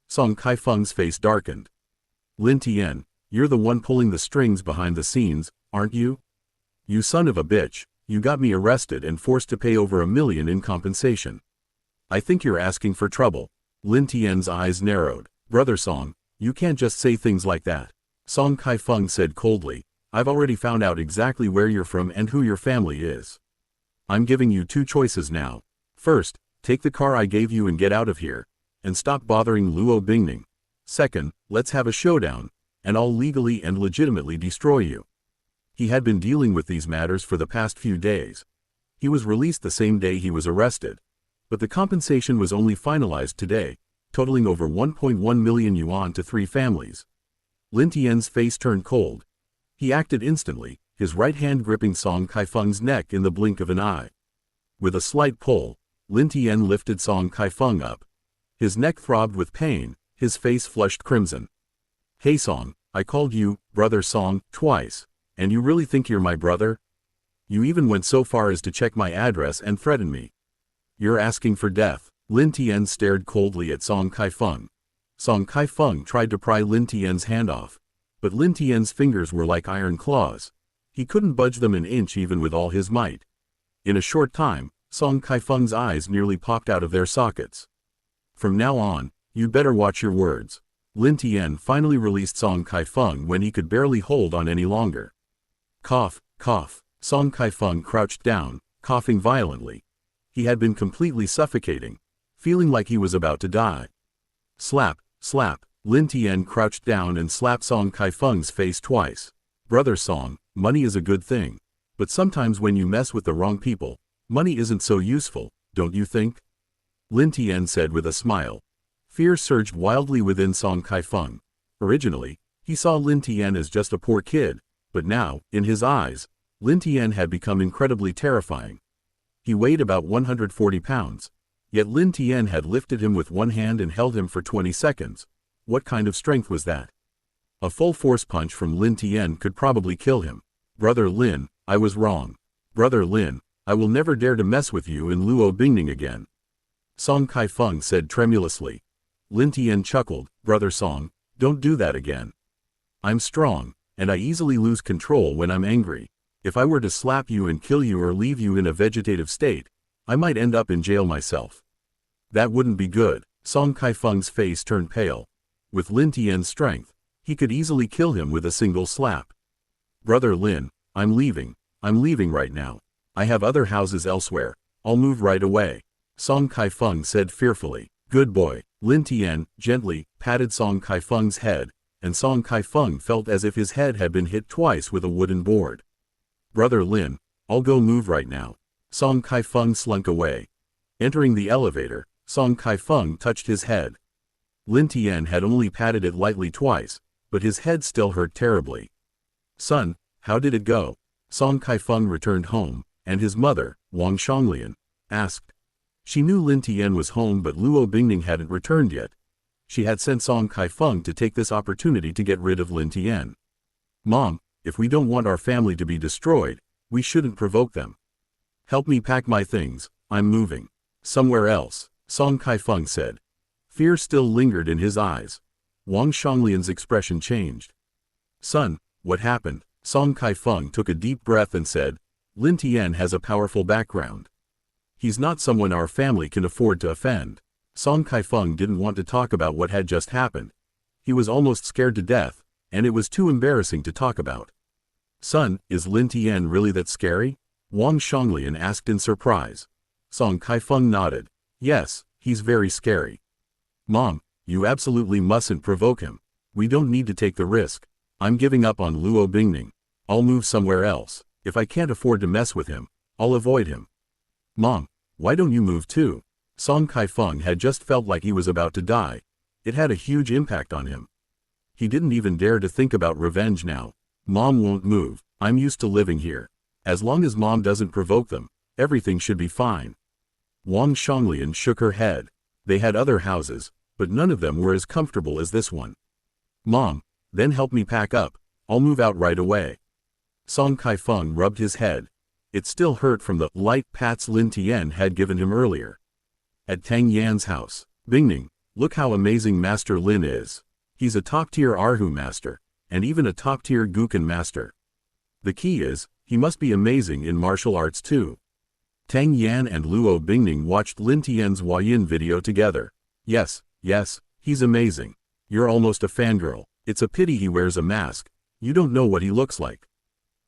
Song Kaifeng's face darkened. Lin Tian, you're the one pulling the strings behind the scenes, aren't you? You son of a bitch, you got me arrested and forced to pay over 1 million in compensation. I think you're asking for trouble. Lin Tian's eyes narrowed. Brother Song, you can't just say things like that. Song Kaifeng said coldly, I've already found out exactly where you're from and who your family is. I'm giving you 2 choices now. First, take the car I gave you and get out of here, and stop bothering Luo Bingning. Second, let's have a showdown, and I'll legally and legitimately destroy you. He had been dealing with these matters for the past few days. He was released the same day he was arrested, but the compensation was only finalized today. totaling over 1.1 million yuan to 3 families. Lin Tian's face turned cold. He acted instantly, his right hand gripping Song Kaifeng's neck in the blink of an eye. With a slight pull, Lin Tian lifted Song Kaifeng up. His neck throbbed with pain, his face flushed crimson. "Hey Song, I called you, brother Song, twice, and you really think you're my brother? You even went so far as to check my address and threaten me. You're asking for death." Lin Tian stared coldly at Song Kaifeng. Song Kaifeng tried to pry Lin Tian's hand off, but Lin Tian's fingers were like iron claws. He couldn't budge them an inch even with all his might. In a short time, Song Kaifeng's eyes nearly popped out of their sockets. "From now on, you'd better watch your words." Lin Tian finally released Song Kaifeng when he could barely hold on any longer. Cough, cough. Song Kaifeng crouched down, coughing violently. He had been completely suffocating, feeling like he was about to die. Slap, slap. Lin Tian crouched down and slapped Song Kaifeng's face twice. "Brother Song, money is a good thing. But sometimes when you mess with the wrong people, money isn't so useful, don't you think?" Lin Tian said with a smile. Fear surged wildly within Song Kaifeng. Originally, he saw Lin Tian as just a poor kid, but now, in his eyes, Lin Tian had become incredibly terrifying. He weighed about 140 pounds, yet Lin Tian had lifted him with one hand and held him for 20 seconds. What kind of strength was that? A full force punch from Lin Tian could probably kill him. "Brother Lin, I was wrong. Brother Lin, I will never dare to mess with you in Luo Bingning again," Song Kaifeng said tremulously. Lin Tian chuckled. "Brother Song, don't do that again. I'm strong, and I easily lose control when I'm angry. If I were to slap you and kill you or leave you in a vegetative state, I might end up in jail myself. That wouldn't be good." Song Kaifeng's face turned pale. With Lin Tian's strength, he could easily kill him with a single slap. "Brother Lin, I'm leaving right now. I have other houses elsewhere. I'll move right away," Song Kaifeng said fearfully. "Good boy." Lin Tian gently patted Song Kaifeng's head, and Song Kaifeng felt as if his head had been hit twice with a wooden board. "Brother Lin, I'll go move right now." Song Kaifeng slunk away. Entering the elevator, Song Kaifeng touched his head. Lin Tian had only patted it lightly twice, but his head still hurt terribly. "Son, how did it go?" Song Kaifeng returned home, and his mother, Wang Xianglian, asked. She knew Lin Tian was home but Luo Bingning hadn't returned yet. She had sent Song Kaifeng to take this opportunity to get rid of Lin Tian. "Mom, if we don't want our family to be destroyed, we shouldn't provoke them. Help me pack my things, I'm moving somewhere else," Song Kaifeng said. Fear still lingered in his eyes. Wang Xianglian's expression changed. "Son, what happened?" Song Kaifeng took a deep breath and said, "Lin Tian has a powerful background. He's not someone our family can afford to offend." Song Kaifeng didn't want to talk about what had just happened. He was almost scared to death, and it was too embarrassing to talk about. "Son, is Lin Tian really that scary?" Wang Xianglian asked in surprise. Song Kaifeng nodded. "Yes, he's very scary." "Mom, you absolutely mustn't provoke him. We don't need to take the risk. I'm giving up on Luo Bingning. I'll move somewhere else. If I can't afford to mess with him, I'll avoid him." "Mom, why don't you move too?" Song Kaifeng had just felt like he was about to die. It had a huge impact on him. He didn't even dare to think about revenge now. "Mom won't move. I'm used to living here. As long as Mom doesn't provoke them, everything should be fine." Wang Xianglian shook her head. They had other houses, but none of them were as comfortable as this one. "Mom, then help me pack up. I'll move out right away." Song Kaifeng rubbed his head. It still hurt from the light pats Lin Tian had given him earlier. At Tang Yan's house, "Bingning, look how amazing Master Lin is. He's a top-tier Erhu master, and even a top-tier Guqin master. The key is, he must be amazing in martial arts too." Tang Yan and Luo Bingning watched Lin Tian's Huayin video together. Yes, he's amazing. You're almost a fangirl. It's a pity he wears a mask. You don't know what he looks like."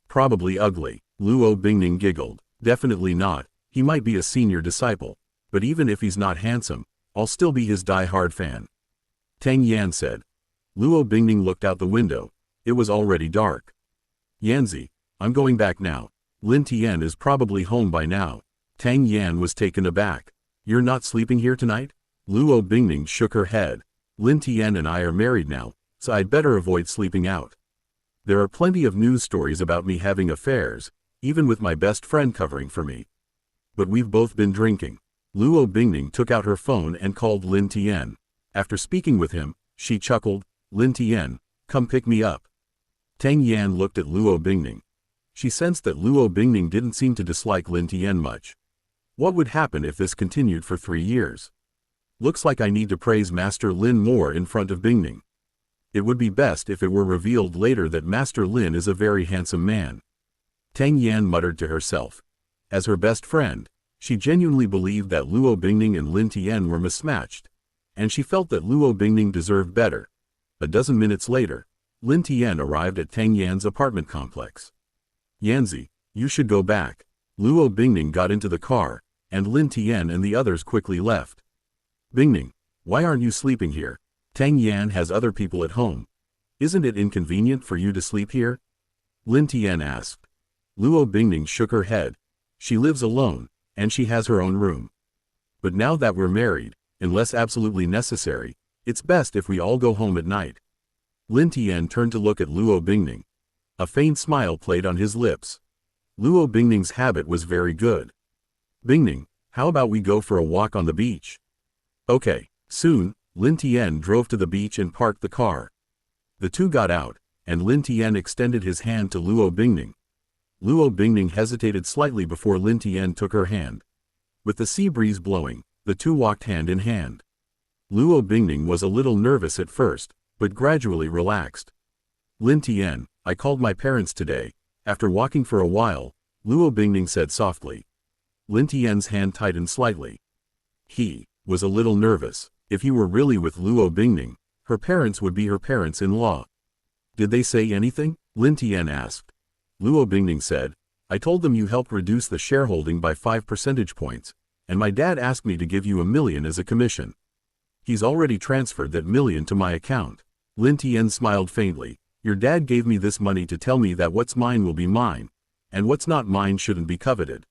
"Probably ugly," Luo Bingning giggled. "Definitely not. He might be a senior disciple. But even if he's not handsome, I'll still be his die-hard fan," Tang Yan said. Luo Bingning looked out the window. It was already dark. "Yanzi, I'm going back now. Lin Tian is probably home by now." Tang Yan was taken aback. "You're not sleeping here tonight?" Luo Bingning shook her head. Lin Tian and I are married now, so I'd better avoid sleeping out. There are plenty of news stories about me having affairs, even with my best friend covering for me. But we've both been drinking. Luo Bingning took out her phone and called Lin Tian. After speaking with him, she chuckled, "Lin Tian, come pick me up." Tang Yan looked at Luo Bingning. She sensed that Luo Bingning didn't seem to dislike Lin Tian much. What would happen if this continued for 3 years? Looks like I need to praise Master Lin more in front of Bingning. It would be best if it were revealed later that Master Lin is a very handsome man. Tang Yan muttered to herself. As her best friend, she genuinely believed that Luo Bingning and Lin Tian were mismatched, and she felt that Luo Bingning deserved better. A dozen minutes later, Lin Tian arrived at Tang Yan's apartment complex. "Yanzi, you should go back." Luo Bingning got into the car, and Lin Tian and the others quickly left. "Bingning, why aren't you sleeping here? Tang Yan has other people at home. Isn't it inconvenient for you to sleep here?" Lin Tian asked. Luo Bingning shook her head. She lives alone, and she has her own room. But now that we're married, unless absolutely necessary, it's best if we all go home at night. Lin Tian turned to look at Luo Bingning. A faint smile played on his lips. Luo Bingning's habit was very good. "Bingning, how about we go for a walk on the beach?" "Okay." Soon, Lin Tian drove to the beach and parked the car. The two got out, and Lin Tian extended his hand to Luo Bingning. Luo Bingning hesitated slightly before Lin Tian took her hand. With the sea breeze blowing, the two walked hand in hand. Luo Bingning was a little nervous at first, but gradually relaxed. "Lin Tian, I called my parents today." After walking for a while, Luo Bingning said softly. Lin Tian's hand tightened slightly. He was a little nervous. If he were really with Luo Bingning, her parents would be her parents-in-law. "Did they say anything?" Lin Tian asked. Luo Bingning said, "I told them you helped reduce the shareholding by 5 percentage points, and my dad asked me to give you $1 million as a commission. He's already transferred that $1 million to my account." Lin Tian smiled faintly. "Your dad gave me this money to tell me that what's mine will be mine, and what's not mine shouldn't be coveted."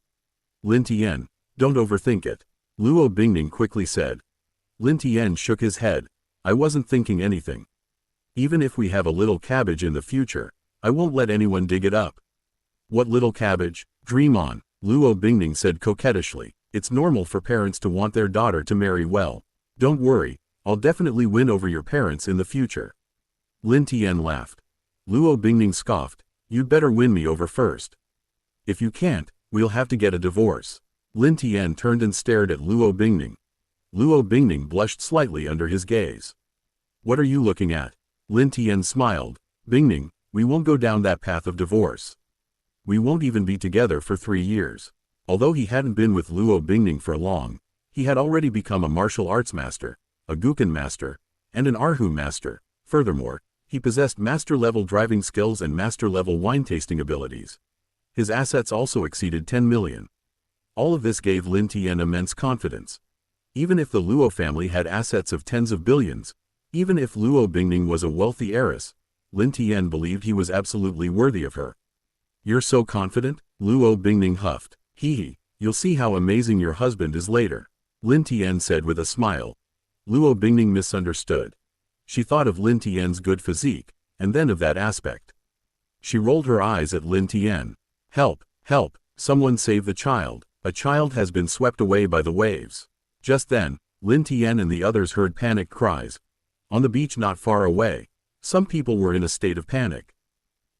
"Lin Tian, don't overthink it," Luo Bingning quickly said. Lin Tian shook his head. "I wasn't thinking anything. Even if we have a little cabbage in the future, I won't let anyone dig it up." "What little cabbage? Dream on," Luo Bingning said coquettishly. "It's normal for parents to want their daughter to marry well. Don't worry, I'll definitely win over your parents in the future." Lin Tian laughed. Luo Bingning scoffed. "You'd better win me over first. If you can't, we'll have to get a divorce." Lin Tian turned and stared at Luo Bingning. Luo Bingning blushed slightly under his gaze. "What are you looking at?" Lin Tian smiled. "Bingning, we won't go down that path of divorce. We won't even be together for 3 years." Although he hadn't been with Luo Bingning for long, he had already become a martial arts master, a Guqin master, and an Erhu master. Furthermore, he possessed master-level driving skills and master-level wine-tasting abilities. His assets also exceeded 10 million. All of this gave Lin Tian immense confidence. Even if the Luo family had assets of tens of billions, even if Luo Bingning was a wealthy heiress, Lin Tian believed he was absolutely worthy of her. "You're so confident?" Luo Bingning huffed. Hee, you'll see how amazing your husband is later," Lin Tian said with a smile. Luo Bingning misunderstood. She thought of Lin Tian's good physique, and then of that aspect. She rolled her eyes at Lin Tian. "Help, help, someone save the child. A child has been swept away by the waves." Just then, Lin Tian and the others heard panicked cries. On the beach not far away, some people were in a state of panic.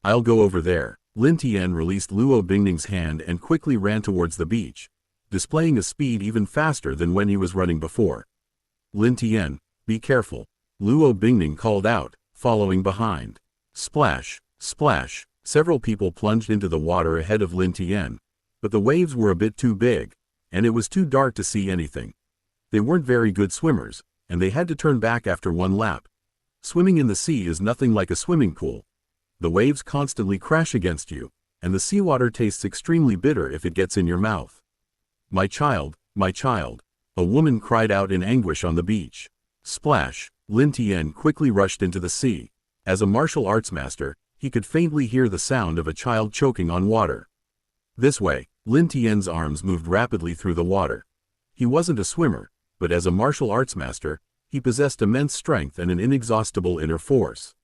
"I'll go over there." Lin Tian released Luo Bingning's hand and quickly ran towards the beach, displaying a speed even faster than when he was running before. "Lin Tian, be careful," Luo Bingning called out, following behind. Splash, splash, several people plunged into the water ahead of Lin Tian, but the waves were a bit too big, and it was too dark to see anything. They weren't very good swimmers, and they had to turn back after one lap. Swimming in the sea is nothing like a swimming pool. The waves constantly crash against you, and the seawater tastes extremely bitter if it gets in your mouth. My child, a woman cried out in anguish on the beach. Splash, Lin Tian quickly rushed into the sea. As a martial arts master, he could faintly hear the sound of a child choking on water. This way, Lin Tian's arms moved rapidly through the water. He wasn't a swimmer, but as a martial arts master, he possessed immense strength and an inexhaustible inner force.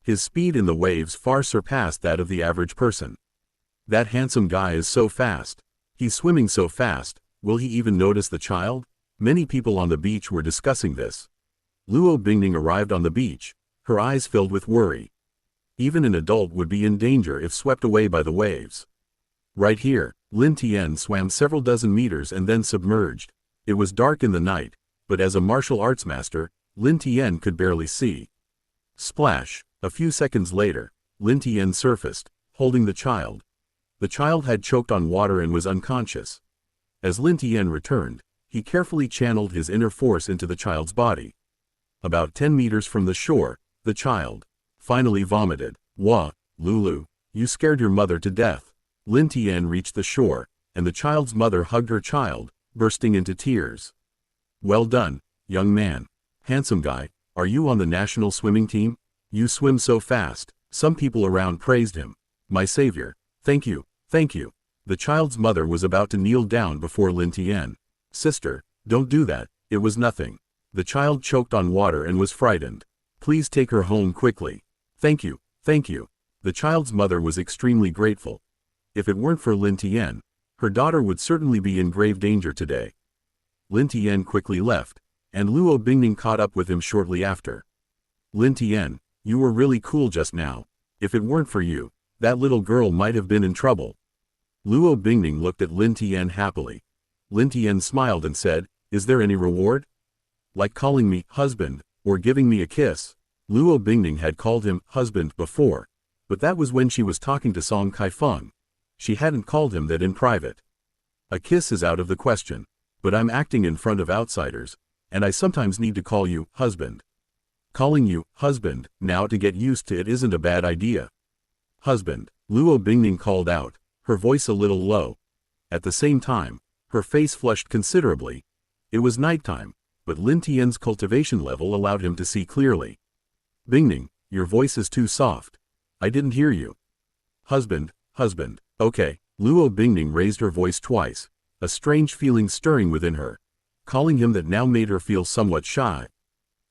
His speed in the waves far surpassed that of the average person. That handsome guy is so fast. He's swimming so fast, will he even notice the child? Many people on the beach were discussing this. Luo Bingning arrived on the beach, her eyes filled with worry. Even an adult would be in danger if swept away by the waves. Right here, Lin Tian swam several dozen meters and then submerged. It was dark in the night, but as a martial arts master, Lin Tian could barely see. Splash! A few seconds later, Lin Tian surfaced, holding the child. The child had choked on water and was unconscious. As Lin Tian returned, he carefully channeled his inner force into the child's body. About 10 meters from the shore, the child finally vomited. Wah, Lulu, you scared your mother to death. Lin Tian reached the shore, and the child's mother hugged her child, bursting into tears. Well done, young man. Handsome guy, are you on the national swimming team? You swim so fast. Some people around praised him. My savior, thank you, thank you. The child's mother was about to kneel down before Lin Tian. Sister, don't do that, it was nothing. The child choked on water and was frightened. Please take her home quickly. Thank you, thank you. The child's mother was extremely grateful. If it weren't for Lin Tian, her daughter would certainly be in grave danger today. Lin Tian quickly left, and Luo Bingning caught up with him shortly after. Lin Tian, you were really cool just now. If it weren't for you, that little girl might have been in trouble. Luo Bingning looked at Lin Tian happily. Lin Tian smiled and said, is there any reward? Like calling me husband, or giving me a kiss. Luo Bingning had called him husband before, but that was when she was talking to Song Kaifeng. She hadn't called him that in private. A kiss is out of the question, but I'm acting in front of outsiders, and I sometimes need to call you husband. Calling you husband now to get used to it isn't a bad idea. Husband, Luo Bingning called out, her voice a little low. At the same time, her face flushed considerably. It was nighttime, but Lin Tian's cultivation level allowed him to see clearly. Bingning, your voice is too soft. I didn't hear you. Husband, husband, okay. Luo Bingning raised her voice twice, a strange feeling stirring within her. Calling him that now made her feel somewhat shy.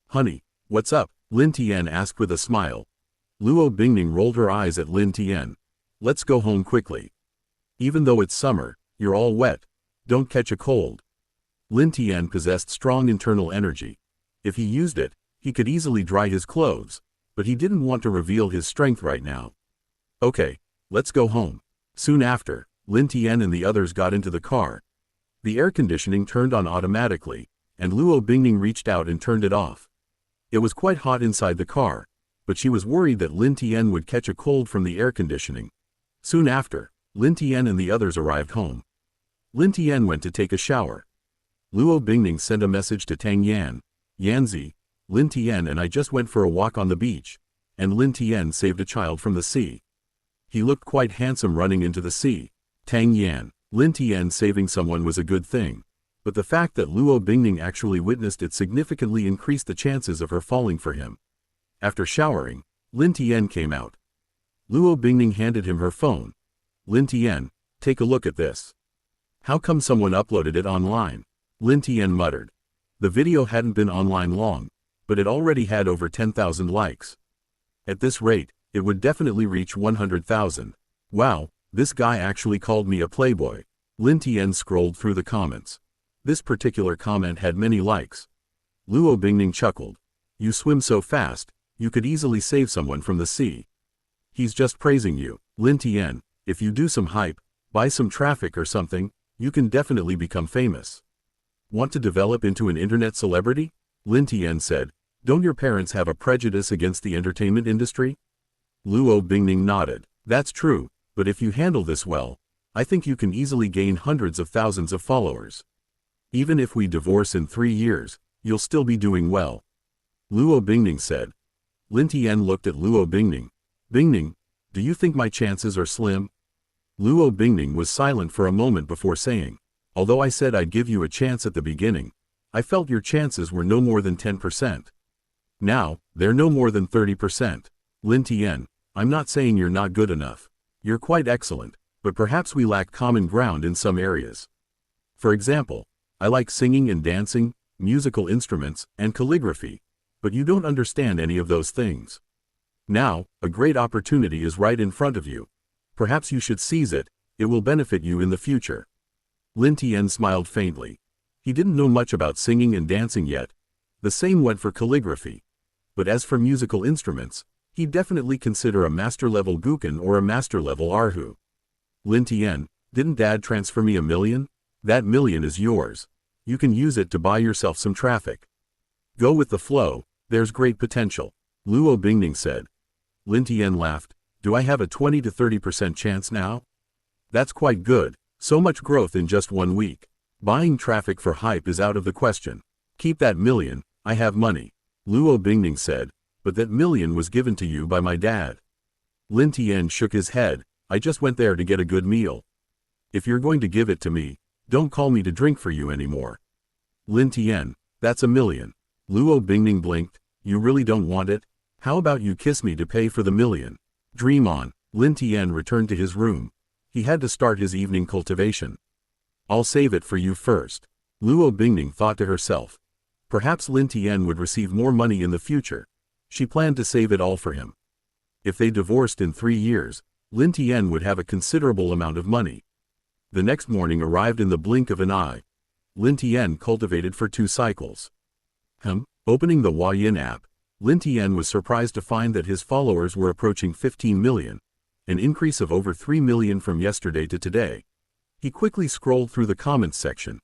Honey, what's up? Lin Tian asked with a smile. Luo Bingning rolled her eyes at Lin Tian. Let's go home quickly. Even though it's summer, you're all wet. Don't catch a cold. Lin Tian possessed strong internal energy. If he used it, he could easily dry his clothes, but he didn't want to reveal his strength right now. Okay, let's go home. Soon after, Lin Tian and the others got into the car. The air conditioning turned on automatically, and Luo Bingning reached out and turned it off. It was quite hot inside the car, but she was worried that Lin Tian would catch a cold from the air conditioning. Soon after, Lin Tian and the others arrived home. Lin Tian went to take a shower. Luo Bingning sent a message to Tang Yan. Yanzi, Lin Tian and I just went for a walk on the beach, and Lin Tian saved a child from the sea. He looked quite handsome running into the sea. Tang Yan, Lin Tian saving someone was a good thing, but the fact that Luo Bingning actually witnessed it significantly increased the chances of her falling for him. After showering, Lin Tian came out. Luo Bingning handed him her phone. Lin Tian, take a look at this. How come someone uploaded it online? Lin Tian muttered. The video hadn't been online long, but it already had over 10,000 likes. At this rate, it would definitely reach 100,000. Wow, this guy actually called me a playboy. Lin Tian scrolled through the comments. This particular comment had many likes. Luo Bingning chuckled. You swim so fast, you could easily save someone from the sea. He's just praising you. Lin Tian, if you do some hype, buy some traffic or something, you can definitely become famous. Want to develop into an internet celebrity? Lin Tian said. Don't your parents have a prejudice against the entertainment industry? Luo Bingning nodded. That's true, but if you handle this well, I think you can easily gain hundreds of thousands of followers. Even if we divorce in 3 years, you'll still be doing well. Luo Bingning said. Lin Tian looked at Luo Bingning. Bingning, do you think my chances are slim? Luo Bingning was silent for a moment before saying, although I said I'd give you a chance at the beginning, I felt your chances were no more than 10%. Now, they're no more than 30%. Lin Tian, I'm not saying you're not good enough. You're quite excellent, but perhaps we lack common ground in some areas. For example, I like singing and dancing, musical instruments, and calligraphy, but you don't understand any of those things. Now, a great opportunity is right in front of you. Perhaps you should seize it, it will benefit you in the future. Lin Tian smiled faintly. He didn't know much about singing and dancing yet. The same went for calligraphy. But as for musical instruments, he'd definitely consider a master-level Guqin or a master-level Erhu. Lin Tian, didn't Dad transfer me $1 million? That $1 million is yours. You can use it to buy yourself some traffic. Go with the flow, there's great potential, Luo Bingning said. Lin Tian laughed. Do I have a 20 to 30% chance now? That's quite good, so much growth in just 1 week. Buying traffic for hype is out of the question. Keep that $1 million, I have money, Luo Bingning said, but that $1 million was given to you by my dad. Lin Tian shook his head. I just went there to get a good meal. If you're going to give it to me, don't call me to drink for you anymore. Lin Tian, that's $1 million. Luo Bingning blinked. You really don't want it? How about you kiss me to pay for the $1 million? Dream on. Lin Tian returned to his room. He had to start his evening cultivation. I'll save it for you first. Luo Bingning thought to herself. Perhaps Lin Tian would receive more money in the future. She planned to save it all for him. If they divorced in 3 years, Lin Tian would have a considerable amount of money. The next morning arrived in the blink of an eye. Lin Tian cultivated for 2 cycles. Opening the Huayin app, Lin Tian was surprised to find that his followers were approaching 15 million, an increase of over 3 million from yesterday to today. He quickly scrolled through the comments section.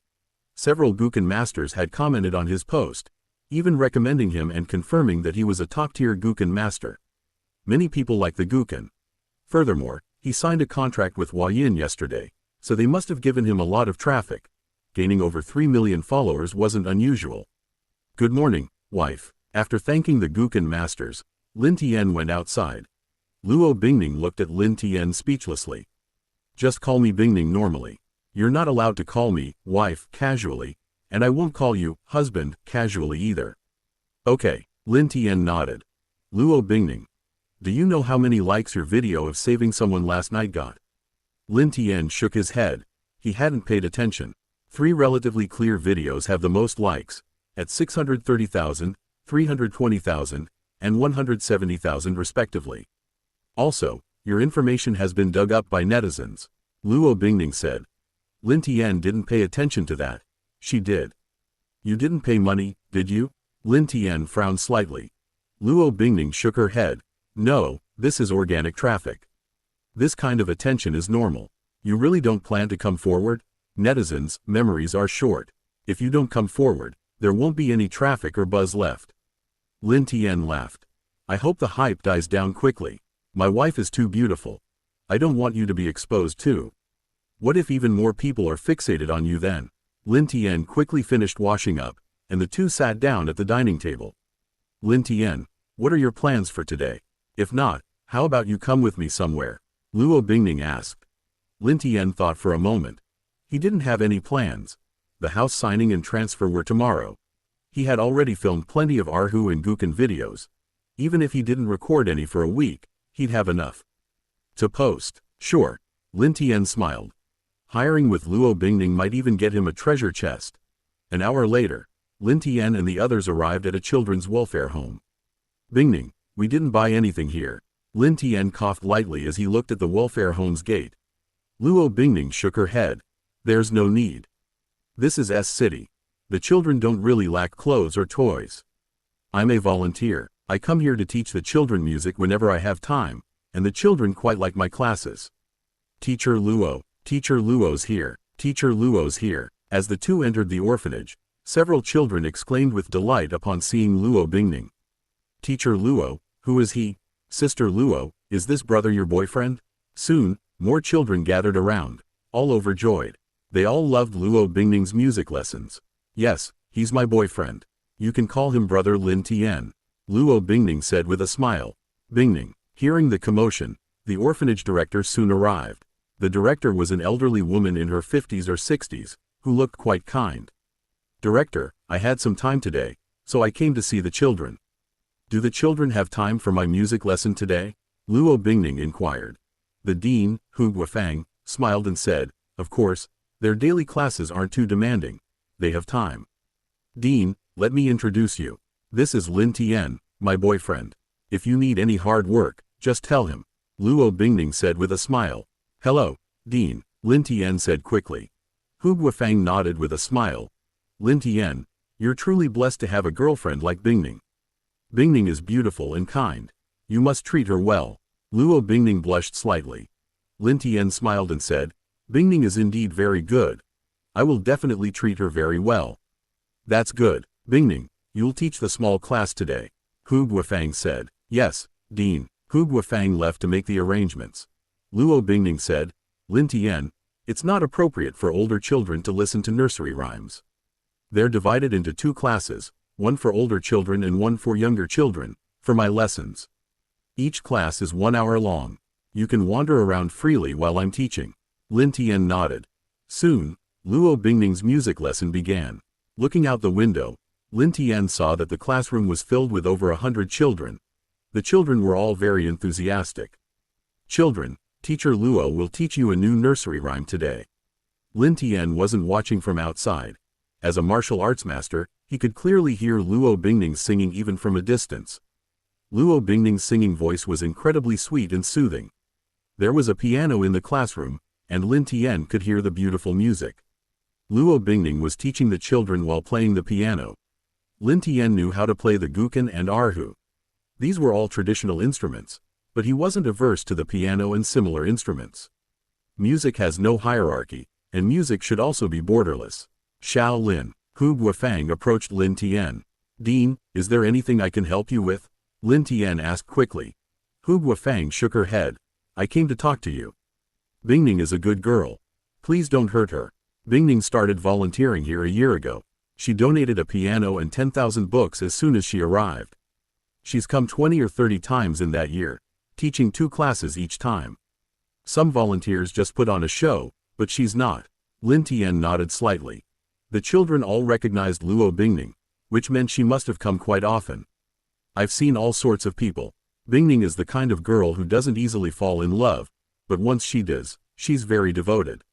Several Guqin masters had commented on his post, even recommending him and confirming that he was a top-tier Guqin master. Many people like the Guqin. Furthermore, he signed a contract with Huayin yesterday, so they must have given him a lot of traffic. Gaining over 3 million followers wasn't unusual. Good morning, wife. After thanking the Guqin masters, Lin Tian went outside. Luo Bingning looked at Lin Tian speechlessly. Just call me Bingning normally. You're not allowed to call me wife casually, and I won't call you husband casually either. Okay, Lin Tian nodded. Luo Bingning. Do you know how many likes your video of saving someone last night got? Lin Tian shook his head. He hadn't paid attention. 3 relatively clear videos have the most likes, at 630,000, 320,000, and 170,000 respectively. Also, your information has been dug up by netizens, Luo Bingning said. Lin Tian didn't pay attention to that. She did. You didn't pay money, did you? Lin Tian frowned slightly. Luo Bingning shook her head. No, this is organic traffic. This kind of attention is normal. You really don't plan to come forward? Netizens' memories are short. If you don't come forward, there won't be any traffic or buzz left. Lin Tian laughed. I hope the hype dies down quickly. My wife is too beautiful. I don't want you to be exposed too. What if even more people are fixated on you then? Lin Tian quickly finished washing up, and the two sat down at the dining table. Lin Tian, what are your plans for today? If not, how about you come with me somewhere? Luo Bingning asked. Lin Tian thought for a moment. He didn't have any plans. The house signing and transfer were tomorrow. He had already filmed plenty of Erhu and Guqin videos. Even if he didn't record any for a week, he'd have enough to post. Sure, Lin Tian smiled. Hiring with Luo Bingning might even get him a treasure chest. An hour later, Lin Tian and the others arrived at a children's welfare home. Bingning, we didn't buy anything here. Lin Tian coughed lightly as he looked at the welfare home's gate. Luo Bingning shook her head. There's no need. This is S-City. The children don't really lack clothes or toys. I'm a volunteer. I come here to teach the children music whenever I have time, and the children quite like my classes. Teacher Luo's here. Teacher Luo's here. As the two entered the orphanage, several children exclaimed with delight upon seeing Luo Bingning. Teacher Luo, who is he? Sister Luo, is this brother your boyfriend? Soon, more children gathered around, all overjoyed. They all loved Luo Bingning's music lessons. Yes, he's my boyfriend. You can call him Brother Lin Tian, Luo Bingning said with a smile. Bingning, hearing the commotion, the orphanage director soon arrived. The director was an elderly woman in her 50s or 60s, who looked quite kind. Director, I had some time today, so I came to see the children. Do the children have time for my music lesson today? Luo Bingning inquired. The dean, Hu Guofang, smiled and said, of course, their daily classes aren't too demanding. They have time. Dean, let me introduce you. This is Lin Tian, my boyfriend. If you need any hard work, just tell him. Luo Bingning said with a smile. Hello, Dean, Lin Tian said quickly. Hu Guofang nodded with a smile. Lin Tian, you're truly blessed to have a girlfriend like Bingning. Bingning is beautiful and kind. You must treat her well. Luo Bingning blushed slightly. Lin Tian smiled and said, Bingning is indeed very good. I will definitely treat her very well. That's good, Bingning, you'll teach the small class today. Hu Guofang said. Yes, Dean. Hu Guofang left to make the arrangements. Luo Bingning said, Lin Tian, it's not appropriate for older children to listen to nursery rhymes. They're divided into 2 classes, one for older children and one for younger children, for my lessons. Each class is 1 hour long. You can wander around freely while I'm teaching. Lin Tian nodded. Soon, Luo Bingning's music lesson began. Looking out the window, Lin Tian saw that the classroom was filled with over 100 children. The children were all very enthusiastic. Children, Teacher Luo will teach you a new nursery rhyme today. Lin Tian wasn't watching from outside. As a martial arts master, he could clearly hear Luo Bingning singing even from a distance. Luo Bingning's singing voice was incredibly sweet and soothing. There was a piano in the classroom, and Lin Tian could hear the beautiful music. Luo Bingning was teaching the children while playing the piano. Lin Tian knew how to play the guqin and erhu. These were all traditional instruments, but he wasn't averse to the piano and similar instruments. Music has no hierarchy, and music should also be borderless. Xiao Lin, Hu Guofang approached Lin Tian. Dean, is there anything I can help you with? Lin Tian asked quickly. Hu Guofang shook her head. I came to talk to you. Bingning is a good girl. Please don't hurt her. Bingning started volunteering here a year ago. She donated a piano and 10,000 books as soon as she arrived. She's come 20 or 30 times in that year, teaching 2 classes each time. Some volunteers just put on a show, but she's not. Lin Tian nodded slightly. The children all recognized Luo Bingning, which meant she must have come quite often. I've seen all sorts of people. Bingning is the kind of girl who doesn't easily fall in love, but once she does, she's very devoted.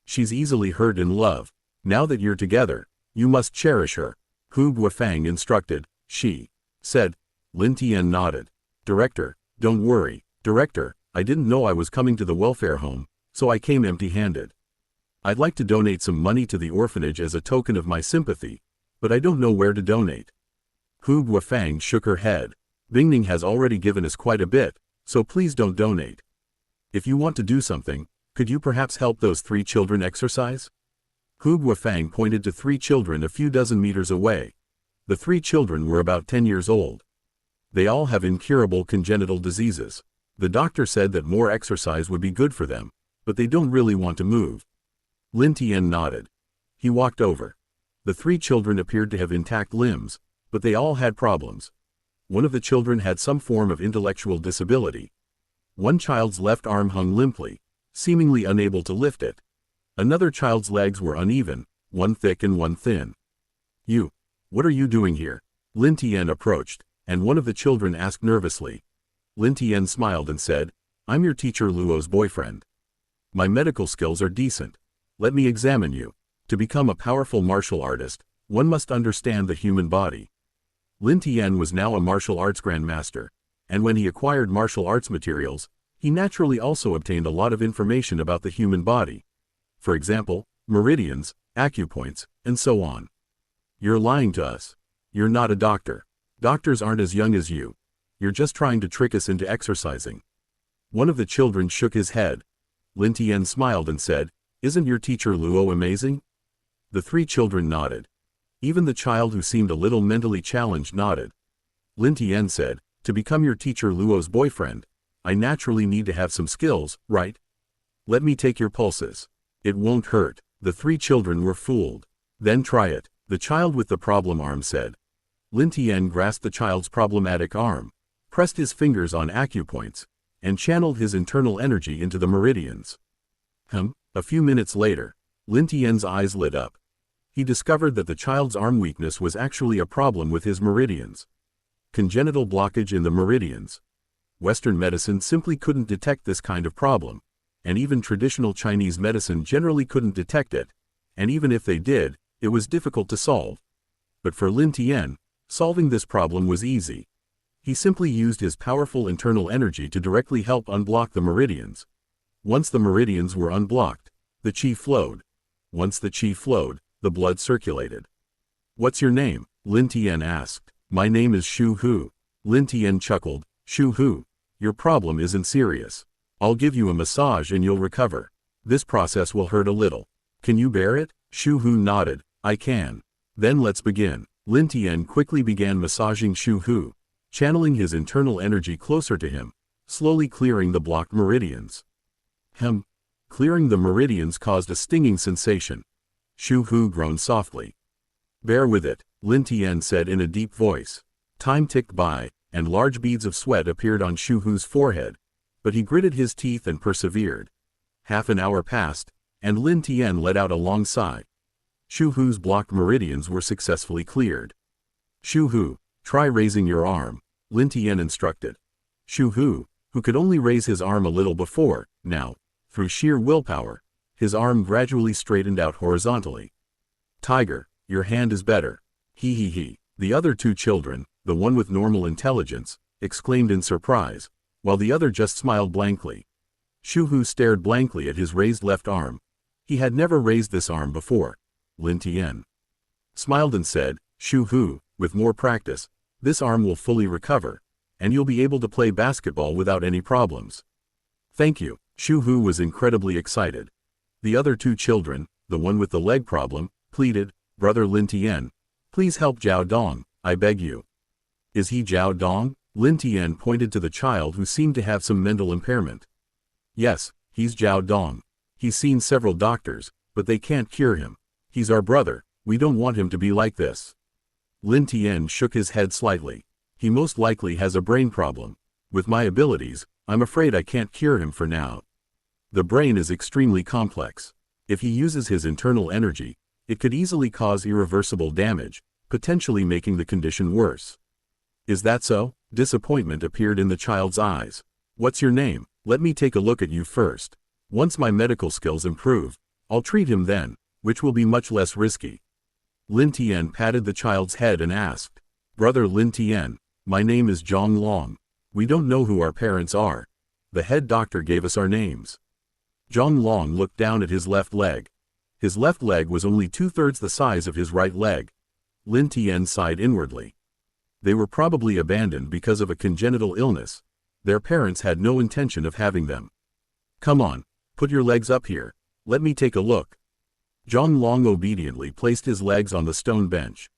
She's easily hurt in love. Now that you're together, you must cherish her. Hu Guofang instructed. She said. Lin Tian nodded. Director, don't worry. Director, I didn't know I was coming to the welfare home, so I came empty-handed. I'd like to donate some money to the orphanage as a token of my sympathy, but I don't know where to donate. Hu Guofang shook her head. Bingning has already given us quite a bit, so please don't donate. If you want to do something, could you perhaps help those 3 children exercise? Hu Guofang pointed to 3 children a few dozen meters away. The 3 children were about 10 years old. They all have incurable congenital diseases. The doctor said that more exercise would be good for them, but they don't really want to move. Lin Tian nodded. He walked over. The 3 children appeared to have intact limbs, but they all had problems. One of the children had some form of intellectual disability. One child's left arm hung limply, seemingly unable to lift it. Another child's legs were uneven, one thick and one thin. You, what are you doing here? Lin Tian approached, and one of the children asked nervously. Lin Tian smiled and said, I'm your teacher Luo's boyfriend. My medical skills are decent. Let me examine you. To become a powerful martial artist, one must understand the human body. Lin Tian was now a martial arts grandmaster, and when he acquired martial arts materials, he naturally also obtained a lot of information about the human body. For example, meridians, acupoints, and so on. You're lying to us. You're not a doctor. Doctors aren't as young as you. You're just trying to trick us into exercising. One of the children shook his head. Lin Tian smiled and said, Isn't your teacher Luo amazing? The 3 children nodded. Even the child who seemed a little mentally challenged nodded. Lin Tian said, To become your teacher Luo's boyfriend, I naturally need to have some skills, right? Let me take your pulses. It won't hurt. The 3 children were fooled. Then try it, the child with the problem arm said. Lin Tian grasped the child's problematic arm, pressed his fingers on acupoints, and channeled his internal energy into the meridians. A few minutes later, Lin Tian's eyes lit up. He discovered that the child's arm weakness was actually a problem with his meridians. Congenital blockage in the meridians. Western medicine simply couldn't detect this kind of problem, and even traditional Chinese medicine generally couldn't detect it, and even if they did, it was difficult to solve. But for Lin Tian, solving this problem was easy. He simply used his powerful internal energy to directly help unblock the meridians. Once the meridians were unblocked, the qi flowed. Once the qi flowed, the blood circulated. "What's your name?" Lin Tian asked. "My name is Shu Hu." Lin Tian chuckled. "Shu Hu, your problem isn't serious. I'll give you a massage and you'll recover. This process will hurt a little. Can you bear it?" Shu Hu nodded. "I can." "Then let's begin." Lin Tian quickly began massaging Shu Hu, channeling his internal energy closer to him, slowly clearing the blocked meridians. Clearing the meridians caused a stinging sensation. Shu Hu groaned softly. "Bear with it," Lin Tian said in a deep voice. Time ticked by, and large beads of sweat appeared on Shu Hu's forehead, but he gritted his teeth and persevered. Half an hour passed, and Lin Tian let out a long sigh. Shu Hu's blocked meridians were successfully cleared. "Shu Hu, try raising your arm," Lin Tian instructed. Shu Hu, who could only raise his arm a little before, now, through sheer willpower, his arm gradually straightened out horizontally. "Tiger, your hand is better." He. The other two children, the one with normal intelligence, exclaimed in surprise, while the other just smiled blankly. Shu Hu stared blankly at his raised left arm. He had never raised this arm before. Lin Tian smiled and said, "Shu Hu, with more practice, this arm will fully recover, and you'll be able to play basketball without any problems." "Thank you." Shu Hu was incredibly excited. The other two children, the one with the leg problem, pleaded, "Brother Lin Tian, please help Zhao Dong, I beg you." "Is he Zhao Dong?" Lin Tian pointed to the child who seemed to have some mental impairment. "Yes, he's Zhao Dong. He's seen several doctors, but they can't cure him. He's our brother, we don't want him to be like this." Lin Tian shook his head slightly. "He most likely has a brain problem. With my abilities, I'm afraid I can't cure him for now. The brain is extremely complex. If he uses his internal energy, it could easily cause irreversible damage, potentially making the condition worse." "Is that so?" Disappointment appeared in the child's eyes. "What's your name? Let me take a look at you first. Once my medical skills improve, I'll treat him then, which will be much less risky." Lin Tian patted the child's head and asked, "Brother Lin Tian, my name is Zhang Long. We don't know who our parents are. The head doctor gave us our names." Zhang Long looked down at his left leg. His left leg was only 2/3 the size of his right leg. Lin Tian sighed inwardly. They were probably abandoned because of a congenital illness. Their parents had no intention of having them. "Come on, put your legs up here. Let me take a look." Zhang Long obediently placed his legs on the stone bench.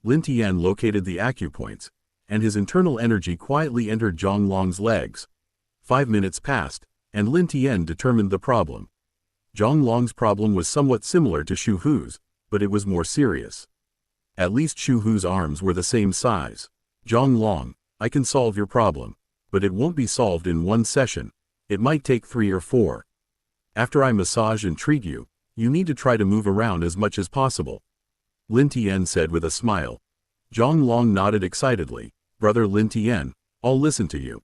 Lin Tian located the acupoints, and his internal energy quietly entered Zhang Long's legs. 5 minutes passed, and Lin Tian determined the problem. Zhang Long's problem was somewhat similar to Shu Hu's, but it was more serious. At least Shu Hu's arms were the same size. "Zhang Long, I can solve your problem, but it won't be solved in one session. It might take 3 or 4. After I massage and treat you, you need to try to move around as much as possible," Lin Tian said with a smile. Zhang Long nodded excitedly. "Brother Lin Tian, I'll listen to you."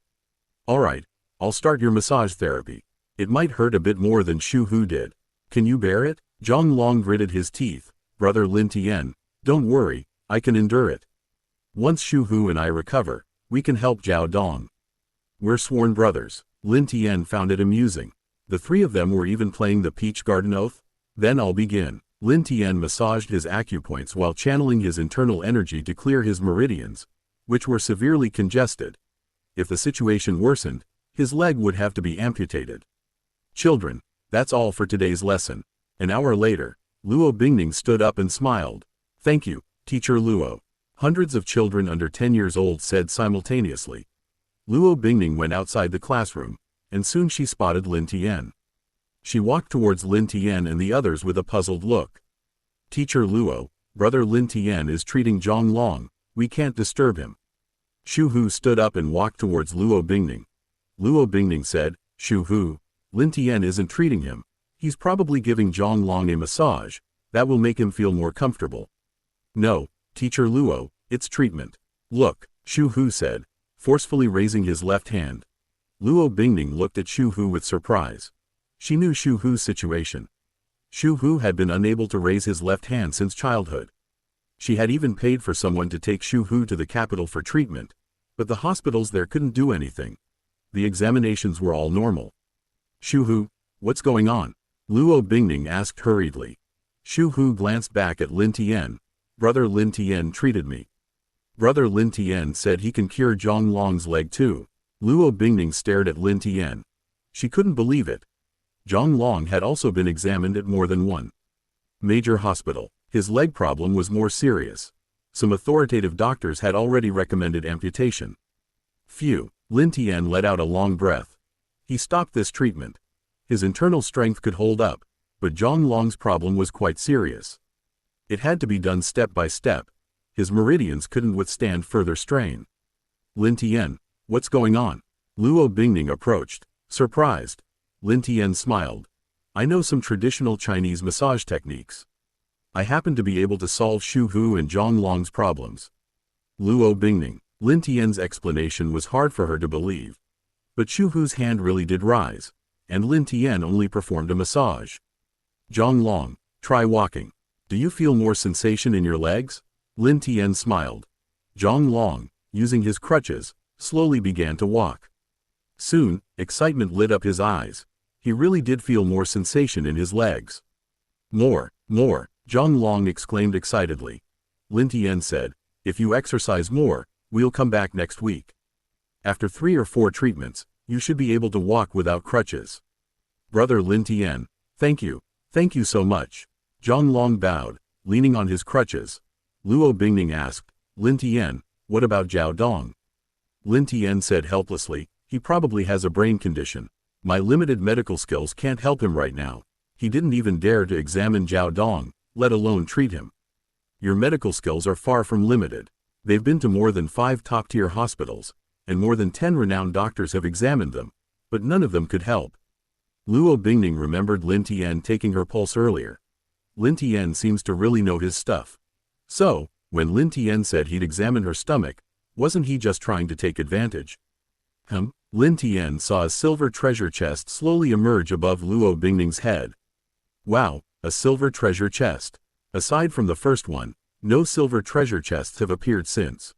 "All right, I'll start your massage therapy. It might hurt a bit more than Shu Hu did. Can you bear it?" Zhang Long gritted his teeth. "Brother Lin Tian, don't worry, I can endure it. Once Shu Hu and I recover, we can help Zhao Dong. We're sworn brothers." Lin Tian found it amusing. The three of them were even playing the Peach Garden Oath. "Then I'll begin." Lin Tian massaged his acupoints while channeling his internal energy to clear his meridians, which were severely congested. If the situation worsened, his leg would have to be amputated. "Children, that's all for today's lesson." An hour later, Luo Bingning stood up and smiled. "Thank you, Teacher Luo." Hundreds of children under 10 years old said simultaneously. Luo Bingning went outside the classroom, and soon she spotted Lin Tian. She walked towards Lin Tian and the others with a puzzled look. "Teacher Luo, Brother Lin Tian is treating Zhang Long. We can't disturb him." Shu Hu stood up and walked towards Luo Bingning. Luo Bingning said, "Shu Hu, Lin Tian isn't treating him. He's probably giving Zhang Long a massage. That will make him feel more comfortable." "No, Teacher Luo, it's treatment. Look," Shu Hu said, forcefully raising his left hand. Luo Bingning looked at Shu Hu with surprise. She knew Shu Hu's situation. Shu Hu had been unable to raise his left hand since childhood. She had even paid for someone to take Xu Hu to the capital for treatment, but the hospitals there couldn't do anything. The examinations were all normal. Xu Hu, what's going on? Luo Bingning asked hurriedly. Xu Hu glanced back at Lin Tian. Brother Lin Tian treated me. Brother Lin Tian said he can cure Zhang Long's leg too. Luo Bingning stared at Lin Tian. She couldn't believe it. Zhang Long had also been examined at more than one major hospital. His leg problem was more serious. Some authoritative doctors had already recommended amputation. Phew, Lin Tian let out a long breath. He stopped this treatment. His internal strength could hold up, but Zhang Long's problem was quite serious. It had to be done step by step. His meridians couldn't withstand further strain. Lin Tian, what's going on? Luo Bingning approached, surprised. Lin Tian smiled. I know some traditional Chinese massage techniques. I happen to be able to solve Xu Hu and Zhang Long's problems. Luo Bingning. Lin Tian's explanation was hard for her to believe. But Xu Hu's hand really did rise, and Lin Tian only performed a massage. Zhang Long, try walking. Do you feel more sensation in your legs? Lin Tian smiled. Zhang Long, using his crutches, slowly began to walk. Soon, excitement lit up his eyes. He really did feel more sensation in his legs. More, Zhang Long exclaimed excitedly. Lin Tian said, if you exercise more, we'll come back next week. After 3 or 4 treatments, you should be able to walk without crutches. Brother Lin Tian, thank you so much. Zhang Long bowed, leaning on his crutches. Luo Bingning asked, Lin Tian, what about Zhao Dong? Lin Tian said helplessly, he probably has a brain condition. My limited medical skills can't help him right now. He didn't even dare to examine Zhao Dong, let alone treat him. Your medical skills are far from limited. They've been to more than 5 top-tier hospitals, and more than 10 renowned doctors have examined them, but none of them could help. Luo Bingning remembered Lin Tian taking her pulse earlier. Lin Tian seems to really know his stuff. So, when Lin Tian said he'd examine her stomach, wasn't he just trying to take advantage? Lin Tian saw a silver treasure chest slowly emerge above Luo Bingning's head. Wow, a silver treasure chest. Aside from the first one, no silver treasure chests have appeared since.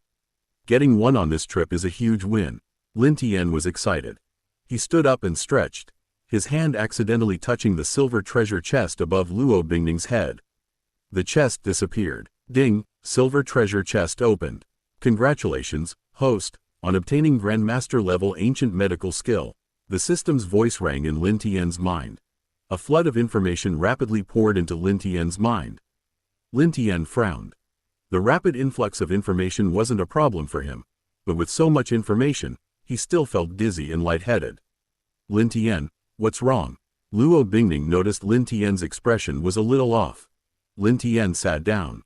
Getting one on this trip is a huge win. Lin Tian was excited. He stood up and stretched, his hand accidentally touching the silver treasure chest above Luo Bingning's head. The chest disappeared. Ding, silver treasure chest opened. Congratulations, host, on obtaining Grandmaster level ancient medical skill. The system's voice rang in Lin Tian's mind. A flood of information rapidly poured into Lin Tian's mind. Lin Tian frowned. The rapid influx of information wasn't a problem for him, but with so much information, he still felt dizzy and lightheaded. Lin Tian, what's wrong? Luo Bingning noticed Lin Tian's expression was a little off. Lin Tian sat down.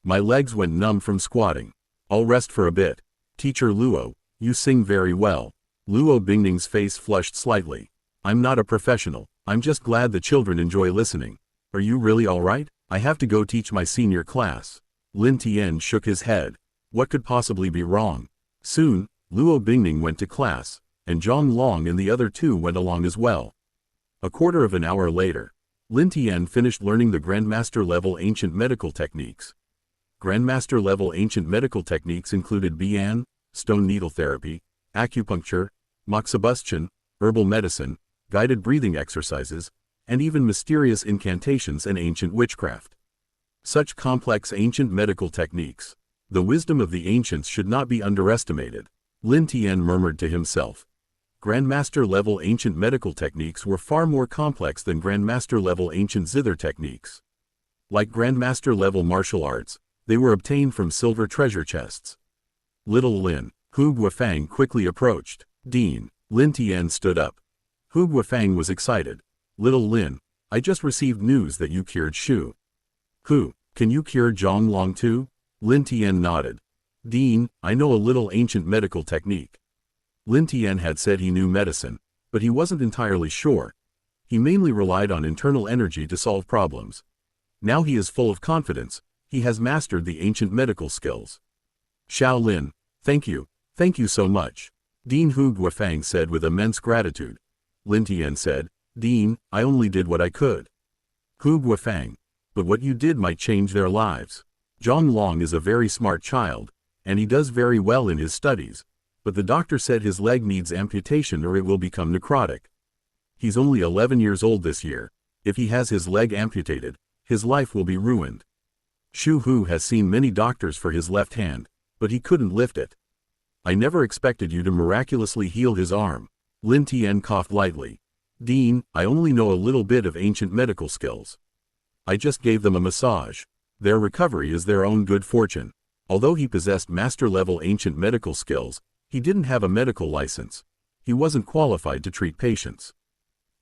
My legs went numb from squatting. I'll rest for a bit. Teacher Luo, you sing very well. Luo Bingning's face flushed slightly. I'm not a professional. I'm just glad the children enjoy listening. Are you really all right? I have to go teach my senior class. Lin Tian shook his head. What could possibly be wrong? Soon, Luo Bingning went to class, and Zhang Long and the other 2 went along as well. A quarter of an hour later, Lin Tian finished learning the Grandmaster level ancient medical techniques. Grandmaster level ancient medical techniques included Bian, stone needle therapy, acupuncture, moxibustion, herbal medicine, guided breathing exercises, and even mysterious incantations and ancient witchcraft. Such complex ancient medical techniques. The wisdom of the ancients should not be underestimated. Lin Tian murmured to himself. Grandmaster level ancient medical techniques were far more complex than Grandmaster level ancient zither techniques. Like Grandmaster level martial arts, they were obtained from silver treasure chests. Little Lin, Hu Guofang quickly approached. Dean. Lin Tian stood up. Hu Guofang was excited. Little Lin, I just received news that you cured Xu Hu. Can you cure Zhang Long too? Lin Tian nodded. Dean, I know a little ancient medical technique. Lin Tian had said he knew medicine, but he wasn't entirely sure. He mainly relied on internal energy to solve problems. Now he is full of confidence. He has mastered the ancient medical skills. Xiao Lin, thank you so much. Dean Hu Guofang said with immense gratitude. Lin Tian said, Dean, I only did what I could. Hu Guofang, but what you did might change their lives. Zhang Long is a very smart child, and he does very well in his studies, but the doctor said his leg needs amputation or it will become necrotic. He's only 11 years old this year. If he has his leg amputated, his life will be ruined. Shu Hu has seen many doctors for his left hand, but he couldn't lift it. I never expected you to miraculously heal his arm. Lin Tian coughed lightly. Dean, I only know a little bit of ancient medical skills. I just gave them a massage. Their recovery is their own good fortune. Although he possessed master-level ancient medical skills, he didn't have a medical license. He wasn't qualified to treat patients.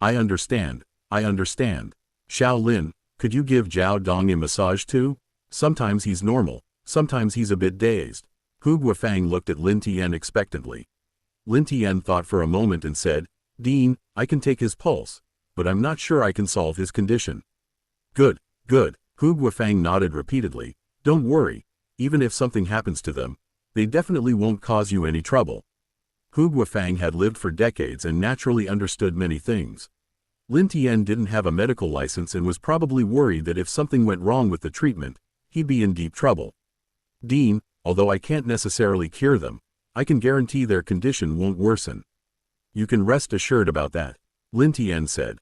I understand. Xiao Lin, could you give Zhao Dong a massage too? Sometimes he's normal, sometimes he's a bit dazed. Hu Guofang looked at Lin Tian expectantly. Lin Tian thought for a moment and said, Dean, I can take his pulse, but I'm not sure I can solve his condition. Good. Hu Guofang nodded repeatedly. Don't worry, even if something happens to them, they definitely won't cause you any trouble. Hu Guofang had lived for decades and naturally understood many things. Lin Tian didn't have a medical license and was probably worried that if something went wrong with the treatment, he'd be in deep trouble. Dean, although I can't necessarily cure them, I can guarantee their condition won't worsen. You can rest assured about that, Lin Tian said.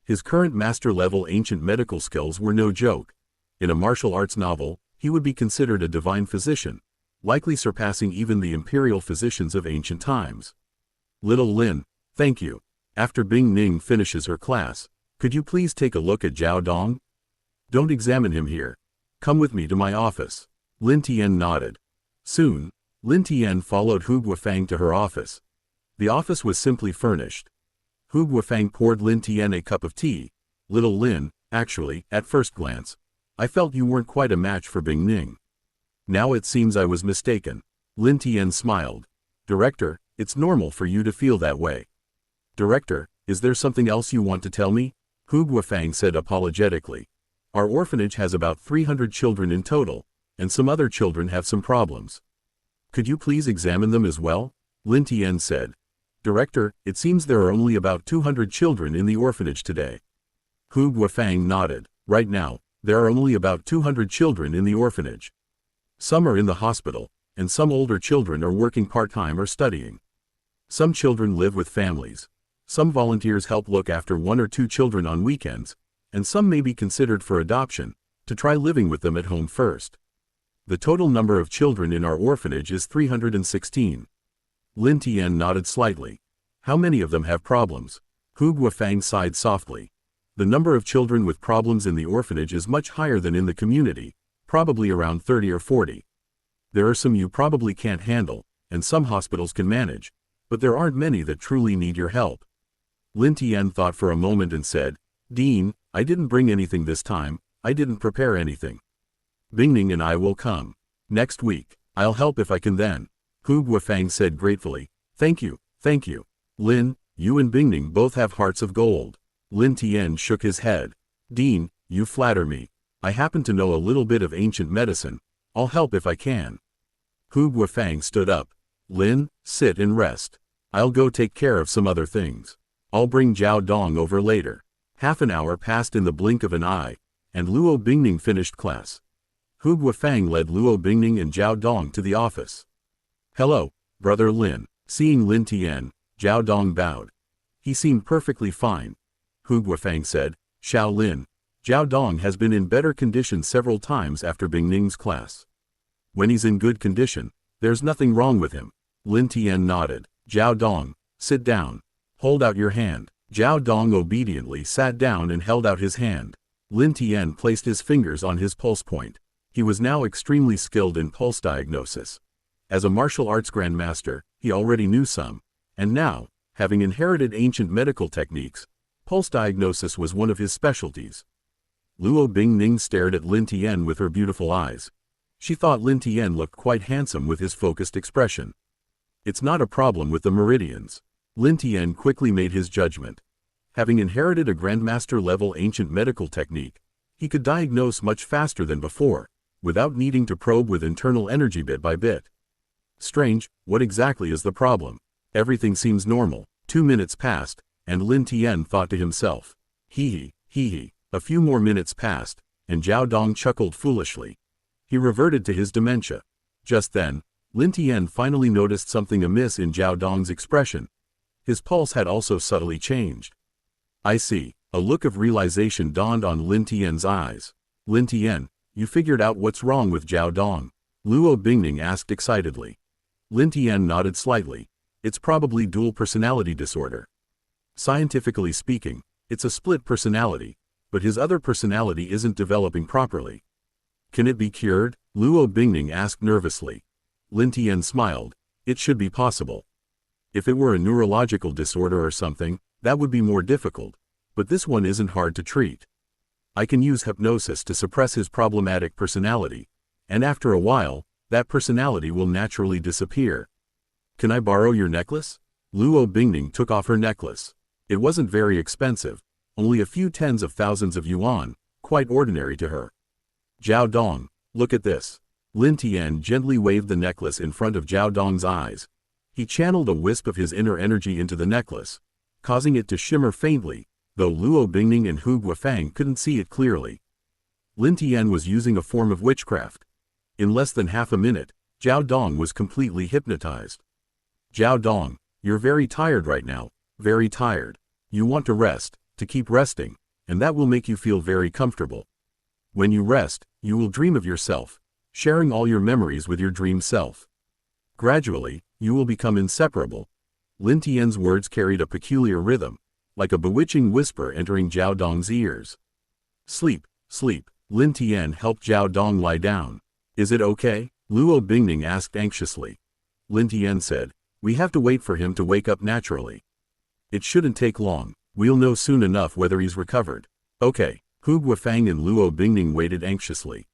His current master-level ancient medical skills were no joke. In a martial arts novel, he would be considered a divine physician, likely surpassing even the imperial physicians of ancient times. Little Lin, thank you. After Bingning finishes her class, could you please take a look at Zhao Dong? Don't examine him here. Come with me to my office. Lin Tian nodded. Soon, Lin Tian followed Hu Guofang to her office. The office was simply furnished. Hu Guofang poured Lin Tian a cup of tea. Little Lin, actually, at first glance, I felt you weren't quite a match for Bingning. Now it seems I was mistaken. Lin Tian smiled. Director, it's normal for you to feel that way. Director, is there something else you want to tell me? Hu Guofang said apologetically. Our orphanage has about 300 children in total, and some other children have some problems. Could you please examine them as well? Lin Tian said. Director, it seems there are only about 200 children in the orphanage today. Hu Guofang nodded. Right now, there are only about 200 children in the orphanage. Some are in the hospital, and some older children are working part-time or studying. Some children live with families. Some volunteers help look after 1 or 2 children on weekends, and some may be considered for adoption, to try living with them at home first. The total number of children in our orphanage is 316. Lin Tian nodded slightly. How many of them have problems? Hu Guofang sighed softly. The number of children with problems in the orphanage is much higher than in the community, probably around 30 or 40. There are some you probably can't handle, and some hospitals can manage, but there aren't many that truly need your help. Lin Tian thought for a moment and said, Dean, I didn't bring anything this time, I didn't prepare anything. Bingning and I will come. Next week. I'll help if I can then. Hu Guofang said gratefully. Thank you. Lin, you and Bingning both have hearts of gold. Lin Tian shook his head. Dean, you flatter me. I happen to know a little bit of ancient medicine. I'll help if I can. Hu Guofang stood up. Lin, sit and rest. I'll go take care of some other things. I'll bring Zhao Dong over later. Half an hour passed in the blink of an eye, and Luo Bingning finished class. Hu Guofang led Luo Bingning and Zhao Dong to the office. Hello, Brother Lin. Seeing Lin Tian, Zhao Dong bowed. He seemed perfectly fine. Hu Guofang said, Xiao Lin, Zhao Dong has been in better condition several times after Bingning's class. When he's in good condition, there's nothing wrong with him. Lin Tian nodded. Zhao Dong, sit down. Hold out your hand. Zhao Dong obediently sat down and held out his hand. Lin Tian placed his fingers on his pulse point. He was now extremely skilled in pulse diagnosis. As a martial arts grandmaster, he already knew some, and now, having inherited ancient medical techniques, pulse diagnosis was one of his specialties. Luo Bingning stared at Lin Tian with her beautiful eyes. She thought Lin Tian looked quite handsome with his focused expression. It's not a problem with the meridians. Lin Tian quickly made his judgment. Having inherited a grandmaster-level ancient medical technique, he could diagnose much faster than before, without needing to probe with internal energy bit by bit. Strange, what exactly is the problem? Everything seems normal. 2 minutes passed, and Lin Tian thought to himself. Hee hee. A few more minutes passed, and Zhao Dong chuckled foolishly. He reverted to his dementia. Just then, Lin Tian finally noticed something amiss in Zhao Dong's expression. His pulse had also subtly changed. I see. A look of realization dawned on Lin Tian's eyes. Lin Tian, you figured out what's wrong with Zhao Dong? Luo Bingning asked excitedly. Lin Tian nodded slightly. It's probably dual personality disorder. Scientifically speaking, it's a split personality, but his other personality isn't developing properly. Can it be cured? Luo Bingning asked nervously. Lin Tian smiled. It should be possible. If it were a neurological disorder or something, that would be more difficult, but this one isn't hard to treat. I can use hypnosis to suppress his problematic personality, and after a while, that personality will naturally disappear. Can I borrow your necklace? Luo Bingning took off her necklace. It wasn't very expensive, only a few tens of thousands of yuan, quite ordinary to her. Zhao Dong, look at this. Lin Tian gently waved the necklace in front of Zhao Dong's eyes. He channeled a wisp of his inner energy into the necklace, causing it to shimmer faintly, though Luo Bingning and Hu Guofang couldn't see it clearly. Lin Tian was using a form of witchcraft. In less than half a minute, Zhao Dong was completely hypnotized. Zhao Dong, you're very tired right now, very tired. You want to rest, to keep resting, and that will make you feel very comfortable. When you rest, you will dream of yourself, sharing all your memories with your dream self. Gradually, you will become inseparable. Lin Tian's words carried a peculiar rhythm, like a bewitching whisper entering Zhao Dong's ears. Sleep, sleep. Lin Tian helped Zhao Dong lie down. Is it okay? Luo Bingning asked anxiously. Lin Tian said, we have to wait for him to wake up naturally. It shouldn't take long. We'll know soon enough whether he's recovered. Okay. Hu Guofang and Luo Bingning waited anxiously.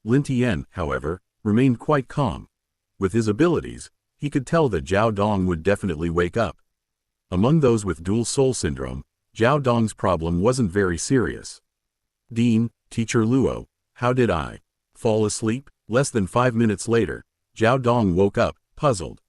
Lin Tian, however, remained quite calm. With his abilities, he could tell that Zhao Dong would definitely wake up. Among those with dual soul syndrome, Zhao Dong's problem wasn't very serious. Dean, Teacher Luo, how did I fall asleep? Less than 5 minutes later, Zhao Dong woke up, puzzled.